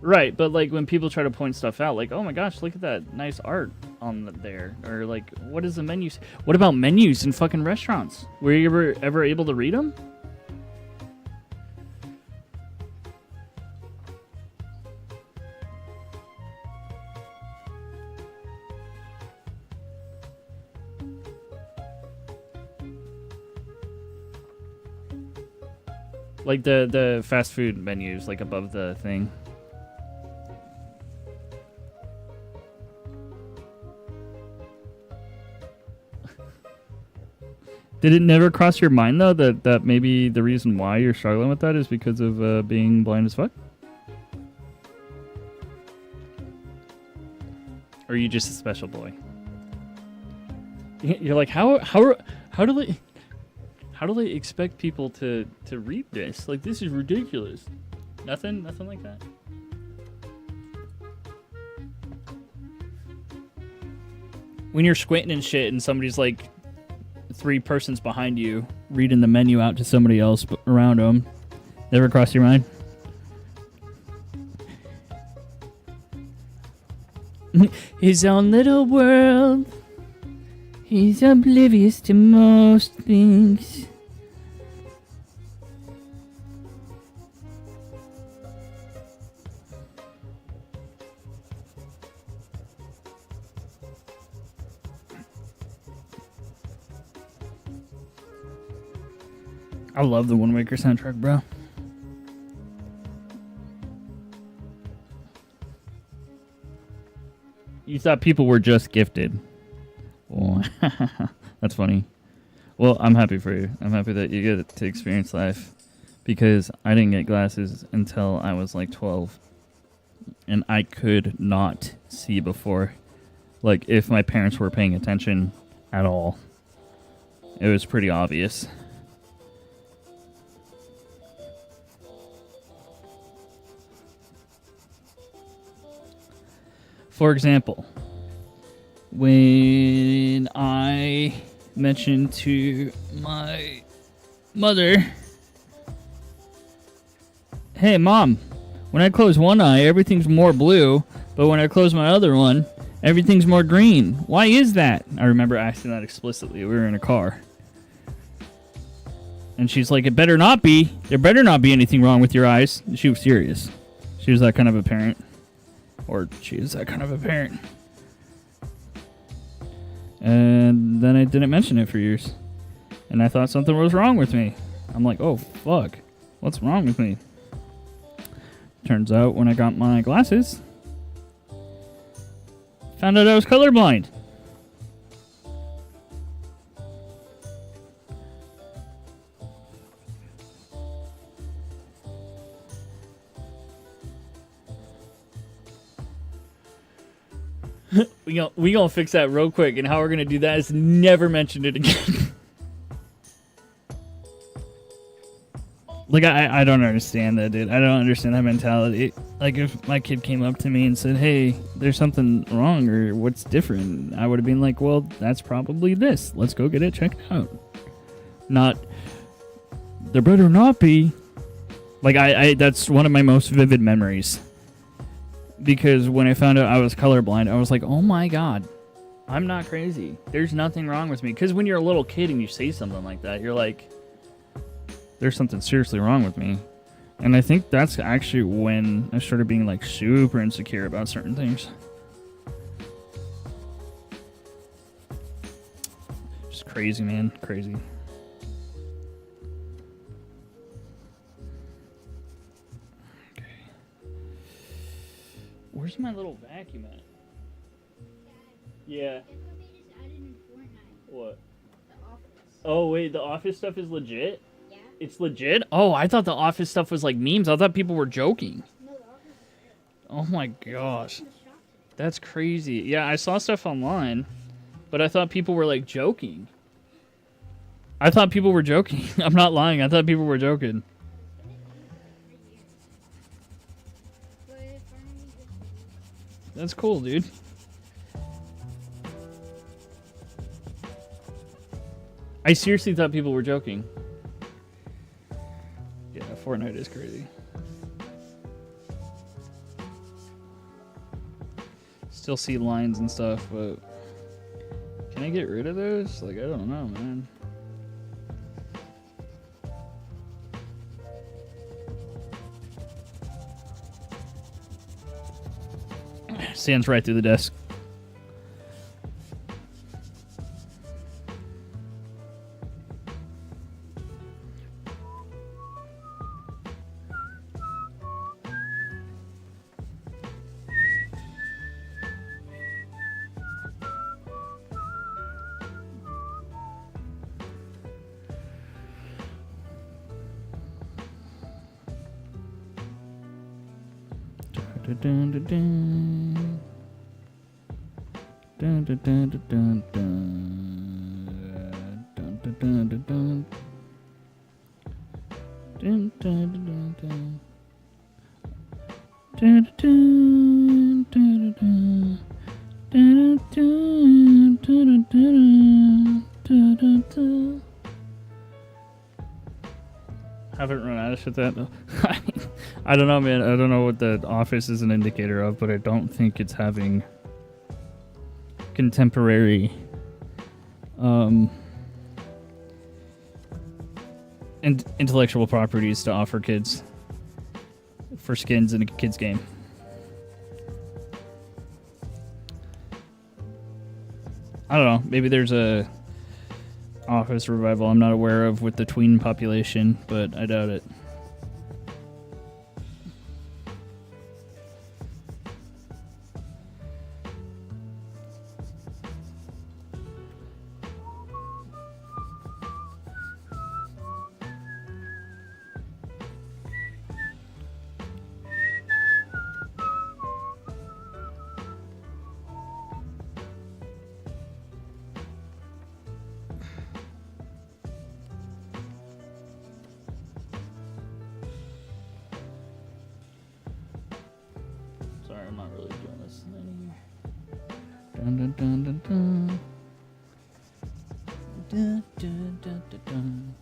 S1: Right, but like when people try to point stuff out, like, oh my gosh, look at that nice art on there. Or like, what is the menu? What about menus in fucking restaurants? Were you ever able to read them? Like the fast food menus, like above the thing. Did it never cross your mind though that maybe the reason why you're struggling with that is because of being blind as fuck? Or are you just a special boy? You're like, how do they expect people to read this? Like, this is ridiculous. Nothing like that. When you're squinting and shit, and somebody's like 3 persons behind you reading the menu out to somebody else around them, never crossed your mind? His own little world. He's oblivious to most things. I love the Wind Waker soundtrack, bro. You thought people were just gifted. Oh, that's funny. Well, I'm happy for you. I'm happy that you get to experience life, because I didn't get glasses until I was like 12, and I could not see before. Like, if my parents were paying attention at all, it was pretty obvious. For example, when I mentioned to my mother, hey mom, when I close one eye, everything's more blue, but when I close my other one, everything's more green. Why is that? I remember asking that explicitly. We were in a car. And she's like, it better not be. There better not be anything wrong with your eyes. She was serious. She was that kind of a parent. Or she is that kind of a parent. And then I didn't mention it for years. And I thought something was wrong with me. I'm like, oh, fuck. What's wrong with me? Turns out when I got my glasses, found out I was colorblind. We gonna fix that real quick, and how we're gonna do that is never mention it again. Like, I don't understand that, dude. I don't understand that mentality. Like, if my kid came up to me and said, hey, there's something wrong, or what's different, I would have been like, well, that's probably this. Let's go get it checked out. Not, there better not be. Like, I that's one of my most vivid memories. Because when I found out I was colorblind, I was like, oh my god, I'm not crazy. There's nothing wrong with me. Because when you're a little kid and you say something like that, you're like, there's something seriously wrong with me. And I think that's actually when I started being like super insecure about certain things. Just crazy, man. Crazy. Where's my little vacuum at? Yeah. What? Oh, wait, the Office stuff is legit?
S3: Yeah.
S1: It's legit? Oh, I thought the Office stuff was like memes. I thought people were joking.
S3: No, the Office is real.
S1: Oh my gosh. That's crazy. Yeah, I saw stuff online, but I thought people were like joking. I thought people were joking. I'm not lying. I thought people were joking.
S3: But for me,
S1: That's cool, dude. I seriously thought people were joking. Yeah, Fortnite is crazy. Still see lines and stuff, but can I get rid of those? Like, I don't know, man. Stands right through the desk. Dun, dun, dun. Dun, dun, dun, dun, dun, dun. Dun, dun, dun, dun, dun. Dun, dun, dun, dun. Dun, dun, dun, dun. Dun, dun, dun, dun, dun, dun, dun. Haven't run out of shit that. I don't know, man. I don't know what the office is an indicator of, but I don't think it's having contemporary intellectual properties to offer kids for skins in a kids game. I don't know. Maybe there's a office revival I'm not aware of with the tween population, but I doubt it. Sorry, I'm not really doing this anymore. Dun dun dun dun dun. Dun dun dun dun dun.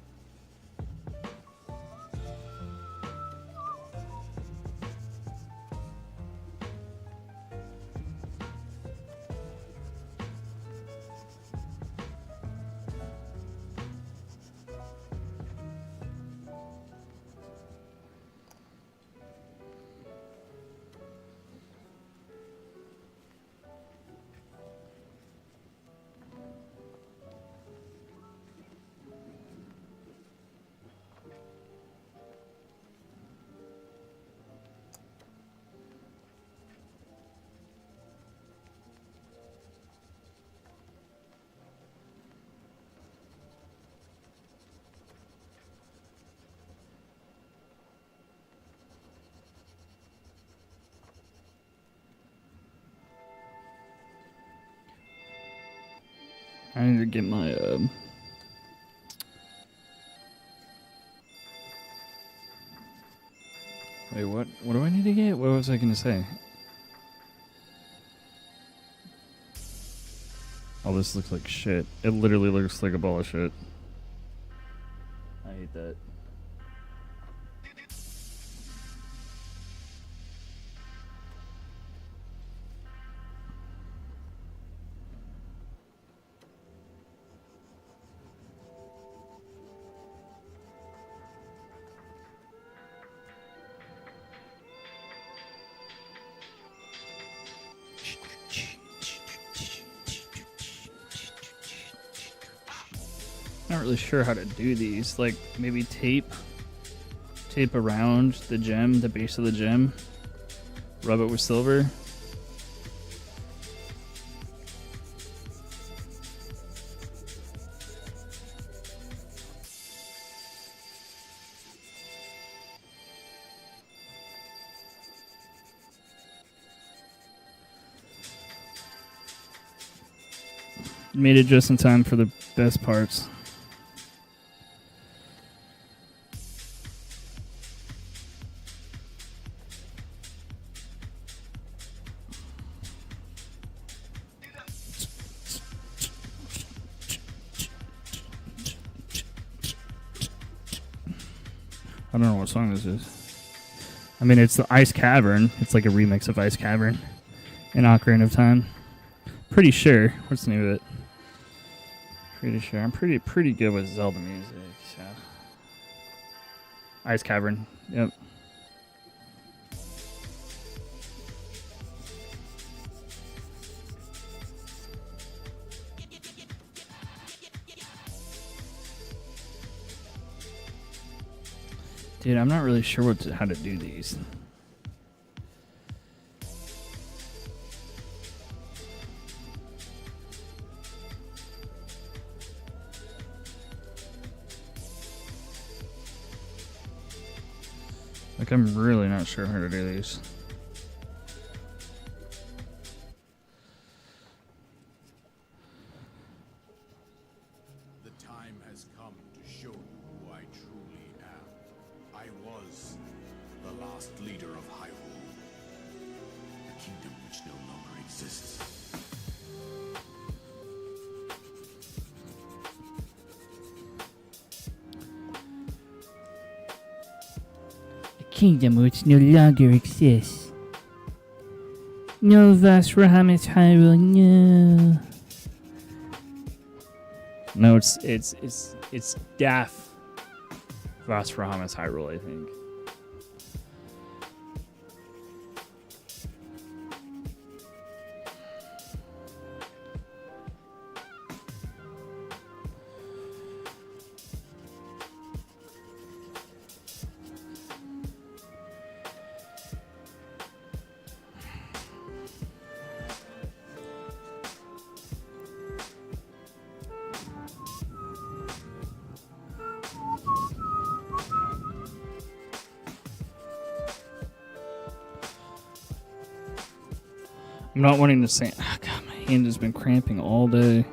S1: I need to get my Wait, what? What do I need to get? What was I gonna say? Oh, this looks like shit. It literally looks like a ball of shit. I hate that. Not really sure how to do these. Like maybe tape around the gem, the base of the gem, rub it with silver. Made it just in time for the best parts. I don't know what song this is. I mean, it's the Ice Cavern. It's like a remix of Ice Cavern in Ocarina of Time. Pretty sure. What's the name of it? Pretty sure. I'm pretty good with Zelda music. So. Ice Cavern. Yep. Dude, I'm not really sure how to do these. Like, I'm really not sure how to do these.
S5: The time has come to show you who I truly am. I was the last leader of Hyrule, the kingdom which no longer exists.
S1: Kingdom which no longer exists. No Vasrahamis Hyrule, no. No, it's Daff Vasrahamis Hyrule, I think. I'm not wanting to say. Oh God, my hand has been cramping all day.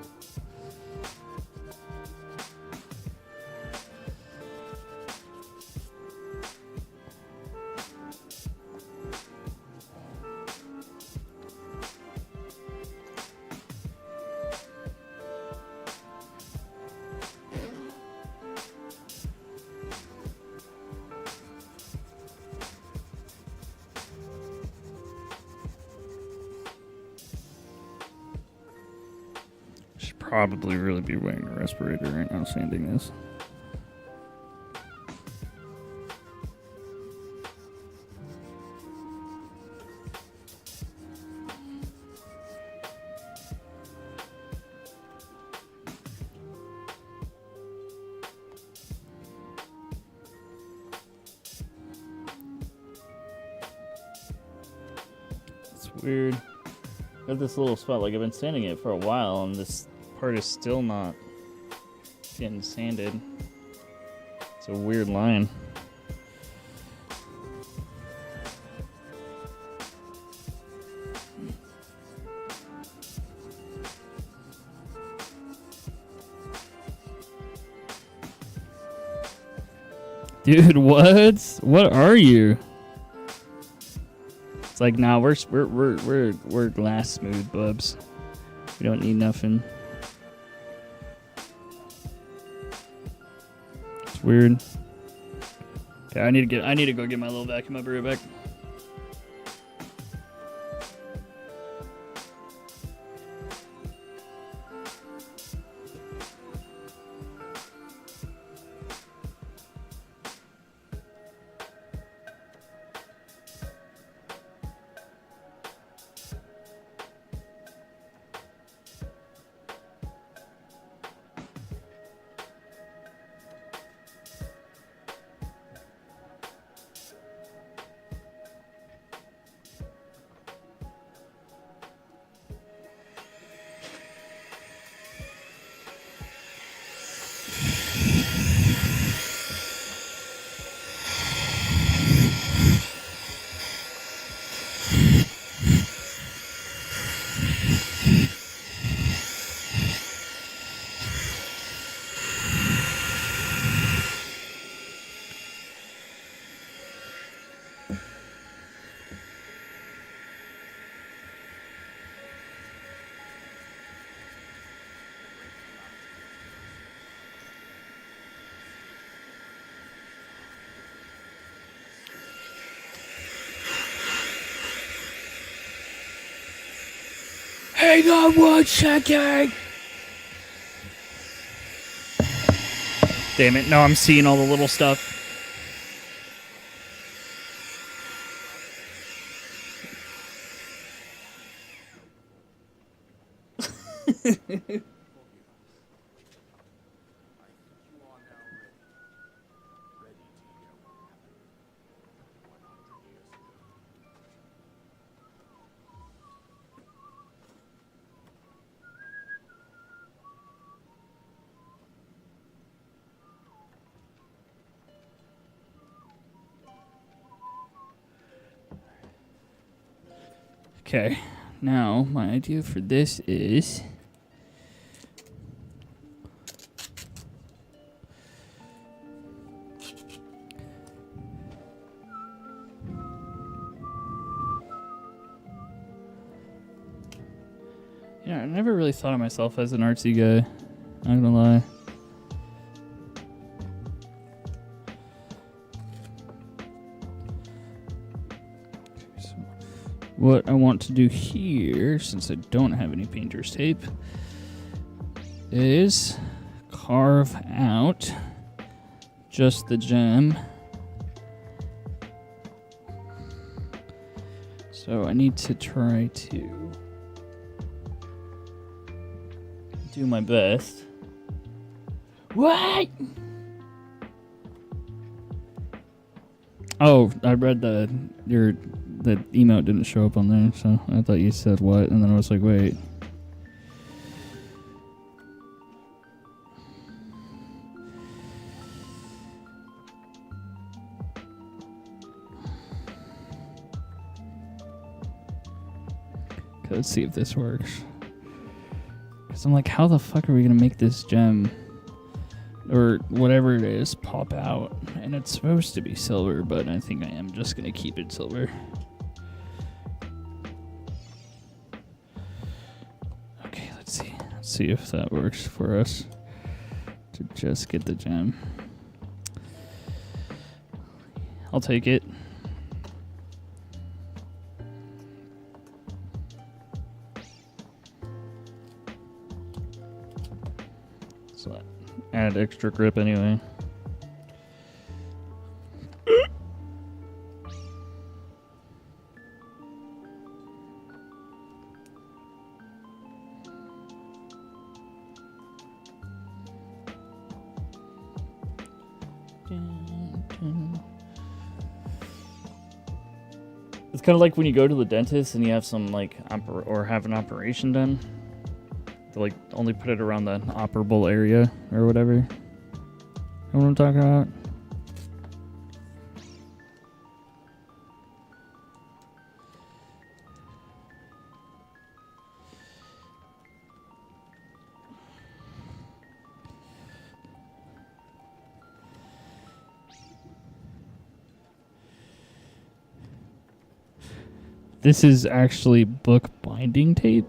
S1: Probably really be wearing a respirator right now sanding this. It's weird. Got this little spot, like I've been sanding it for a while, and this part is still not getting sanded. It's a weird line. Dude, what? What are you? It's like, nah, we're glass smooth, bubs. We don't need nothing. It's weird. Okay, I need to go get my little vacuum. I'll be right back. Hang on 1 second. Damn it, now I'm seeing all the little stuff. Okay, now my idea for this is I never really thought of myself as an artsy guy. Not gonna lie. So what I want to do here, since I don't have any painter's tape, is carve out just the gem. So I need to try to do my best. What? Oh, I read the emote didn't show up on there, so I thought you said what, and then I was like, wait. Okay, let's see if this works. Because I'm like, how the fuck are we going to make this gem, or whatever it is, pop out? And it's supposed to be silver, but I think I am just going to keep it silver. Okay, let's see. Let's see if that works for us to just get the gem. I'll take it. So add extra grip anyway. It's kind of like when you go to the dentist and you have some like have an operation done. They like only put it around the operable area or whatever. You know what I'm talking about? This is actually book binding tape,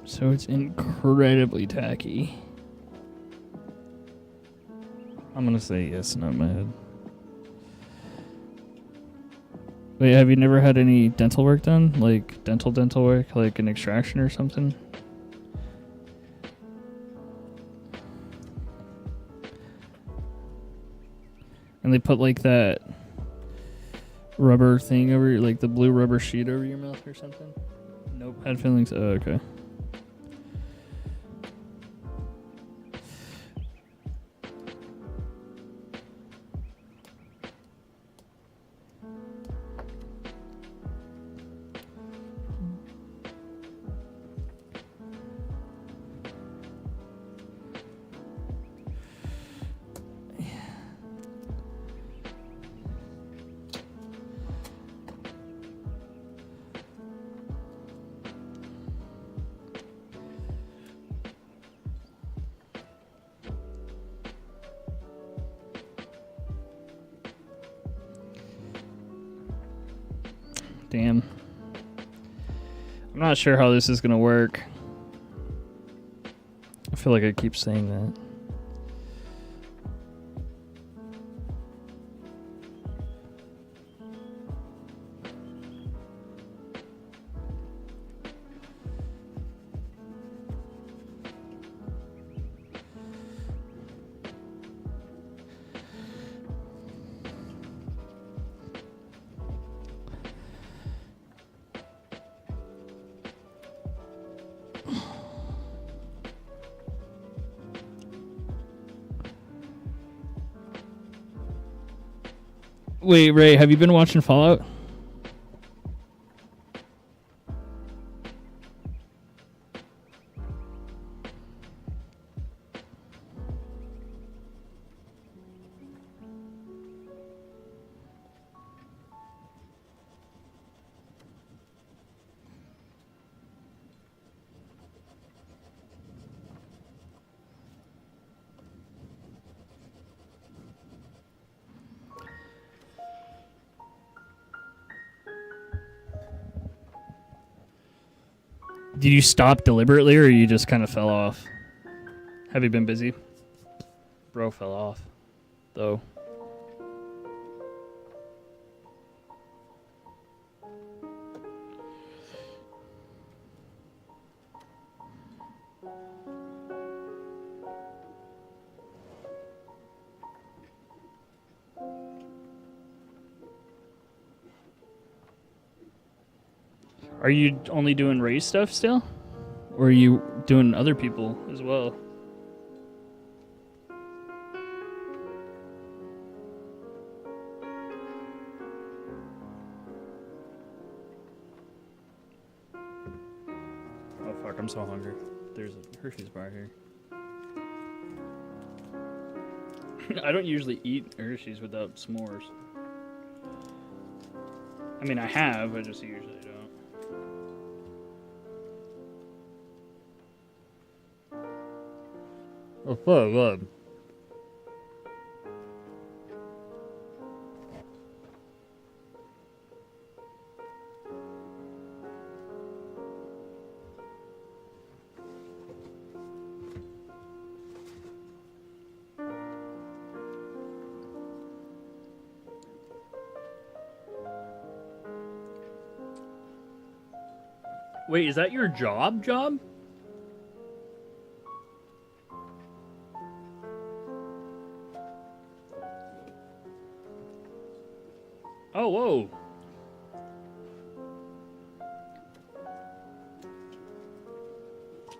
S1: so it's incredibly tacky. I'm gonna say yes, not in my head. Wait, have you never had any dental work done? Like dental work, like an extraction or something? And they put like that rubber thing over your, like the blue rubber sheet over your mouth or something? Nope. Had feelings? Oh, okay. Damn. I'm not sure how this is gonna work. I feel like I keep saying that. Wait, Ray, have you been watching Fallout? Did you stop deliberately or you just kind of fell off? Have you been busy? Bro fell off, though. Are you only doing Ray stuff still? Or are you doing other people as well? Oh fuck, I'm so hungry. There's a Hershey's bar here. I don't usually eat Hershey's without s'mores. I mean, I have, I just usually don't. Oh, fuck, good. Wait, is that your job? Oh, whoa.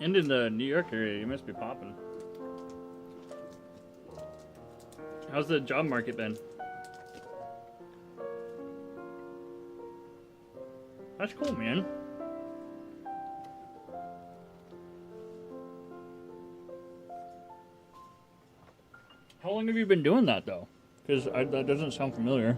S1: And in the New York area, you must be popping. How's the job market been? That's cool, man. How long have you been doing that, though? Because that doesn't sound familiar.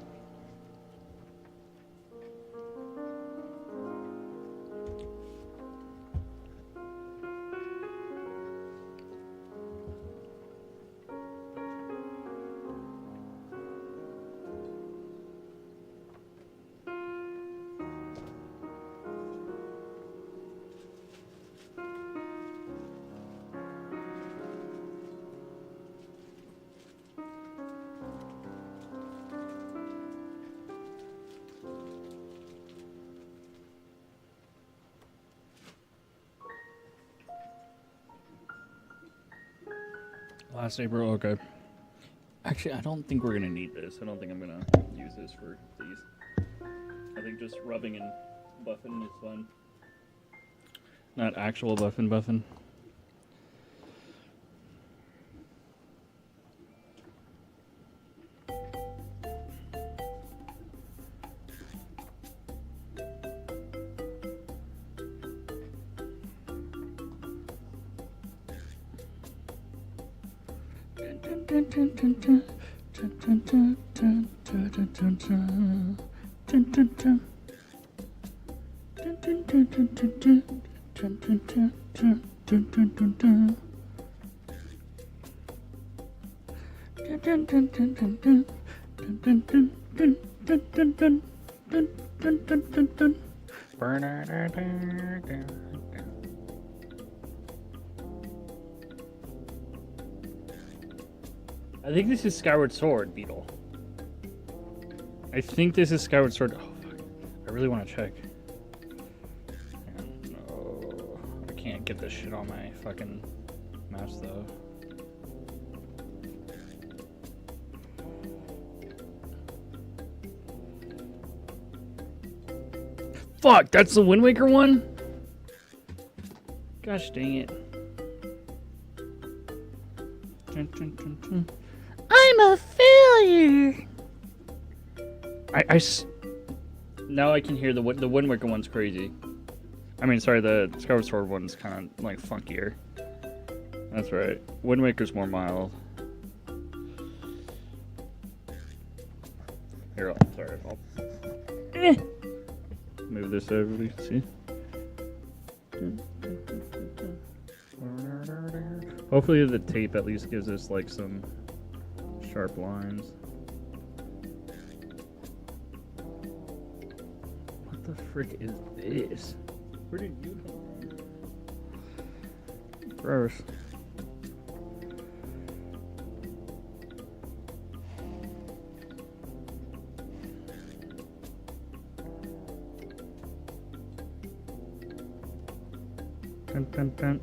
S1: Last April, okay. Actually, I don't think we're gonna need this. I don't think I'm gonna use this for these. I think just rubbing and buffing is fun. Not actual buffing. I think this is Skyward Sword, Beetle. I think this is Skyward Sword. Oh, fuck. I really want to check. No, I can't get this shit on my fucking mouse, though. Fuck, that's the Wind Waker one? Gosh dang it. I'm a failure. Now I can hear the Wind Waker one's crazy. I mean, sorry, the Skyward Sword one's kind of like funkier. That's right. Wind Waker's more mild. Here, sorry, I'll move this over so you can see. Hopefully the tape at least gives us like some sharp lines. What the frick is this? Where did you come from? Gross. Dun, dun, dun,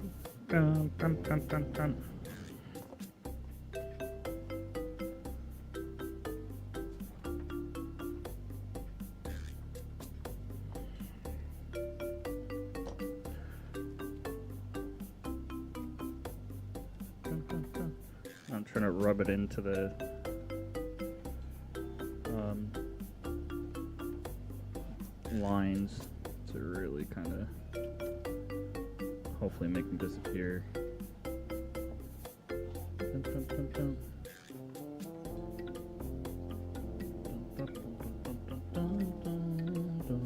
S1: dun, dun, dun, dun, dun. I'm trying to rub it into the lines to really kind of hopefully make them disappear. Dun, dun, dun, dun. Dun, dun, dun, dun, dun, dun, dun.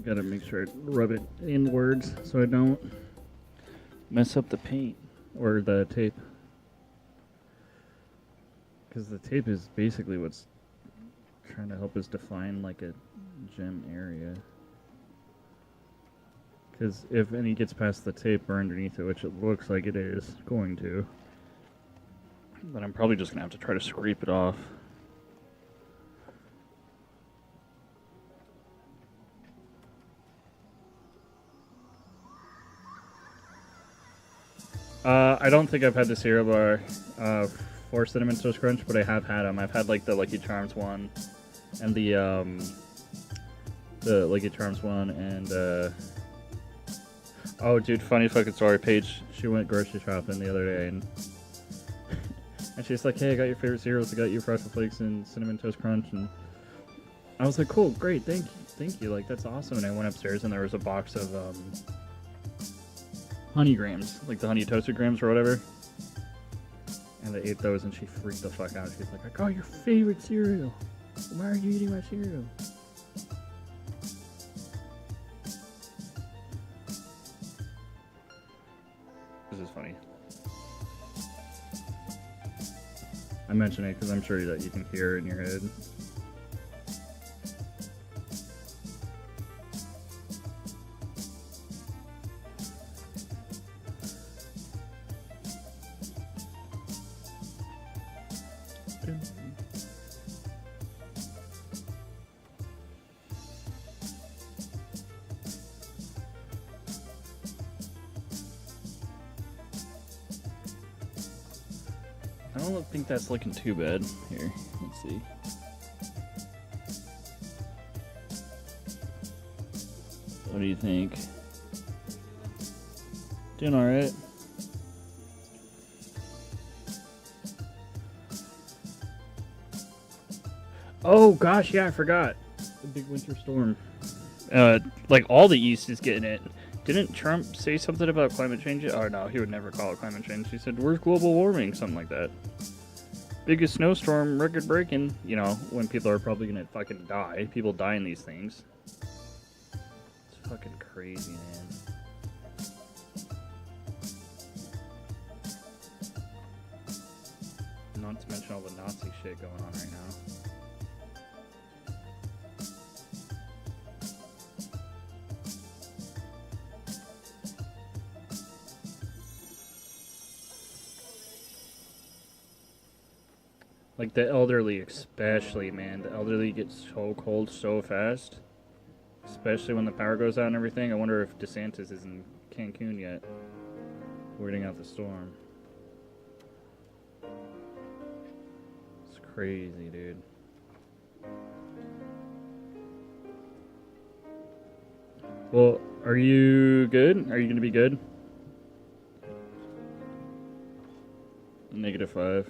S1: Gotta make sure I rub it inwards so I don't mess up the paint or the tape. Because the tape is basically what's trying to help us define like a gem area. Because if any gets past the tape or underneath it, which it looks like it is going to, then I'm probably just gonna have to try to scrape it off. I don't think I've had the cereal bar for Cinnamon Toast Crunch, but I have had them. I've had like the Lucky Charms one, and the Lucky Charms one, and oh, dude, funny fucking story. Paige, she went grocery shopping the other day, and she's like, "Hey, I got your favorite cereals. I got you Frosted Flakes and Cinnamon Toast Crunch," and I was like, "Cool, great, thank you, like that's awesome." And I went upstairs, and there was a box of honey grams, like the honey toasted grams or whatever. And I ate those and she freaked the fuck out. She's like, I got your favorite cereal. Why are you eating my cereal? This is funny. I mention it because I'm sure that you can hear it in your head. I don't think that's looking too bad. Here, let's see. What do you think? Doing alright. Oh gosh, yeah, I forgot. The big winter storm. Like all the East is getting it. Didn't Trump say something about climate change? Oh no, he would never call it climate change. He said, "Where's global warming?" Something like that. Biggest snowstorm, record breaking. You know, when people are probably gonna fucking die. People die in these things. It's fucking crazy, man. Not to mention all the Nazi shit going on right now. Like the elderly especially, man. The elderly get so cold so fast. Especially when the power goes out and everything. I wonder if DeSantis is in Cancun yet, waiting out the storm. It's crazy, dude. Well, are you good? Are you gonna be good? -5.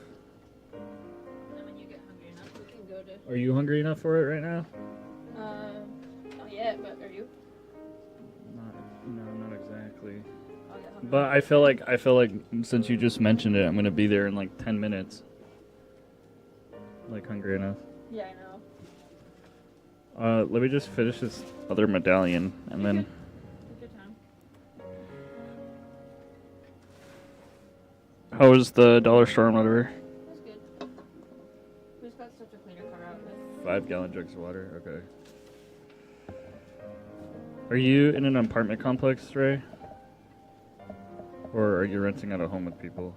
S3: And when you get hungry enough, we can go to.
S1: Are you hungry enough for it right now?
S3: Not yet, but are you?
S1: Not exactly.
S3: I'll get hungry.
S1: But I feel like since you just mentioned it, I'm gonna be there in like 10 minutes. Like hungry enough.
S3: Yeah, I know.
S1: Let me just finish this other medallion and then.
S3: Take your time.
S1: How was the dollar store and whatever?
S3: That's good. We just got stuff to clean your car out with.
S1: 5-gallon jugs of water. Okay. Are you in an apartment complex, Ray? Or are you renting out a home with people?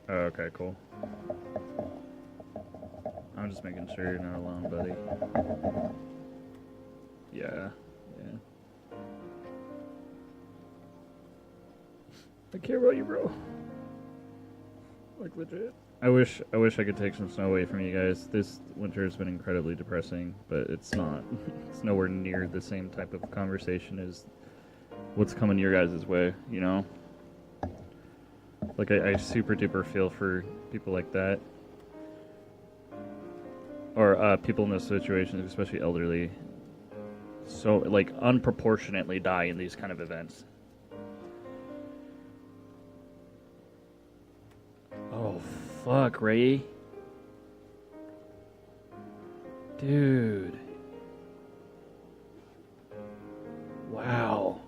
S1: Oh, okay, cool. I'm just making sure you're not alone, buddy. Yeah. I care about you, bro. Like legit. I wish I could take some snow away from you guys. This winter has been incredibly depressing, but it's not. It's nowhere near the same type of conversation as what's coming your guys' way, you know? Like, I super duper feel for people like that. Or people in those situations, especially elderly. So, like, unproportionately die in these kind of events. Oh, fuck, Ray. Dude. Wow.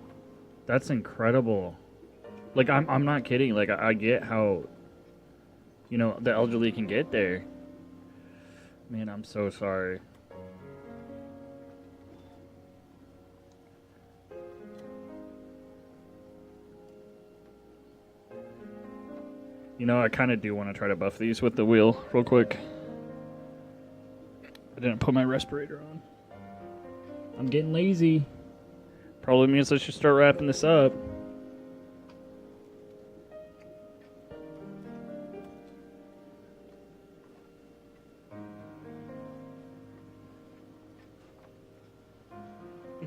S1: That's incredible. Like, I'm not kidding. Like, I get how, you know, the elderly can get there. Man, I'm so sorry. You know, I kind of do want to try to buff these with the wheel real quick. I didn't put my respirator on. I'm getting lazy. Probably means I should start wrapping this up.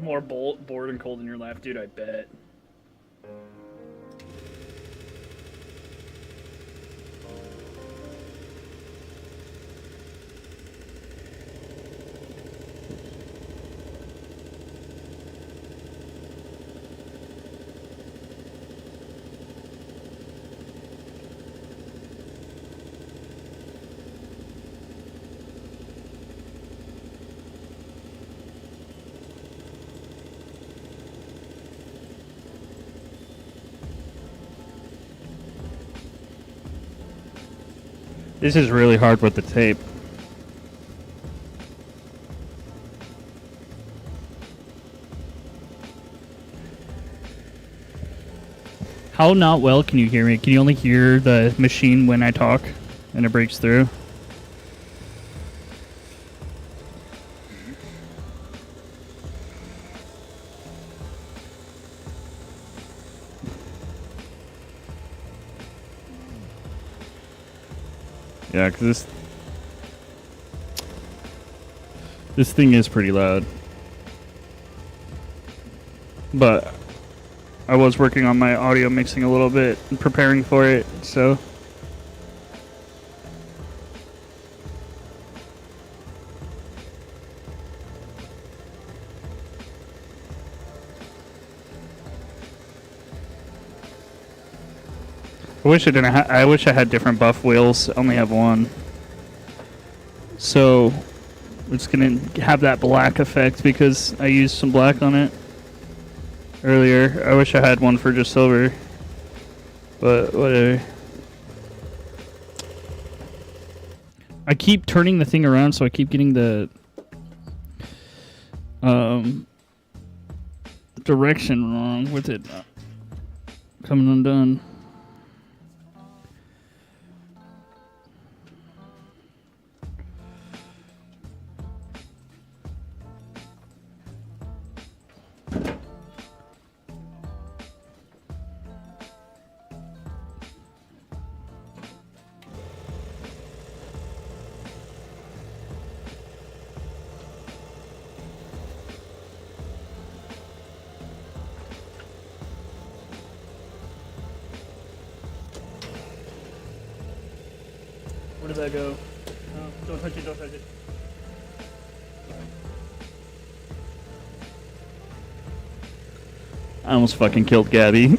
S1: More bored and cold in your life, dude, I bet. This is really hard with the tape. How not well can you hear me? Can you only hear the machine when I talk and it breaks through? Yeah, because this thing is pretty loud. But I was working on my audio mixing a little bit and preparing for it, so. I wish I didn't. I wish I had different buff wheels. I only have one, so it's gonna have that black effect because I used some black on it earlier. I wish I had one for just silver, but whatever. I keep turning the thing around, so I keep getting the direction wrong with it. coming undone. Where did that go? Oh, don't touch it, don't touch it. I almost fucking killed Gabby.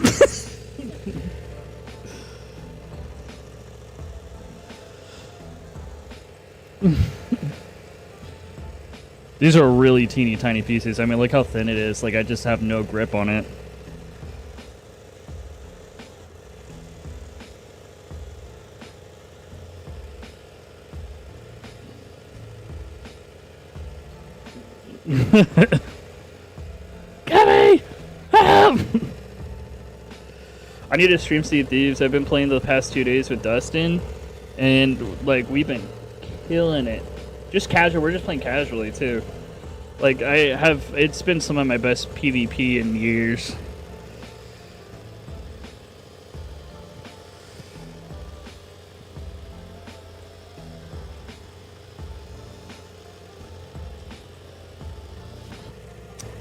S1: These are really teeny tiny pieces. I mean, look how thin it is. Like, I just have no grip on it. Gabby! Help! I need to stream Sea of Thieves. I've been playing the past 2 days with Dustin, and like we've been killing it. Just casual. We're just playing casually too. Like it's been some of my best PvP in years.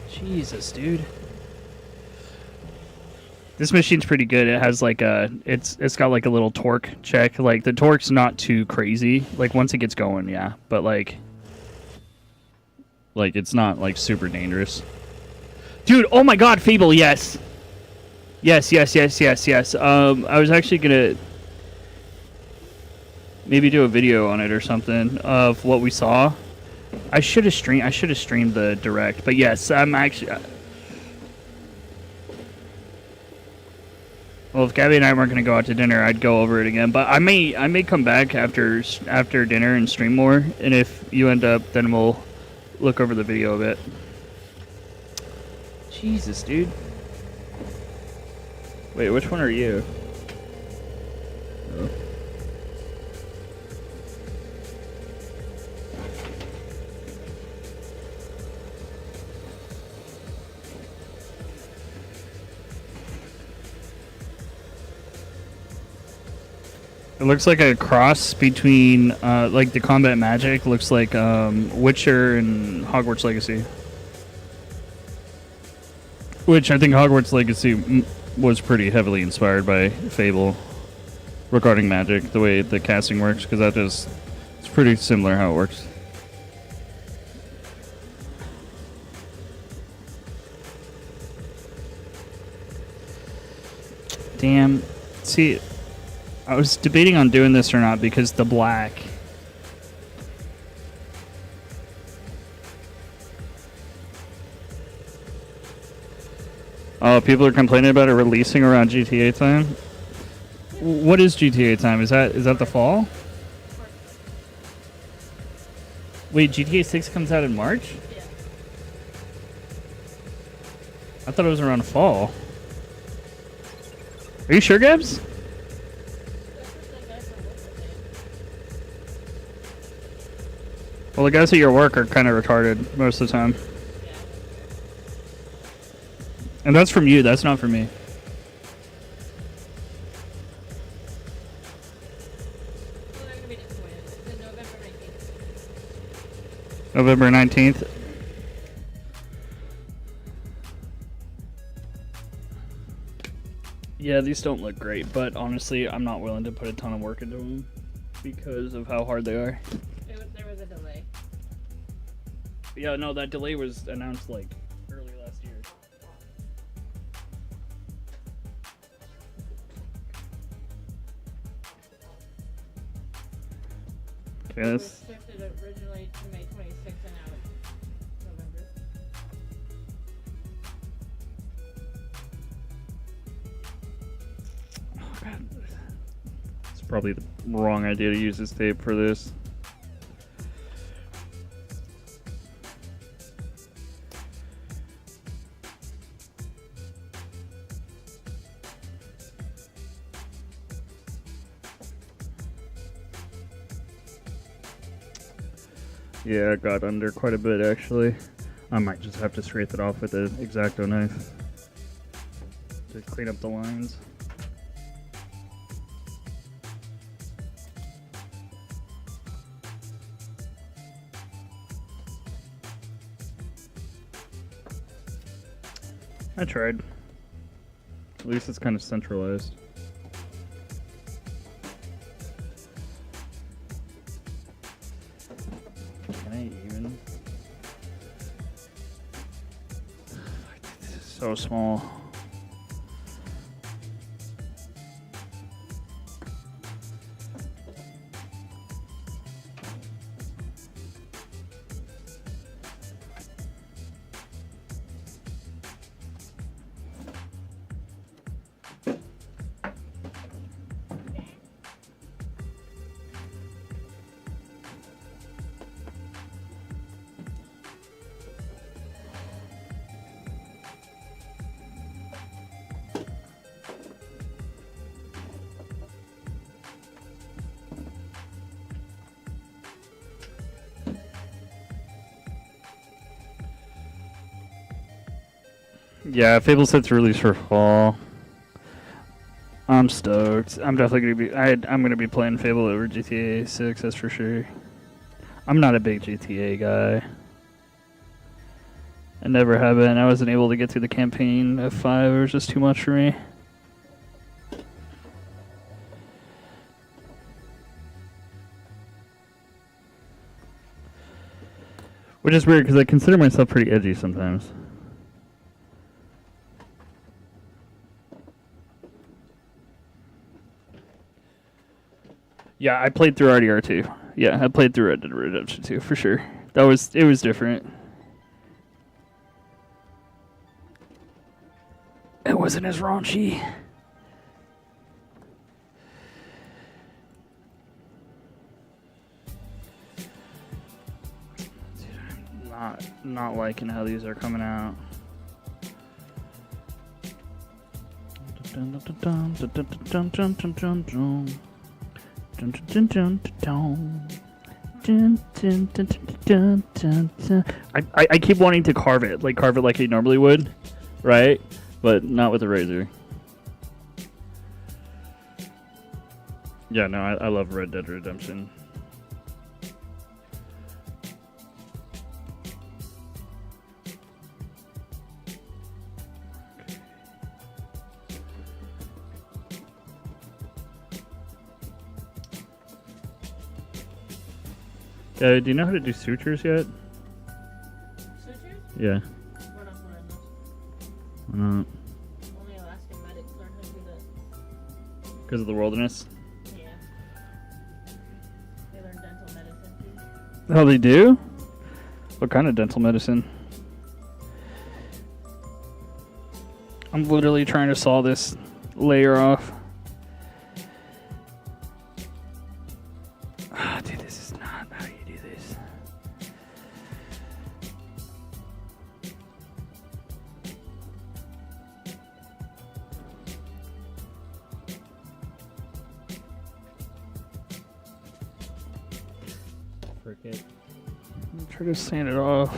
S1: Jesus, dude. This machine's pretty good. It has like it's got like a little torque check. Like the torque's not too crazy. Like once it gets going, yeah. But like it's not like super dangerous. Dude, oh my god, Fable, yes. Yes. I was actually gonna maybe do a video on it or something of what we saw. I should have streamed the direct, but yes, I'm actually. Well, if Gabby and I weren't gonna go out to dinner, I'd go over it again. But I may come back after dinner and stream more. And if you end up, then we'll look over the video a bit. Jesus, dude. Wait, which one are you? Oh. It looks like a cross between, like the combat magic looks like Witcher and Hogwarts Legacy. Which I think Hogwarts Legacy was pretty heavily inspired by Fable regarding magic, the way the casting works, because it's pretty similar how it works. Damn. See, I was debating on doing this or not because the black. Oh, people are complaining about it releasing around GTA time. What is GTA time? Is that the fall? Wait, GTA 6 comes out in March?
S3: Yeah.
S1: I thought it was around fall. Are you sure, Gabs? Well, the guys at your work are kind of retarded most of the time.
S3: Yeah.
S1: And that's from you, that's not from me.
S3: Well, they're gonna be disappointed. It's November 19th.
S1: November 19th. Yeah, these don't look great, but honestly, I'm not willing to put a ton of work into them because of how hard they are.
S3: There was a delay.
S1: Yeah, no, that delay was announced like early last year.
S3: It was
S1: Yes.
S3: shifted originally to May 26th and now it's November.
S1: Oh, God. It's probably the wrong idea to use this tape for this. Yeah, it got under quite a bit actually. I might just have to scrape it off with an X-Acto knife to clean up the lines. I tried. At least it's kind of centralized. Can I even? This is so small. Yeah, Fable set's released for fall. I'm stoked. I'm definitely gonna be. I'm gonna be playing Fable over GTA 6. That's for sure. I'm not a big GTA guy. I never have been. I wasn't able to get through the campaign of 5. It was just too much for me. Which is weird because I consider myself pretty edgy sometimes. Yeah, I played through RDR 2. Yeah, I played through Red Dead Redemption 2 for sure. It was different. It wasn't as raunchy. Dude, I'm not liking how these are coming out. I keep wanting to carve it like you normally would, right? But not with a razor. Yeah, no, I love Red Dead Redemption. Do you know how to do sutures yet?
S3: Sutures?
S1: Yeah.
S3: We're not learning those.
S1: Why not?
S3: Only Alaskan medics learn how to do that.
S1: Because of the wilderness?
S3: Yeah. They learn dental medicine too.
S1: Oh, they do? What kind of dental medicine? I'm literally trying to saw this layer off. Ah, dude, this is not how you do this. Frick it. Try to sand it off.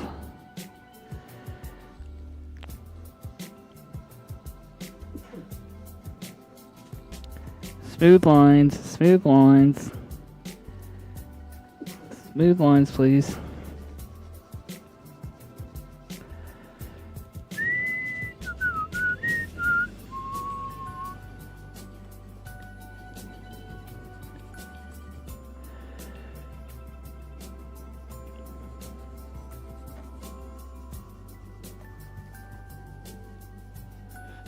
S1: Smooth lines, smooth lines. Smooth lines, please.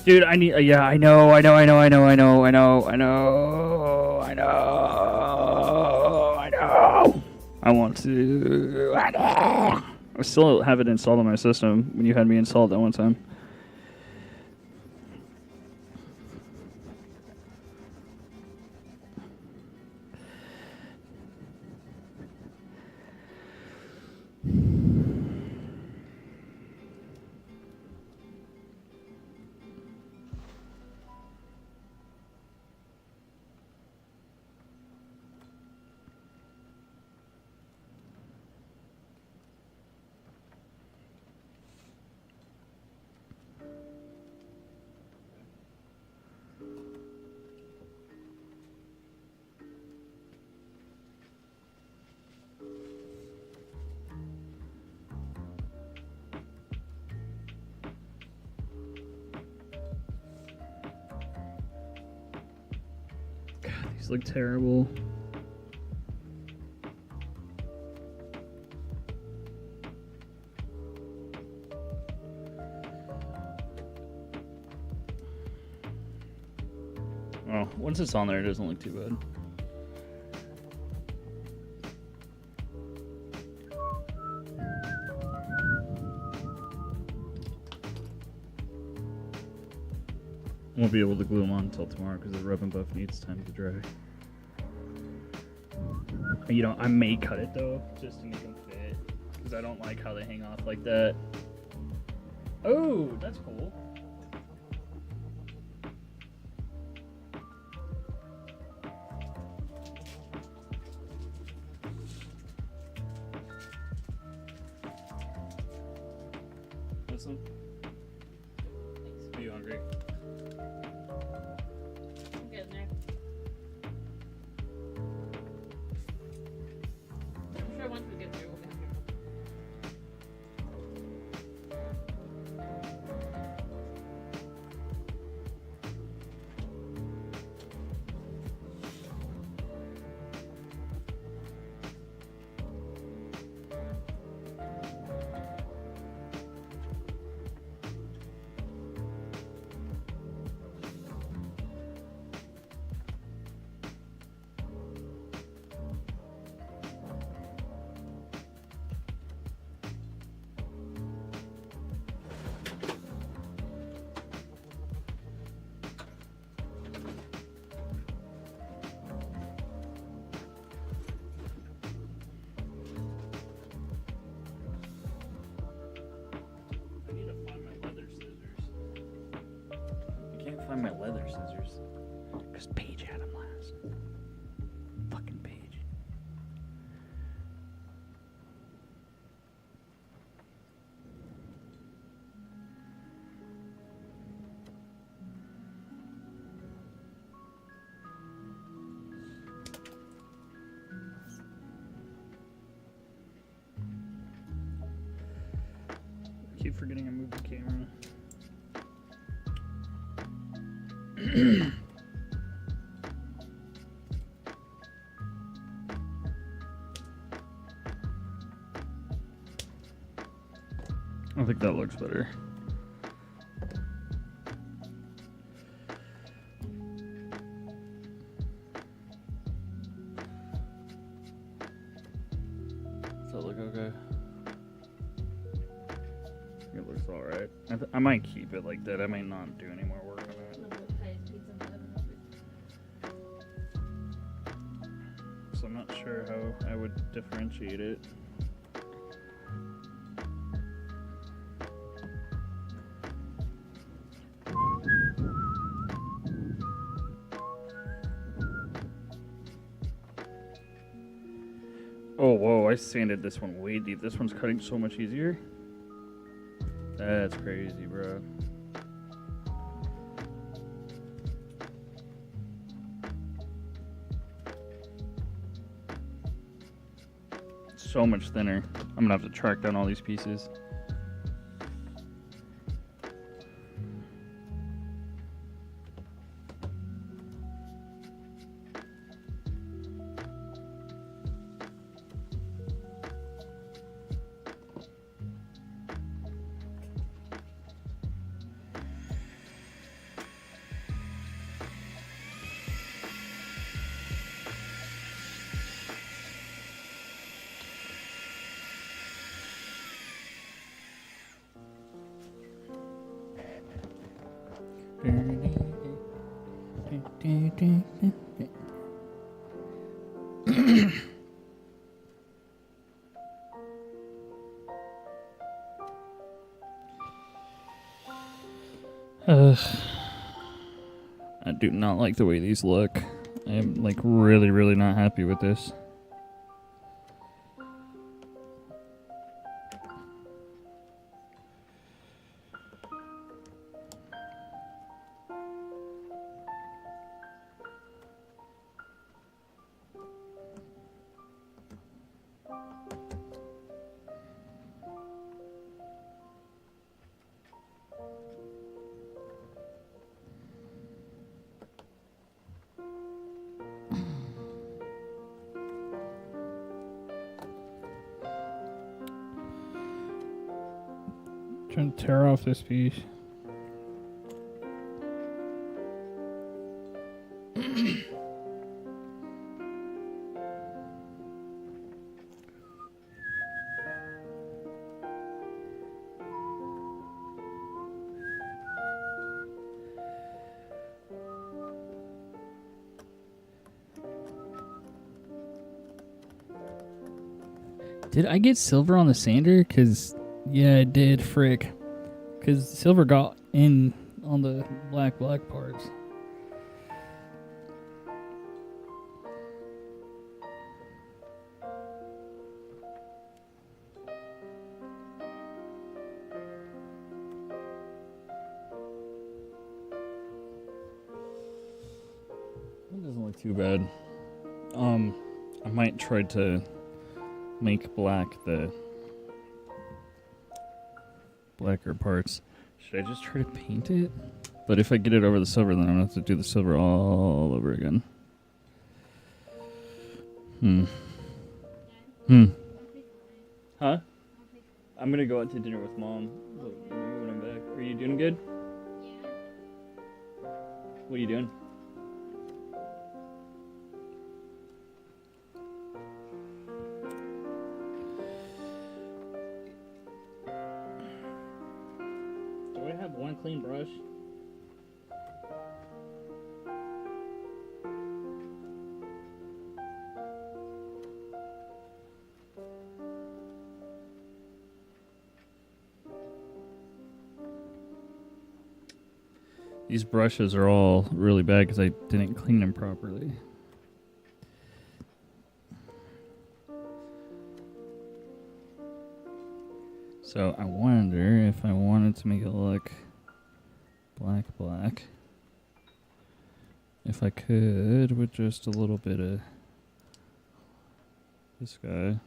S1: Dude, I need. Yeah, I know. I want to. I still have it installed on my system when you had me installed that one time. look terrible. Oh, once it's on there, it doesn't look too bad. Won't be able to glue them on until tomorrow because the rub and buff needs time to dry. You know, I may cut it though, just to make them fit, because I don't like how they hang off like that. Oh, that's cool. Listen. Are you hungry?
S3: I'm getting there. I'm sure once we get through, we'll get there.
S1: I need to find my leather scissors. I can't find my leather scissors. Because Paige had them last. Fucking Paige. I keep forgetting I moved the camera. I think that looks better. Does that look okay? It looks alright. I might keep it like that. I might not do any more work on it. So I'm not sure how I would differentiate it. Oh, whoa, I sanded this one way deep. This one's cutting so much easier. That's crazy, bro. So much thinner. I'm gonna have to track down all these pieces. I do not like the way these look. I am like really not happy with this. Trying to tear off this piece. Did I get silver on the sander? Cause yeah, I did. Frick. Cause silver got in on the black parts. It doesn't look too bad. I might try to make black the blacker parts. Should I just try to paint it? But if I get it over the silver, then I'm gonna have to do the silver all over again. Huh? I'm gonna go out to dinner with Mom. Maybe when I'm back. Are you doing good?
S3: Yeah.
S1: What are you doing? Do I have one clean brush? These brushes are all really bad because I didn't clean them properly. So I wonder if I wanted to make it look black, if I could with just a little bit of this guy.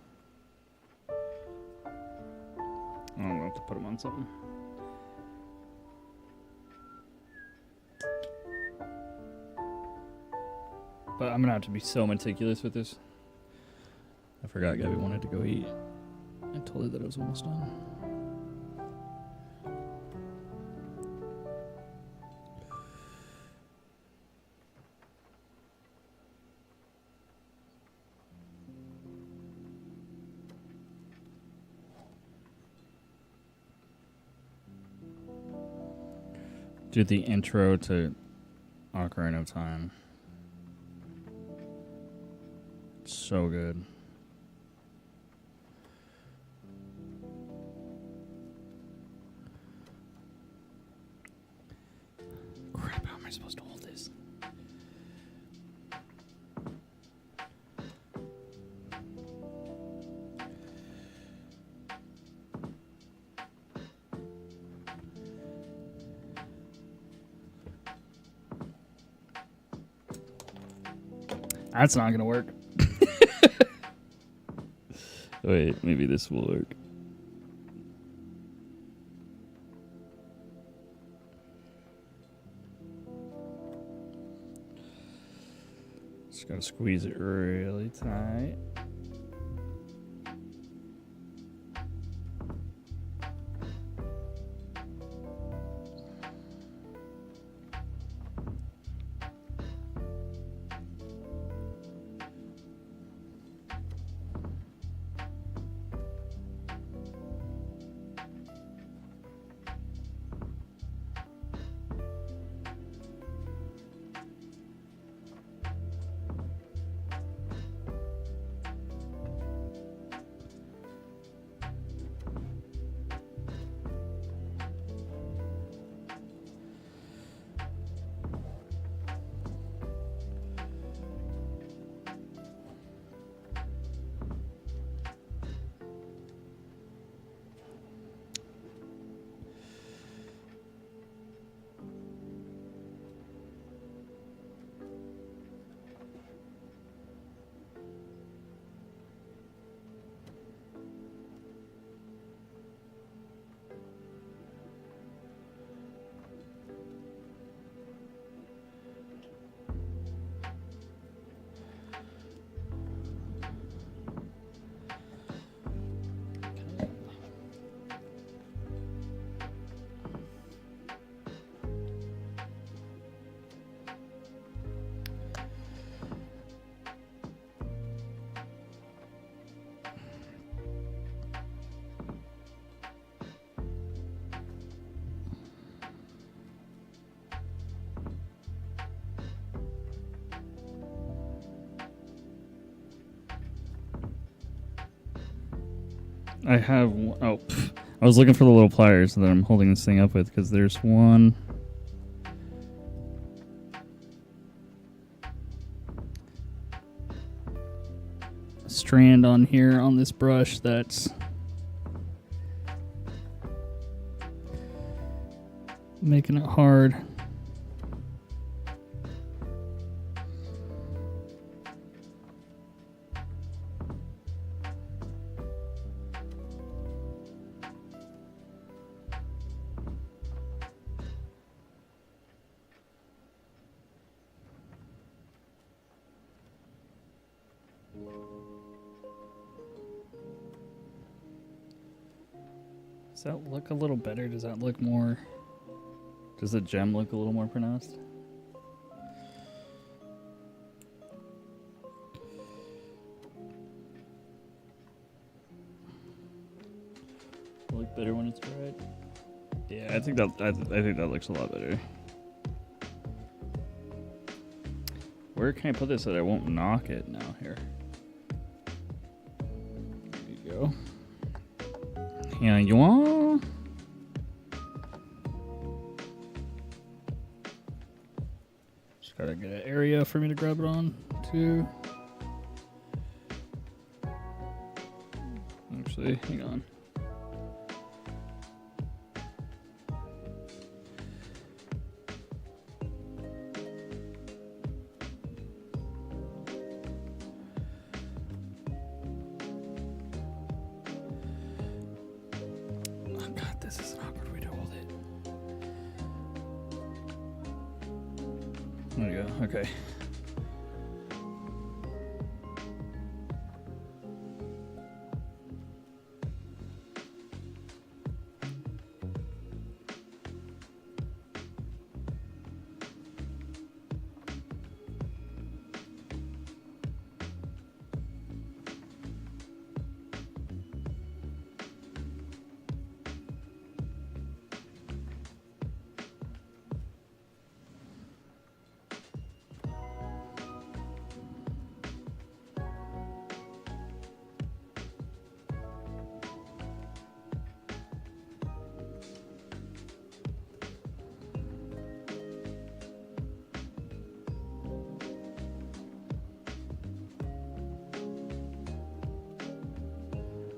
S1: I'm gonna have to put him on something. But I'm gonna have to be so meticulous with this. I forgot Gabby wanted to go eat. I told her that I was almost done. Do the intro to Ocarina of Time. So good. Crap, how am I supposed to hold this? That's not gonna work. Wait, maybe this will work. Just gotta squeeze it really tight. I have one, oh, I was looking for the little pliers that I'm holding this thing up with because there's one strand on here on this brush that's making it hard. Does that look a little better? Does that look more... Does the gem look a little more pronounced? Look better when it's dried? Yeah, I think that looks a lot better. Where can I put this so that I won't knock it now? Here. There you go. Here you are. Just gotta get an area for me to grab it on, too. Actually, hang on. There you go. Okay.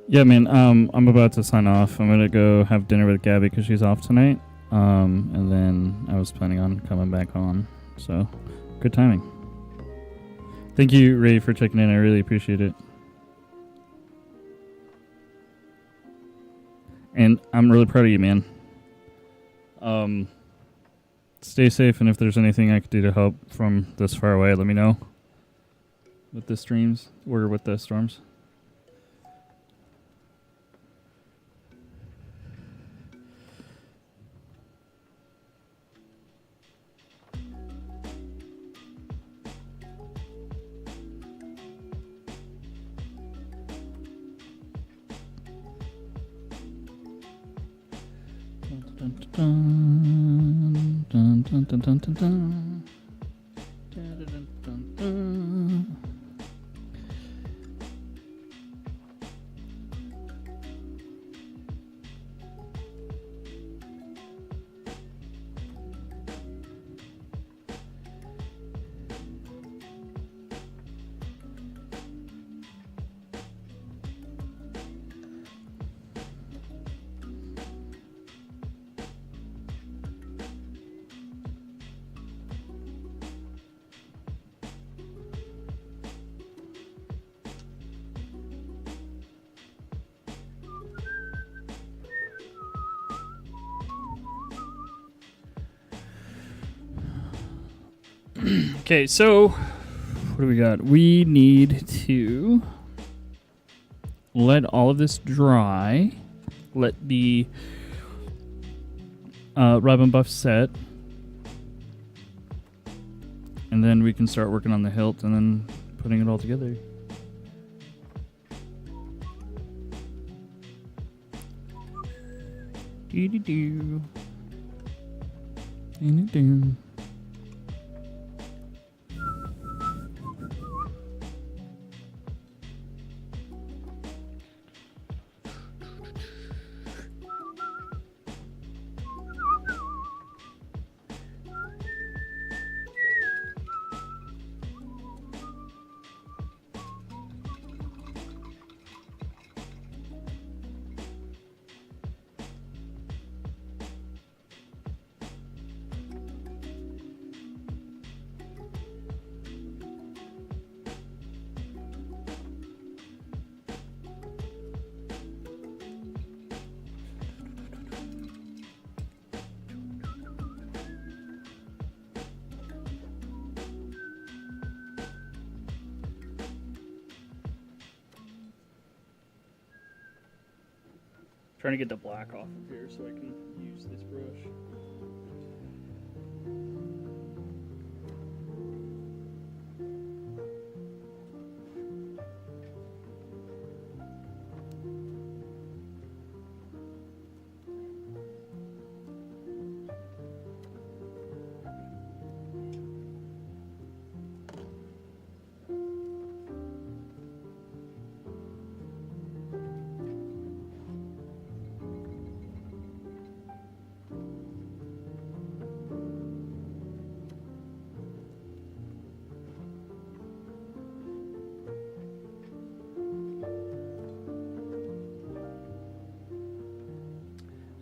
S1: Yeah, man. I'm about to sign off. I'm gonna go have dinner with Gabby because she's off tonight. And then I was planning on coming back on. So, good timing. Thank you, Ray, for checking in. I really appreciate it. And I'm really proud of you, man. Stay safe, and if there's anything I could do to help from this far away, let me know. With the streams or with the storms. Dun, dun, dun, dun, dun, dun, dun. Dun, dun, dun, dun. Okay, so what do we got? We need to let all of this dry. Let the rub and buff set. And then we can start working on the hilt and then putting it all together. Doo-doo-doo. Doo-doo-doo. trying to get the black off of here so I can use this brush.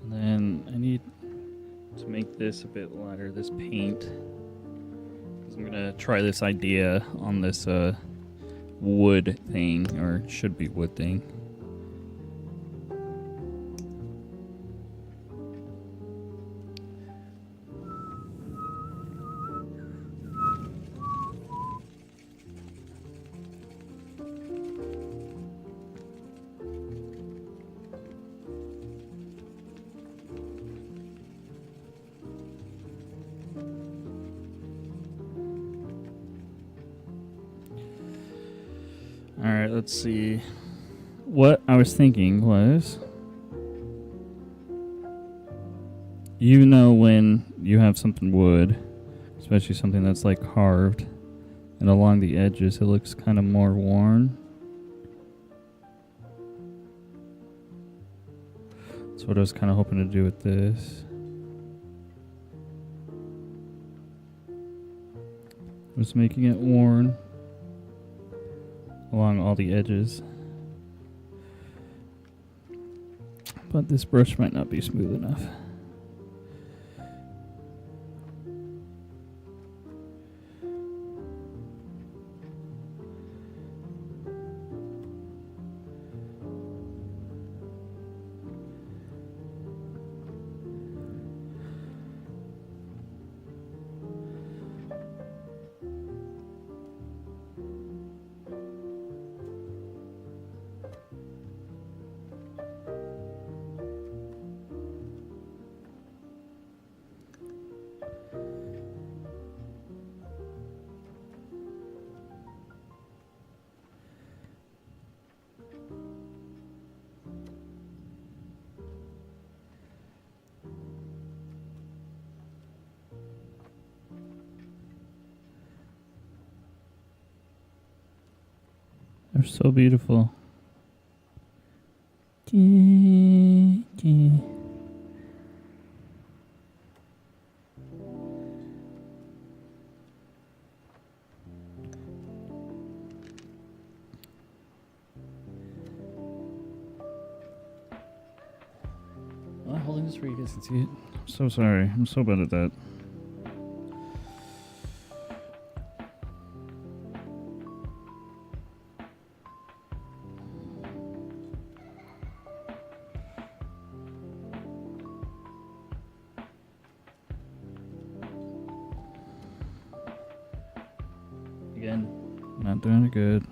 S1: Then I need to make this a bit lighter, this paint, because I'm gonna try this idea on this wood thing, or should be wood thing. Alright, let's see. What I was thinking was, you know, when you have something wood, especially something that's like carved, and along the edges it looks kind of more worn. That's what I was kind of hoping to do with this. Just making it worn along all the edges. But this brush might not be smooth enough. They're so beautiful. I'm not holding this for you guys to see it. I'm so sorry. I'm so bad at that. Again, not doing it good.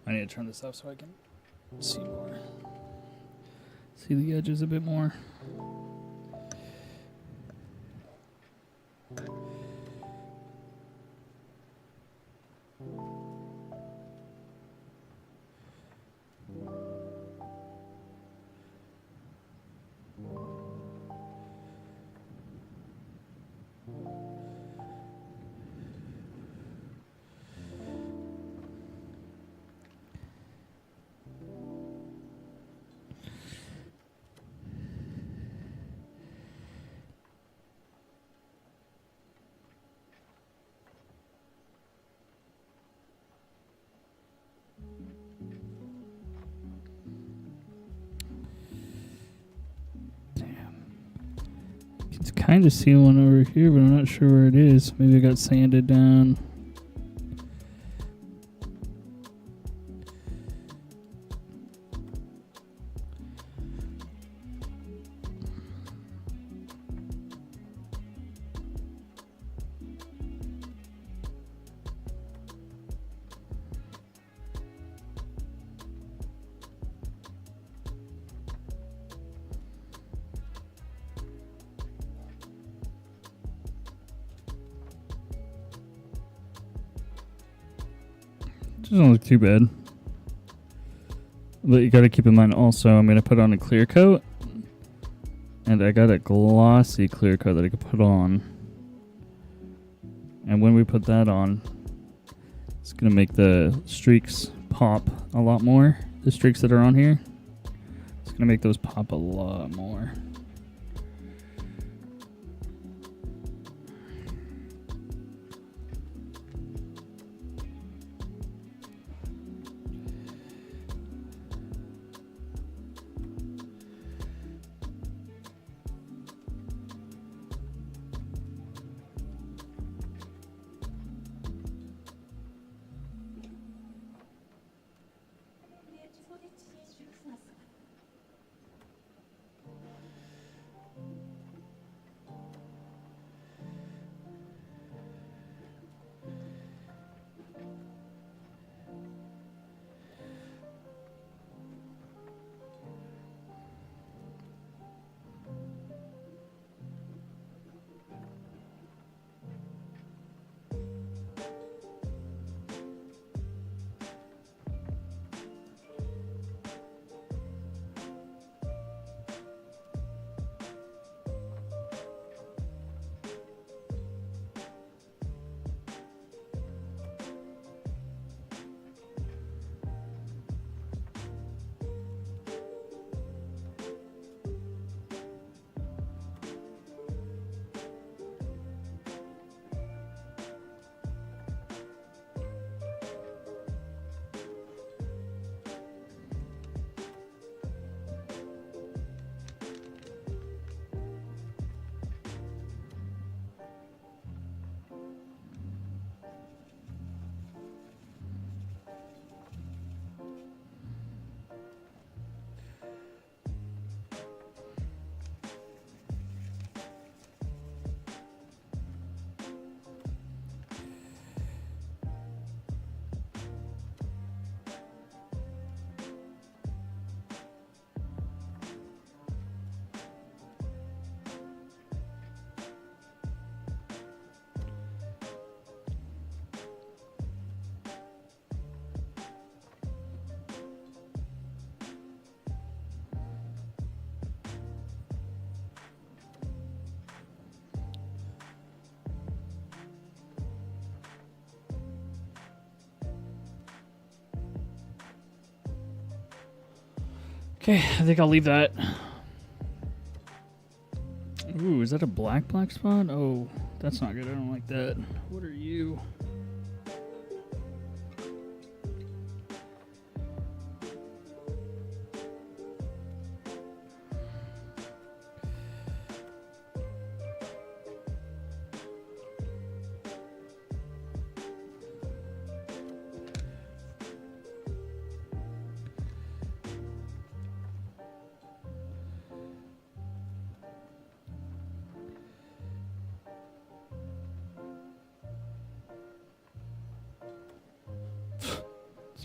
S1: I need to turn this off so I can see more. See the edges a bit more. Kind of see one over here, but I'm not sure where it is. Maybe it got sanded down. Doesn't look too bad. But you gotta keep in mind also, I'm gonna put on a clear coat. And I got a glossy clear coat that I could put on. And when we put that on, it's gonna make the streaks pop a lot more. The streaks that are on here, it's gonna make those pop a lot more. Okay, I think I'll leave that. Ooh, is that a black spot? Oh, that's not good. I don't like that. What are you?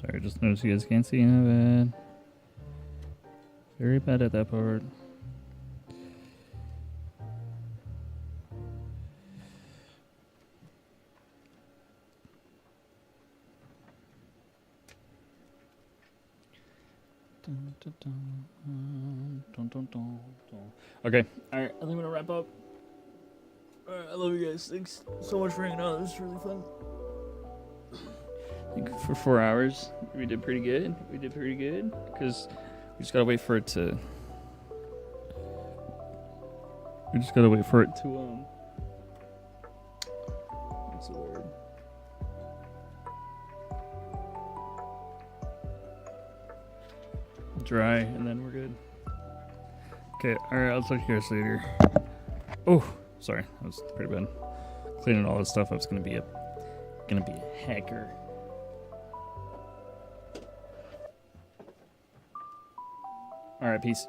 S1: Sorry, just noticed you guys can't see any of it. Very bad at that part. Dun, dun, dun, dun, dun, dun, dun. Okay, alright, I think I'm gonna wrap up. Alright, I love you guys. Thanks so much for hanging out. This was really fun. I think for 4 hours, we did pretty good. We did pretty good because we just gotta wait for it to. We just gotta wait for it to what's the word? Dry, and then we're good. Okay, alright, I'll talk to you guys later. Oh, sorry, that was pretty bad. Cleaning all this stuff up is gonna be a hacker. Alright, peace.